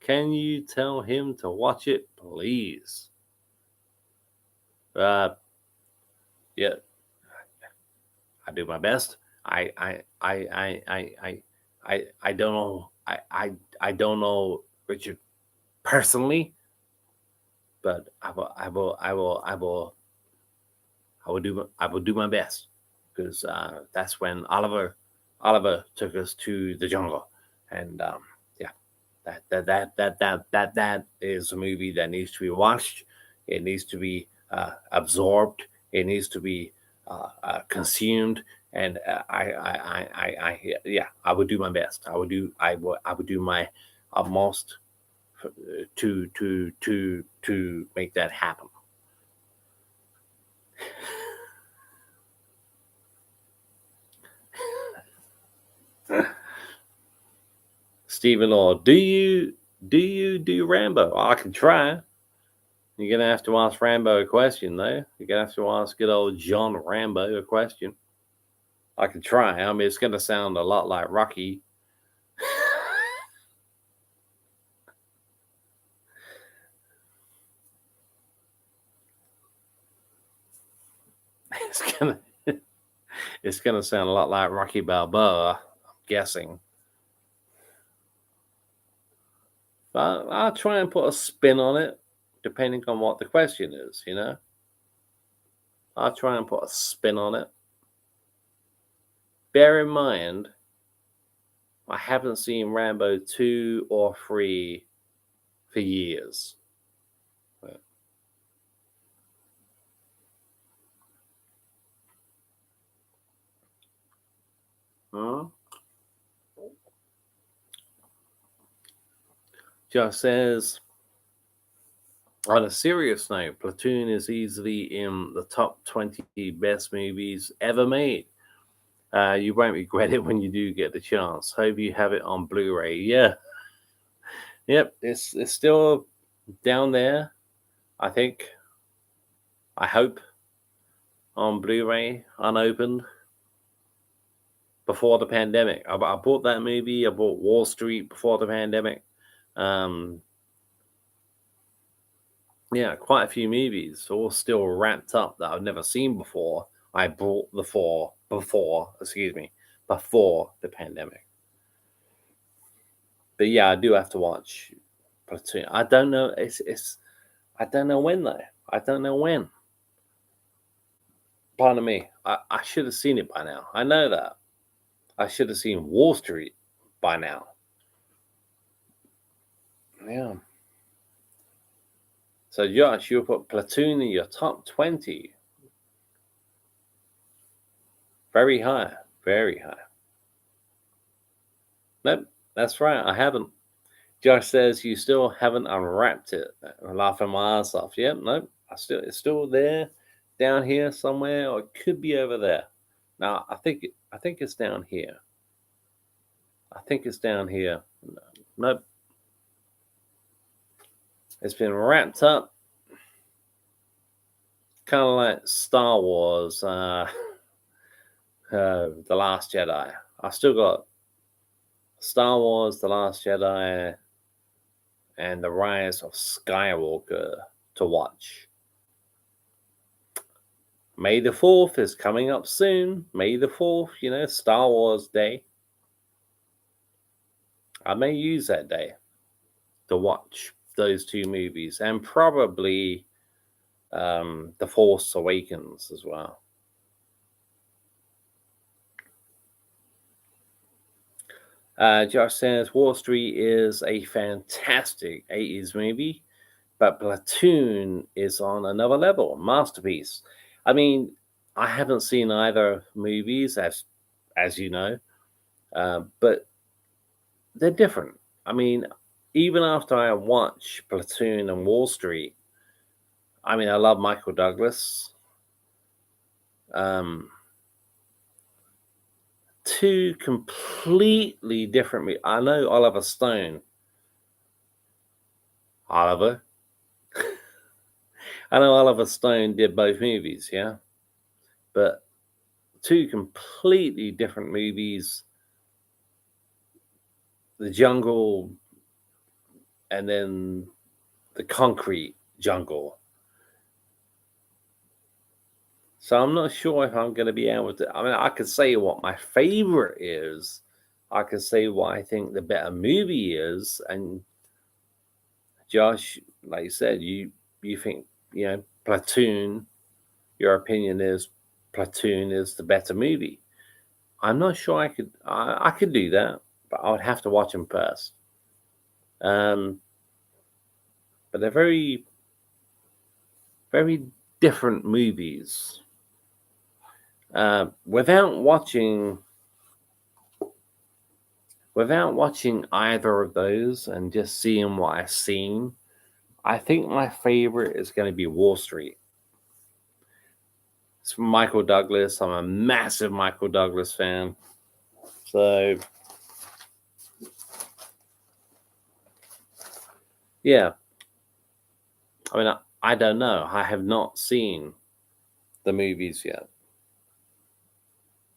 Speaker 1: Can you tell him to watch it, please? Yeah, I do my best. I don't know. I don't know Richard personally, but I will do my best, because that's when Oliver took us to the jungle, and yeah, that is a movie that needs to be watched. It needs to be absorbed. It needs to be consumed. And yeah, I would do my best. I would do my utmost to make that happen. Stephen Law, do you do Rambo? Oh, I can try. You're gonna have to ask Rambo a question, though. You're gonna have to ask good old John Rambo a question. I can try. I mean, it's gonna sound a lot like Rocky. it's gonna sound a lot like Rocky Balboa, I'm guessing. But I'll try and put a spin on it, depending on what the question is, you know? I'll try and put a spin on it. Bear in mind, I haven't seen Rambo 2 or 3 for years. Huh? Just says, on a serious note, Platoon is easily in the top 20 best movies ever made. You won't regret it when you do get the chance. Hope you have it on Blu-ray. Yeah. Yep, it's still down there, I think. I hope, on Blu-ray, unopened, before the pandemic. I bought that movie. I bought Wall Street before the pandemic. Yeah, quite a few movies, all still wrapped up that I've never seen before. I bought before the pandemic. But yeah, I do have to watch Platoon. I don't know. I don't know when though. I don't know when. Pardon me. I should have seen it by now. I know that. I should have seen Wall Street by now. Yeah. So Josh, you put Platoon in your top 20. Very high. Very high. Nope, that's right. I haven't. Josh says you still haven't unwrapped it. I'm laughing my ass off. Yep, nope. It's still there, down here somewhere, or it could be over there. Now I think it's down here. I think it's down here. Nope. It's been wrapped up. Kind of like Star Wars, The Last Jedi. I still got Star Wars, The Last Jedi, and The Rise of Skywalker to watch. May the 4th is coming up soon. May the 4th, Star Wars Day. I may use that day to watch those two movies and probably The Force Awakens as well. Josh says Wall Street is a fantastic 80s movie, but Platoon is on another level, masterpiece. I mean, I haven't seen either movies, as you know, but they're different. I mean, even after I watch Platoon and Wall Street, I mean, I love Michael Douglas. Two completely different. I know Oliver Stone. Oliver. I know Oliver Stone did both movies, yeah, but two completely different movies. The jungle, and then the concrete jungle. So I'm not sure if I'm going to be able to. I mean, I could say what my favorite is. I could say what I think the better movie is. And Josh, like you said, you think Platoon. Your opinion is Platoon is the better movie. I'm not sure I could. I could do that, but I would have to watch them first. But they're very, very different movies. Without watching either of those and just seeing what I've seen, I think my favorite is going to be Wall Street. It's from Michael Douglas. I'm a massive Michael Douglas fan. So, yeah. I mean, I don't know. I have not seen the movies yet.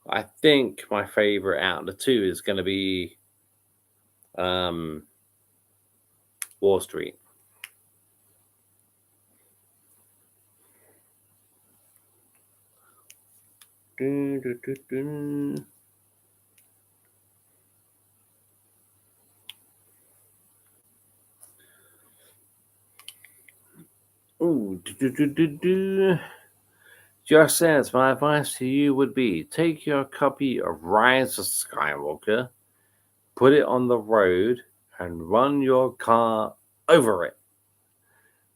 Speaker 1: I think my favorite out of the two is going to be Wall Street. Ooh, Just says, my advice to you would be take your copy of Rise of Skywalker, put it on the road, and run your car over it.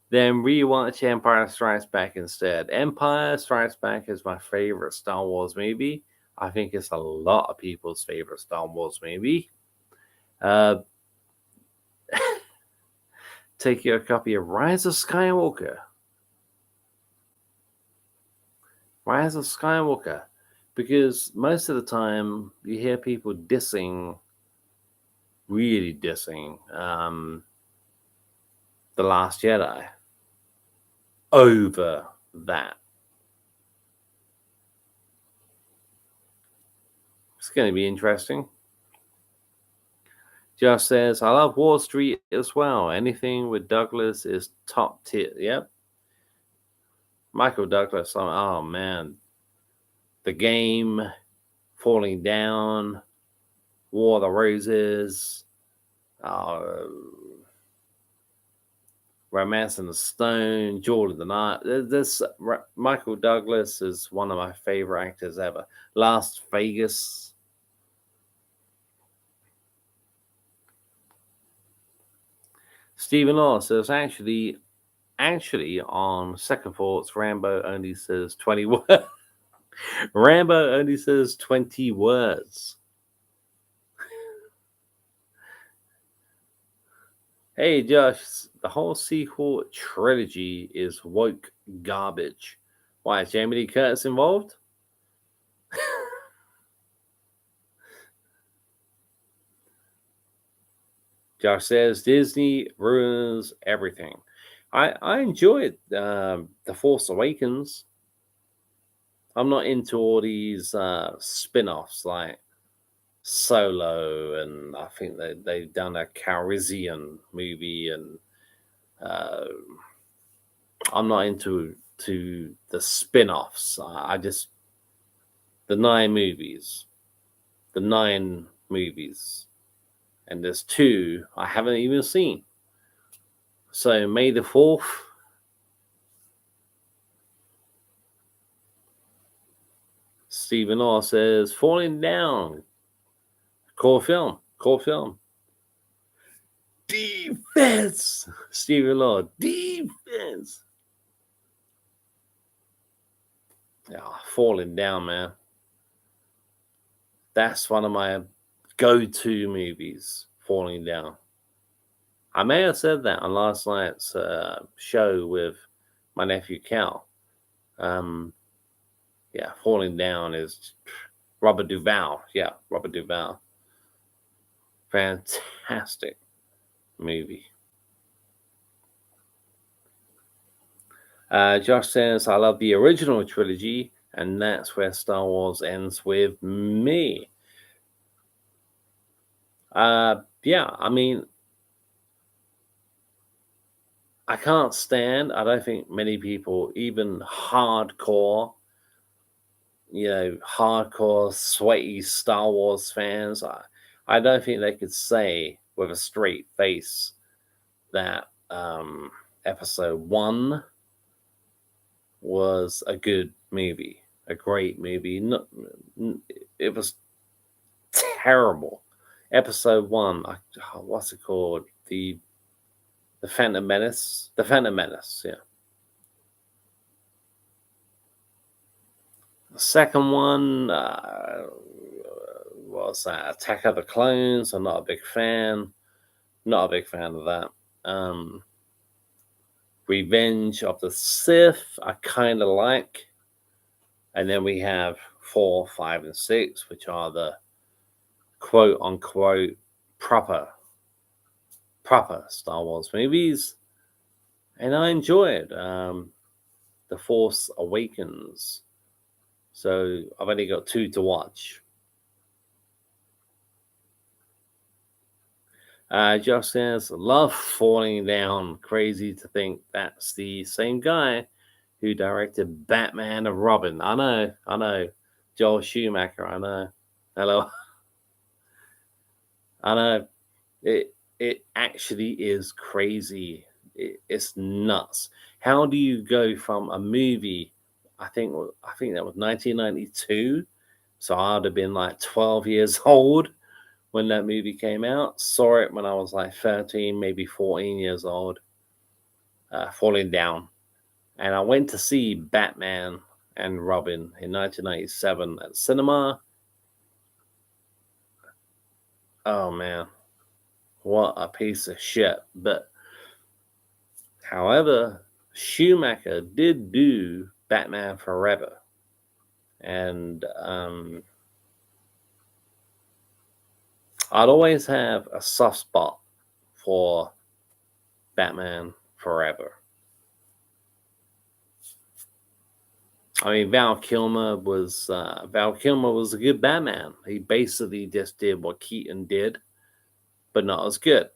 Speaker 1: Then rewatch Empire Strikes Back instead. Empire Strikes Back is my favorite Star Wars movie. I think it's a lot of people's favorite Star Wars movie. Take your copy of Rise of Skywalker. Rise of Skywalker. Because most of the time you hear people really dissing The Last Jedi over that. It's going to be interesting. Just says, I love Wall Street as well. Anything with Douglas is top tier. Yep. Michael Douglas. Oh, man. The Game, Falling Down, War of the Roses, Romance in the Stone, Jewel of the Night. Michael Douglas is one of my favorite actors ever. Las Vegas. Stephen Law says, actually, on second thoughts, Rambo only says 20 words. Rambo only says 20 words. Hey, Josh, the whole sequel trilogy is woke garbage. Why, is Jamie Lee Curtis involved? Josh says, Disney ruins everything. I enjoyed The Force Awakens. I'm not into all these spin-offs like Solo, and I think they've done a Calrissian movie, and I'm not into the spin-offs. I just the 9 movies, and there's 2 I haven't even seen. So May the 4th. Stephen Law says, Falling Down. Cool film. Defense. Stephen Law. Defense. Yeah, Falling Down, man. That's one of my go-to movies, Falling Down. I may have said that on last night's show with my nephew Cal. Yeah, Falling Down is Robert Duvall. Yeah, Robert Duvall. Fantastic movie. Josh says, I love the original trilogy, and that's where Star Wars ends with me. Yeah, I mean, I can't stand, I don't think many people, even hardcore, sweaty Star Wars fans, I don't think they could say with a straight face that episode 1 was a good movie, a great movie. It was terrible. Episode 1, what's it called? The Phantom Menace. The Phantom Menace, yeah. The second one was Attack of the Clones. I'm not a big fan. Not a big fan of that. Revenge of the Sith, I kind of like. And then we have 4, 5, and 6, which are the quote unquote proper Star Wars movies. And I enjoyed The Force Awakens. So I've only got 2 to watch. Josh says, love Falling Down. Crazy to think that's the same guy who directed Batman and Robin. I know. Joel Schumacher, I know. Hello. I know. It actually is crazy. It's nuts. How do you go from a movie? I think that was 1992. So I'd have been like 12 years old when that movie came out. Saw it when I was like 13, maybe 14 years old. Falling down, and I went to see Batman and Robin in 1997 at cinema. Oh man, what a piece of shit! But however, Schumacher did do Batman Forever, and I'd always have a soft spot for Batman Forever. I mean, Val Kilmer was a good Batman. He basically just did what Keaton did, but not as good.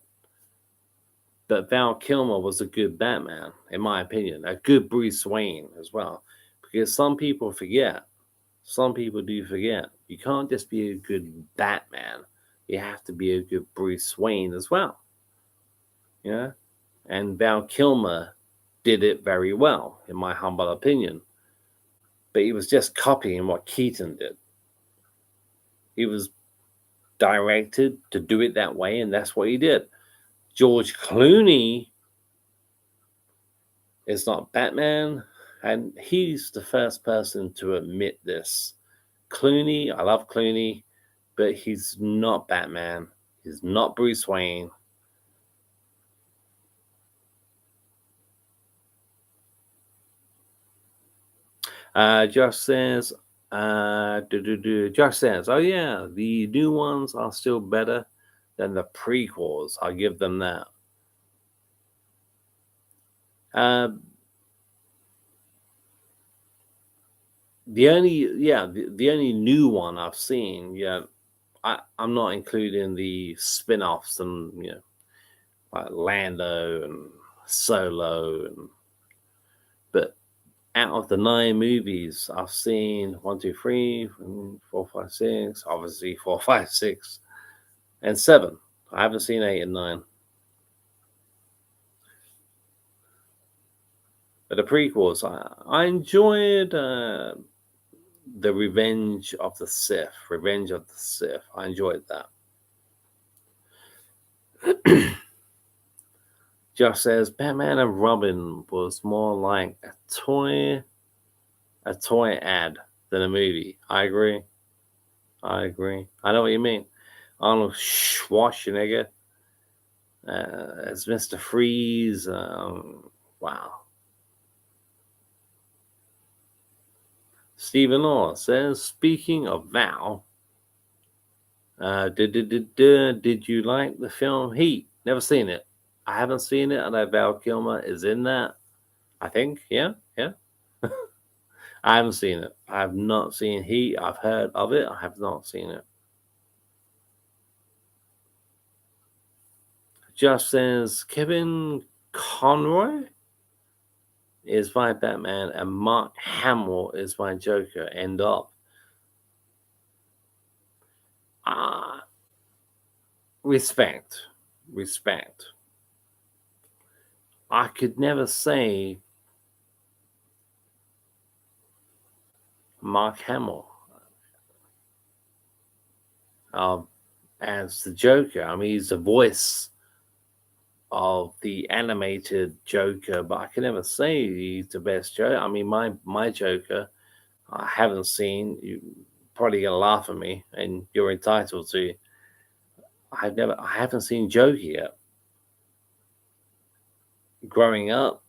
Speaker 1: But Val Kilmer was a good Batman, in my opinion, a good Bruce Wayne as well. Because some people forget, some people do forget, you can't just be a good Batman. You have to be a good Bruce Wayne as well. Yeah. And Val Kilmer did it very well, in my humble opinion. But he was just copying what Keaton did. He was directed to do it that way, and that's what he did. George Clooney is not Batman, and he's the first person to admit this. Clooney, I love Clooney, but he's not Batman. He's not Bruce Wayne. Josh says, Josh says, oh yeah, the new ones are still better than the prequels. I'll give them that. The only new one I've seen, I'm not including the spin-offs and like Lando and Solo, but out of the 9 movies I've seen, 1, 2, 3, 4, 5, 6, obviously 4, 5, 6, and 7. I haven't seen 8 and 9. But the prequels, I enjoyed the Revenge of the Sith. Revenge of the Sith. I enjoyed that. Josh says Batman and Robin was more like a toy ad than a movie. I agree. I know what you mean. Arnold Schwarzenegger as Mr. Freeze. Wow. Stephen Law says, speaking of Val, did you like the film Heat? Never seen it. I haven't seen it. I know Val Kilmer is in that. I think, yeah. I haven't seen it. I have not seen Heat. I've heard of it. I have not seen it. Just says Kevin Conroy is my Batman and Mark Hamill is my Joker. End of. Respect. I could never say Mark Hamill as the Joker. I mean, he's the voice of the animated Joker, but I can never say he's the best Joker. I mean, my Joker, I haven't seen. You probably gonna laugh at me, and you're entitled to. I haven't seen Joker yet. Growing up,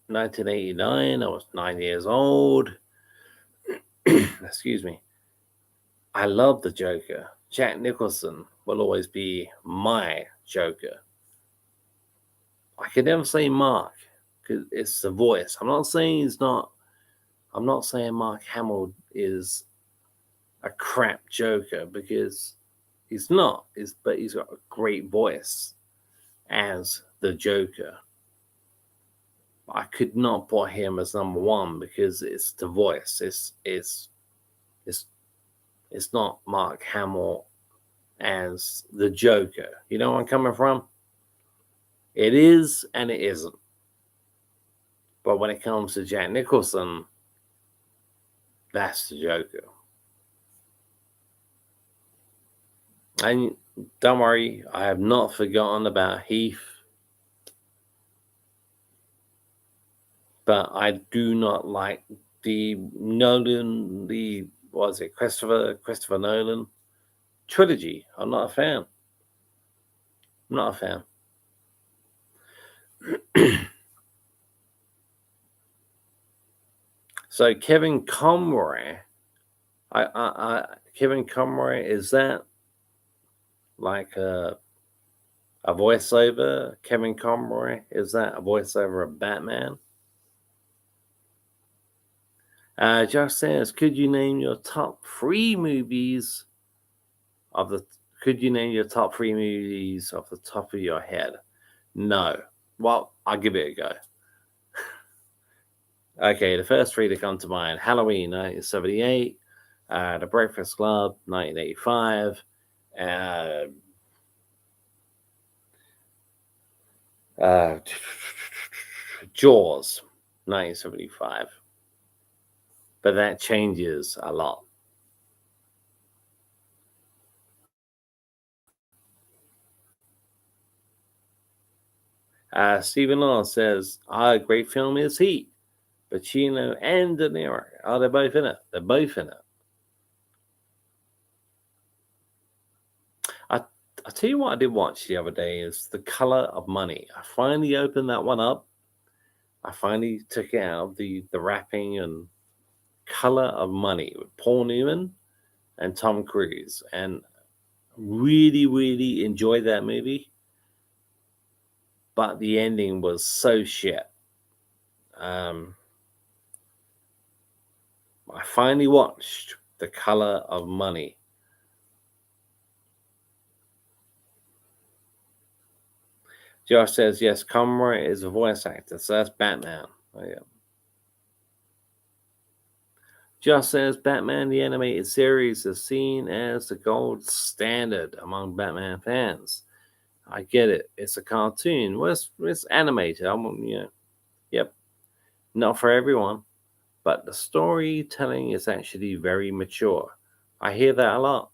Speaker 1: 1989, I was 9 years old. Excuse me. I love the Joker. Jack Nicholson will always be my Joker. I can never say Mark because it's the voice. I'm not saying Mark Hamill is a crap Joker because he's not. But he's got a great voice as the Joker. I could not put him as number one because it's the voice. It's It's not Mark Hamill as the Joker. You know where I'm coming from? It is and it isn't. But when it comes to Jack Nicholson, that's the Joker. And don't worry, I have not forgotten about Heath. But I do not like the Nolan, Christopher Nolan trilogy. I'm not a fan. I'm not a fan. So Kevin Conroy, Kevin Conroy, is that like a voiceover? Kevin Conroy, is that a voiceover of Batman? Josh says, could you name your top three movies of the? Could you name your top three movies off the top of your head? No. Well, I'll give it a go. Okay, the first three that come to mind: Halloween, 1978, The Breakfast Club, 1985, Jaws, 1975. But that changes a lot. Stephen Law says, a great film is Heat. Pacino and De Niro. Oh, they're both in it. They're both in it. I'll tell you what I did watch the other day is The Color of Money. I finally opened that one up. I finally took it out of the wrapping and Color of Money with Paul Newman and Tom Cruise. And really, really enjoyed that movie. But the ending was so shit. I finally watched The Color of Money. Josh says, yes, Conroy is a voice actor, so that's Batman. Oh, yeah. Josh says, Batman the Animated Series is seen as the gold standard among Batman fans. I get it. It's a cartoon. Well, it's animated. Yep. Not for everyone. But the storytelling is actually very mature. I hear that a lot.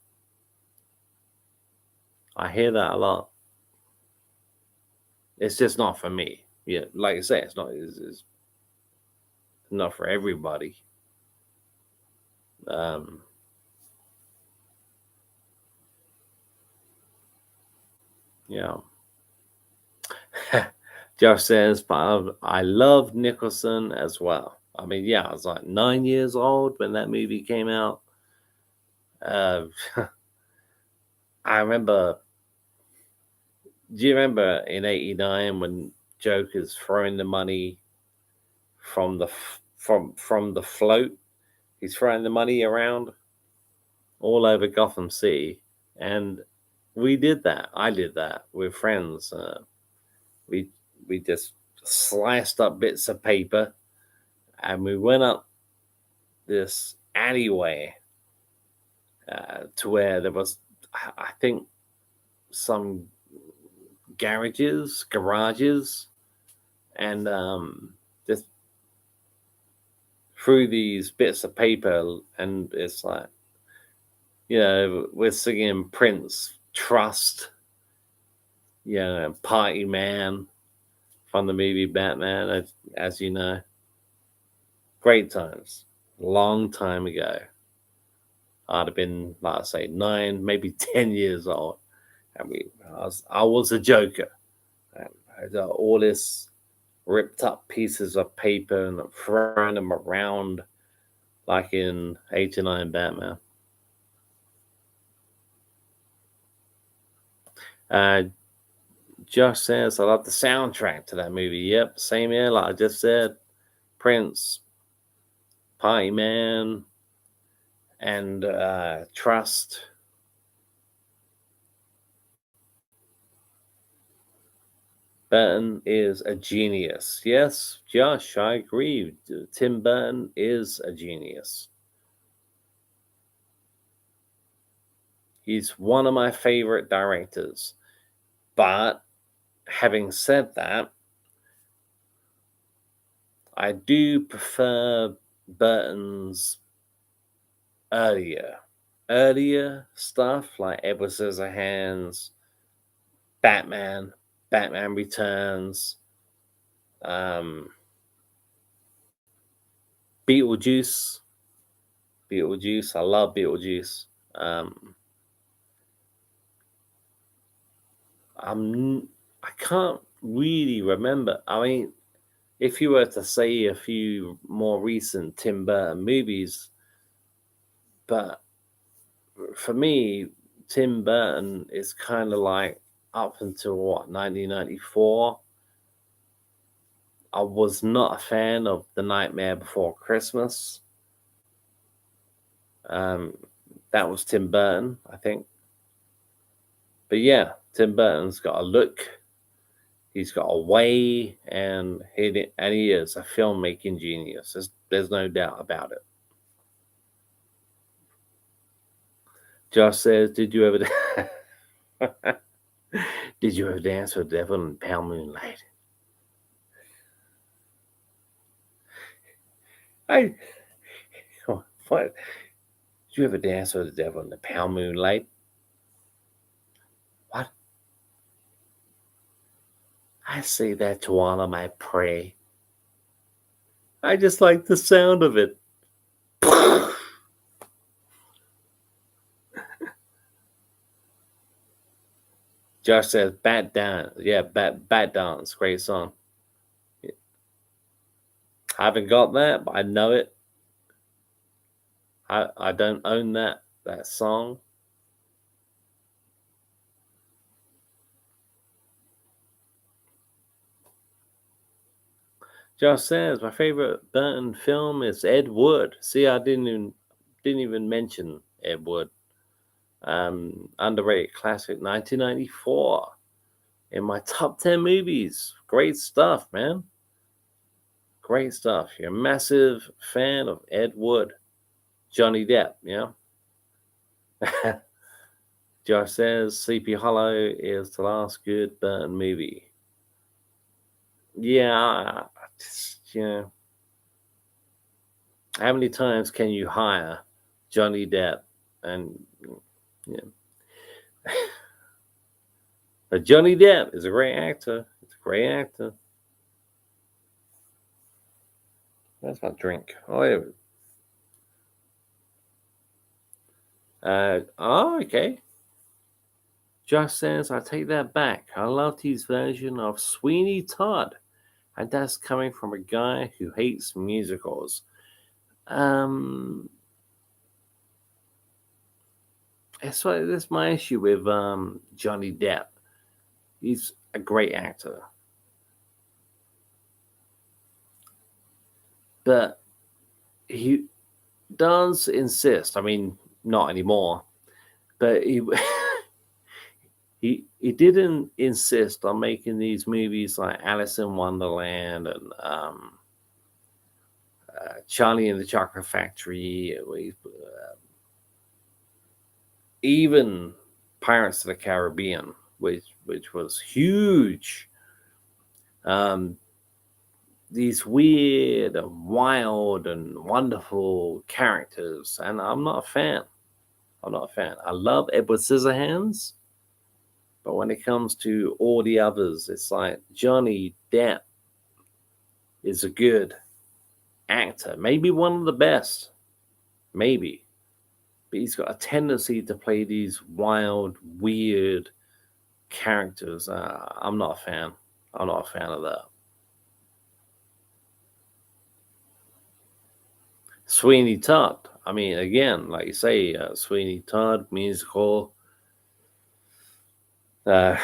Speaker 1: It's just not for me. Yeah, like I say, it's not for everybody. Yeah. Josh says, but I love Nicholson as well. I mean, yeah, I was like 9 years old when that movie came out. I remember. Do you remember in '89 when Joker's throwing the money from the float? He's throwing the money around all over Gotham City, and we did that. I did that with friends. We we just sliced up bits of paper, and we went up this alleyway to where there was, I think, some garages, and just threw these bits of paper, and it's like, we're singing Prince, Trust, Party Man from the movie Batman, as you know. Great times. Long time ago. I'd have been, like I say, 9, maybe 10 years old. And I was a Joker. I had all this ripped up pieces of paper and throwing them around like in 89 Batman. Josh says, I love the soundtrack to that movie. Yep, same here, like I just said. Prince, Party Man, and Trust. Burton is a genius. Yes, Josh, I agree. Tim Burton is a genius. He's one of my favorite directors. But having said that, I do prefer Burton's earlier stuff like Edward Scissorhands, Batman, Batman Returns, um, Beetlejuice. Beetlejuice. I love Beetlejuice. Um, I can't really remember. I mean, if you were to say a few more recent Tim Burton movies, but for me, Tim Burton is kind of like up until what 1994. I was not a fan of The Nightmare Before Christmas. Um, that was Tim Burton, I think. But yeah, Tim Burton's got a look, he's got a way, and he is a filmmaking genius. There's no doubt about it. Josh says, "Did you ever did you ever dance with the devil in pale moonlight?" I what? Did you ever dance with the devil in the pale moonlight? What? I say that to honor my prey. I just like the sound of it. Josh says, "Bat Dance." Yeah, Bat Dance. Great song. I haven't got that, but I know it. I don't own that song. Josh says, "My favorite Burton film is Ed Wood." See, I didn't even mention Ed Wood. Underrated classic, 1994. In my top 10 movies. Great stuff, man. Great stuff. You're a massive fan of Ed Wood. Johnny Depp, yeah? Josh says Sleepy Hollow is the last good Burton movie. Yeah, how many times can you hire Johnny Depp? And yeah, but Johnny Depp is a great actor. It's a great actor. That's my drink. Oh, yeah. Okay. Josh says, "I take that back. I loved his version of Sweeney Todd. And that's coming from a guy who hates musicals." Um, that's my issue with Johnny Depp. He's a great actor, but he does insist. I mean, not anymore, but he he didn't insist on making these movies like Alice in Wonderland and Charlie and the Chocolate Factory, even Pirates of the Caribbean, which was huge. Um, these weird and wild and wonderful characters, and I'm not a fan. I'm not a fan. I love Edward Scissorhands, but when it comes to all the others, it's like Johnny Depp is a good actor, maybe one of the best, maybe, but he's got a tendency to play these wild, weird characters. I'm not a fan. I'm not a fan of that. Sweeney Todd. I mean, again, like you say, Sweeney Todd musical. Uh,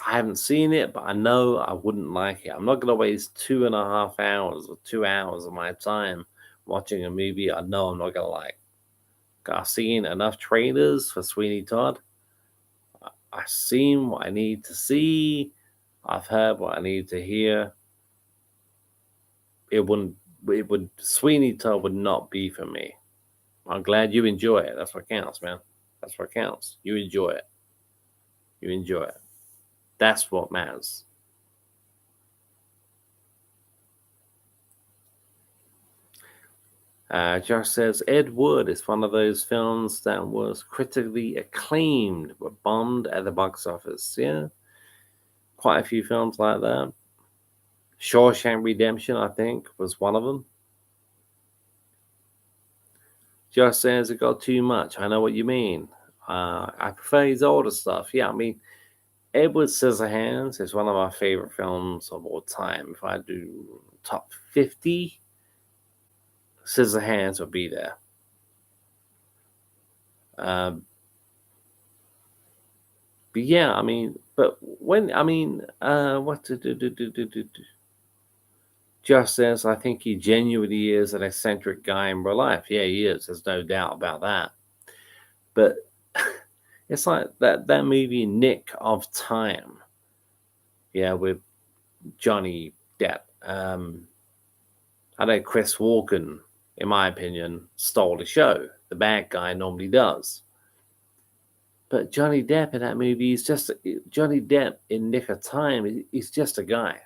Speaker 1: I haven't seen it, but I know I wouldn't like it. I'm not going to waste 2.5 hours or 2 hours of my time watching a movie I know I'm not going to like. I've seen enough trailers for Sweeney Todd. I've seen what I need to see. I've heard what I need to hear. It would Sweeney Todd would not be for me. I'm glad you enjoy it. That's what counts, man. That's what counts. You enjoy it. You enjoy it. That's what matters. Josh says Ed Wood is one of those films that was critically acclaimed but bombed at the box office. Yeah, quite a few films like that. Shawshank Redemption, I think, was one of them. Josh says it got too much. I know what you mean. I prefer his older stuff. Yeah, I mean, Edward Scissorhands is one of my favorite films of all time. If I do top 50, Scissorhands will be there. But yeah, I mean, what to do? Just says, I think he genuinely is an eccentric guy in real life. Yeah, he is. There's no doubt about that. But it's like that movie Nick of Time. Yeah, with Johnny Depp. I know Chris Walken, in my opinion, stole the show. The bad guy normally does. But Johnny Depp in that movie is just Johnny Depp in Nick of Time. He's just a guy.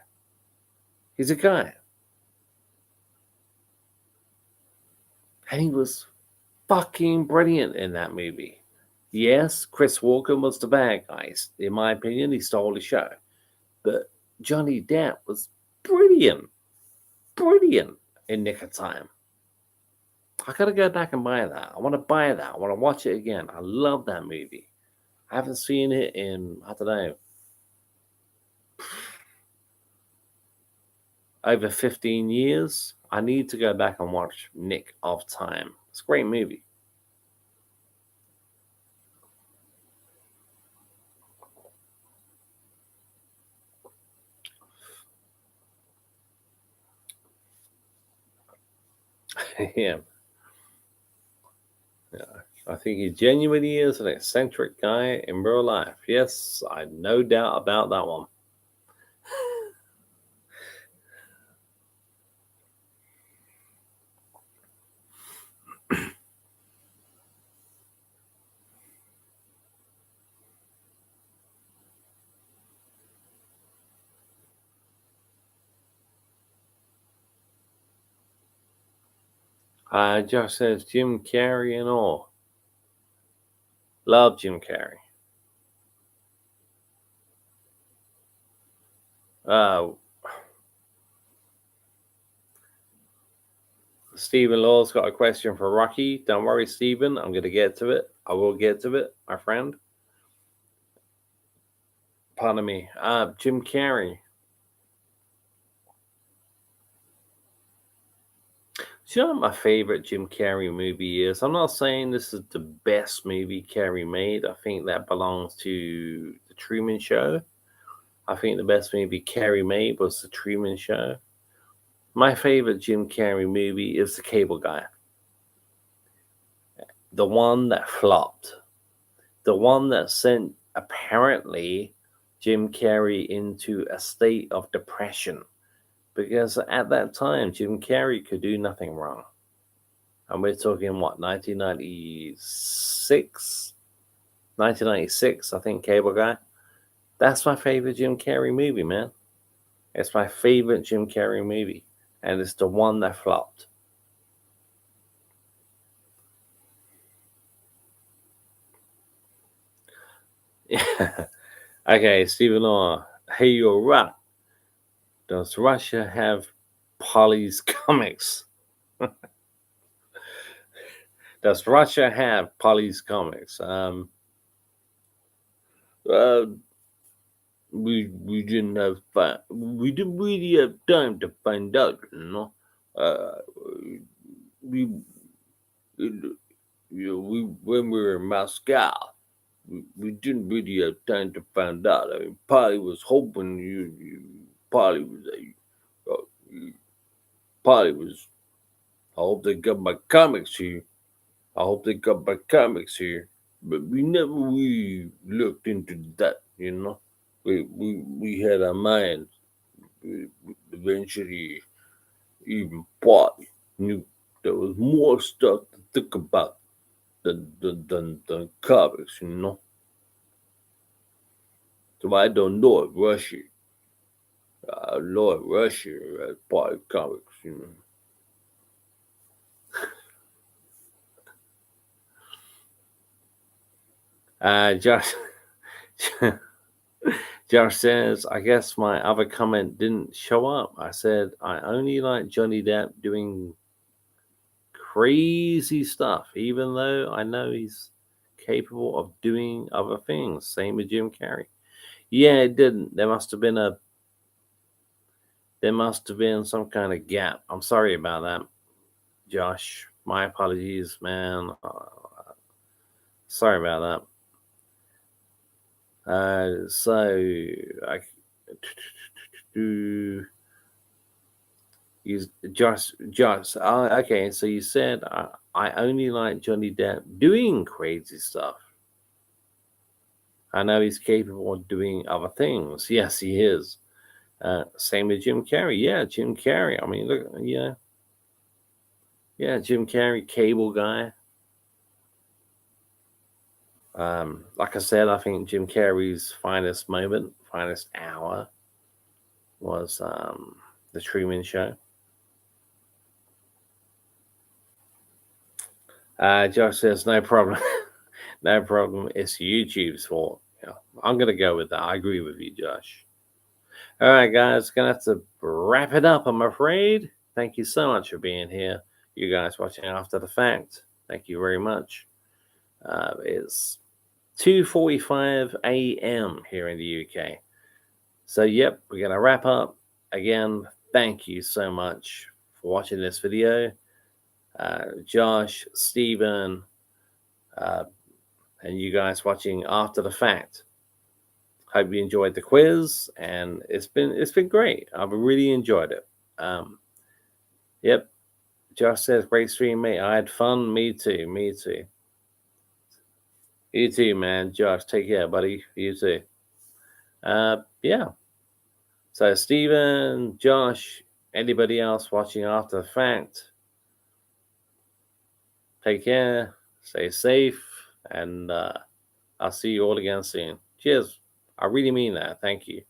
Speaker 1: He's a guy. And he was fucking brilliant in that movie. Yes, Chris Walken was the bad guy. In my opinion, he stole the show. But Johnny Depp was brilliant. Brilliant in Nick of Time. I gotta go back and buy that. I want to buy that. I want to watch it again. I love that movie. I haven't seen it in, I don't know, over 15 years. I need to go back and watch Nick of Time. It's a great movie. Yeah. I think he genuinely is an eccentric guy in real life. Yes, I no doubt about that one. Josh says Jim Carrey and all. Love Jim Carrey. Stephen Law's got a question for Rocky. Don't worry, Stephen. I'm going to get to it. I will get to it, my friend. Pardon me. Jim Carrey. Do you know what my favorite Jim Carrey movie is? I'm not saying this is the best movie Carrey made. I think that belongs to The Truman Show. I think the best movie Carrey made was The Truman Show. My favorite Jim Carrey movie is The Cable Guy. The one that flopped. The one that sent, apparently, Jim Carrey into a state of depression. Because at that time, Jim Carrey could do nothing wrong. And we're talking, what, 1996? 1996, I think, Cable Guy. That's my favorite Jim Carrey movie, man. It's my favorite Jim Carrey movie. And it's the one that flopped. Yeah. Okay, Stephen Law. Hey, you're right. Does Russia have Polly's comics? Does Russia have Polly's comics? We didn't have we didn't really have time to find out, you know. We when we were in Moscow, we didn't really have time to find out. I mean, Polly was hoping Polly was Polly was. I hope they got my comics here. I hope they got my comics here. But we never really looked into that, you know. We had our minds. We eventually even bought new there was more stuff to think about than comics, you know. So I don't know if Russia, Lord Russia as part of comics, you know. Josh, Josh says, I guess my other comment didn't show up. I said I only like Johnny Depp doing crazy stuff, even though I know he's capable of doing other things. Same with Jim Carrey. Yeah, it didn't. There must have been some kind of gap. I'm sorry about that, Josh. My apologies, man. Sorry about that. I do use Josh. Okay, so you said I only like Johnny Depp doing crazy stuff. I know he's capable of doing other things. Yes, he is. Same with Jim Carrey. Yeah, Jim Carrey. I mean, look, yeah, Jim Carrey, Cable Guy. Like I said, I think Jim Carrey's finest moment, finest hour was the Truman Show. Josh says, no problem. No problem. It's YouTube's fault. Yeah, I'm going to go with that. I agree with you, Josh. All right, guys, going to have to wrap it up, I'm afraid. Thank you so much for being here. You guys watching After the Fact. Thank you very much. It's 2:45 a.m. here in the UK. So, yep, we're going to wrap up. Again, thank you so much for watching this video. Josh, Stephen, and you guys watching After the Fact. Hope you enjoyed the quiz, and it's been great. I've really enjoyed it. Yep. Josh says, great stream, mate. I had fun. Me too. Me too. You too, man. Josh, take care, buddy. You too. Yeah. So, Stephen, Josh, anybody else watching After the Fact, take care, stay safe, and I'll see you all again soon. Cheers. I really mean that. Thank you.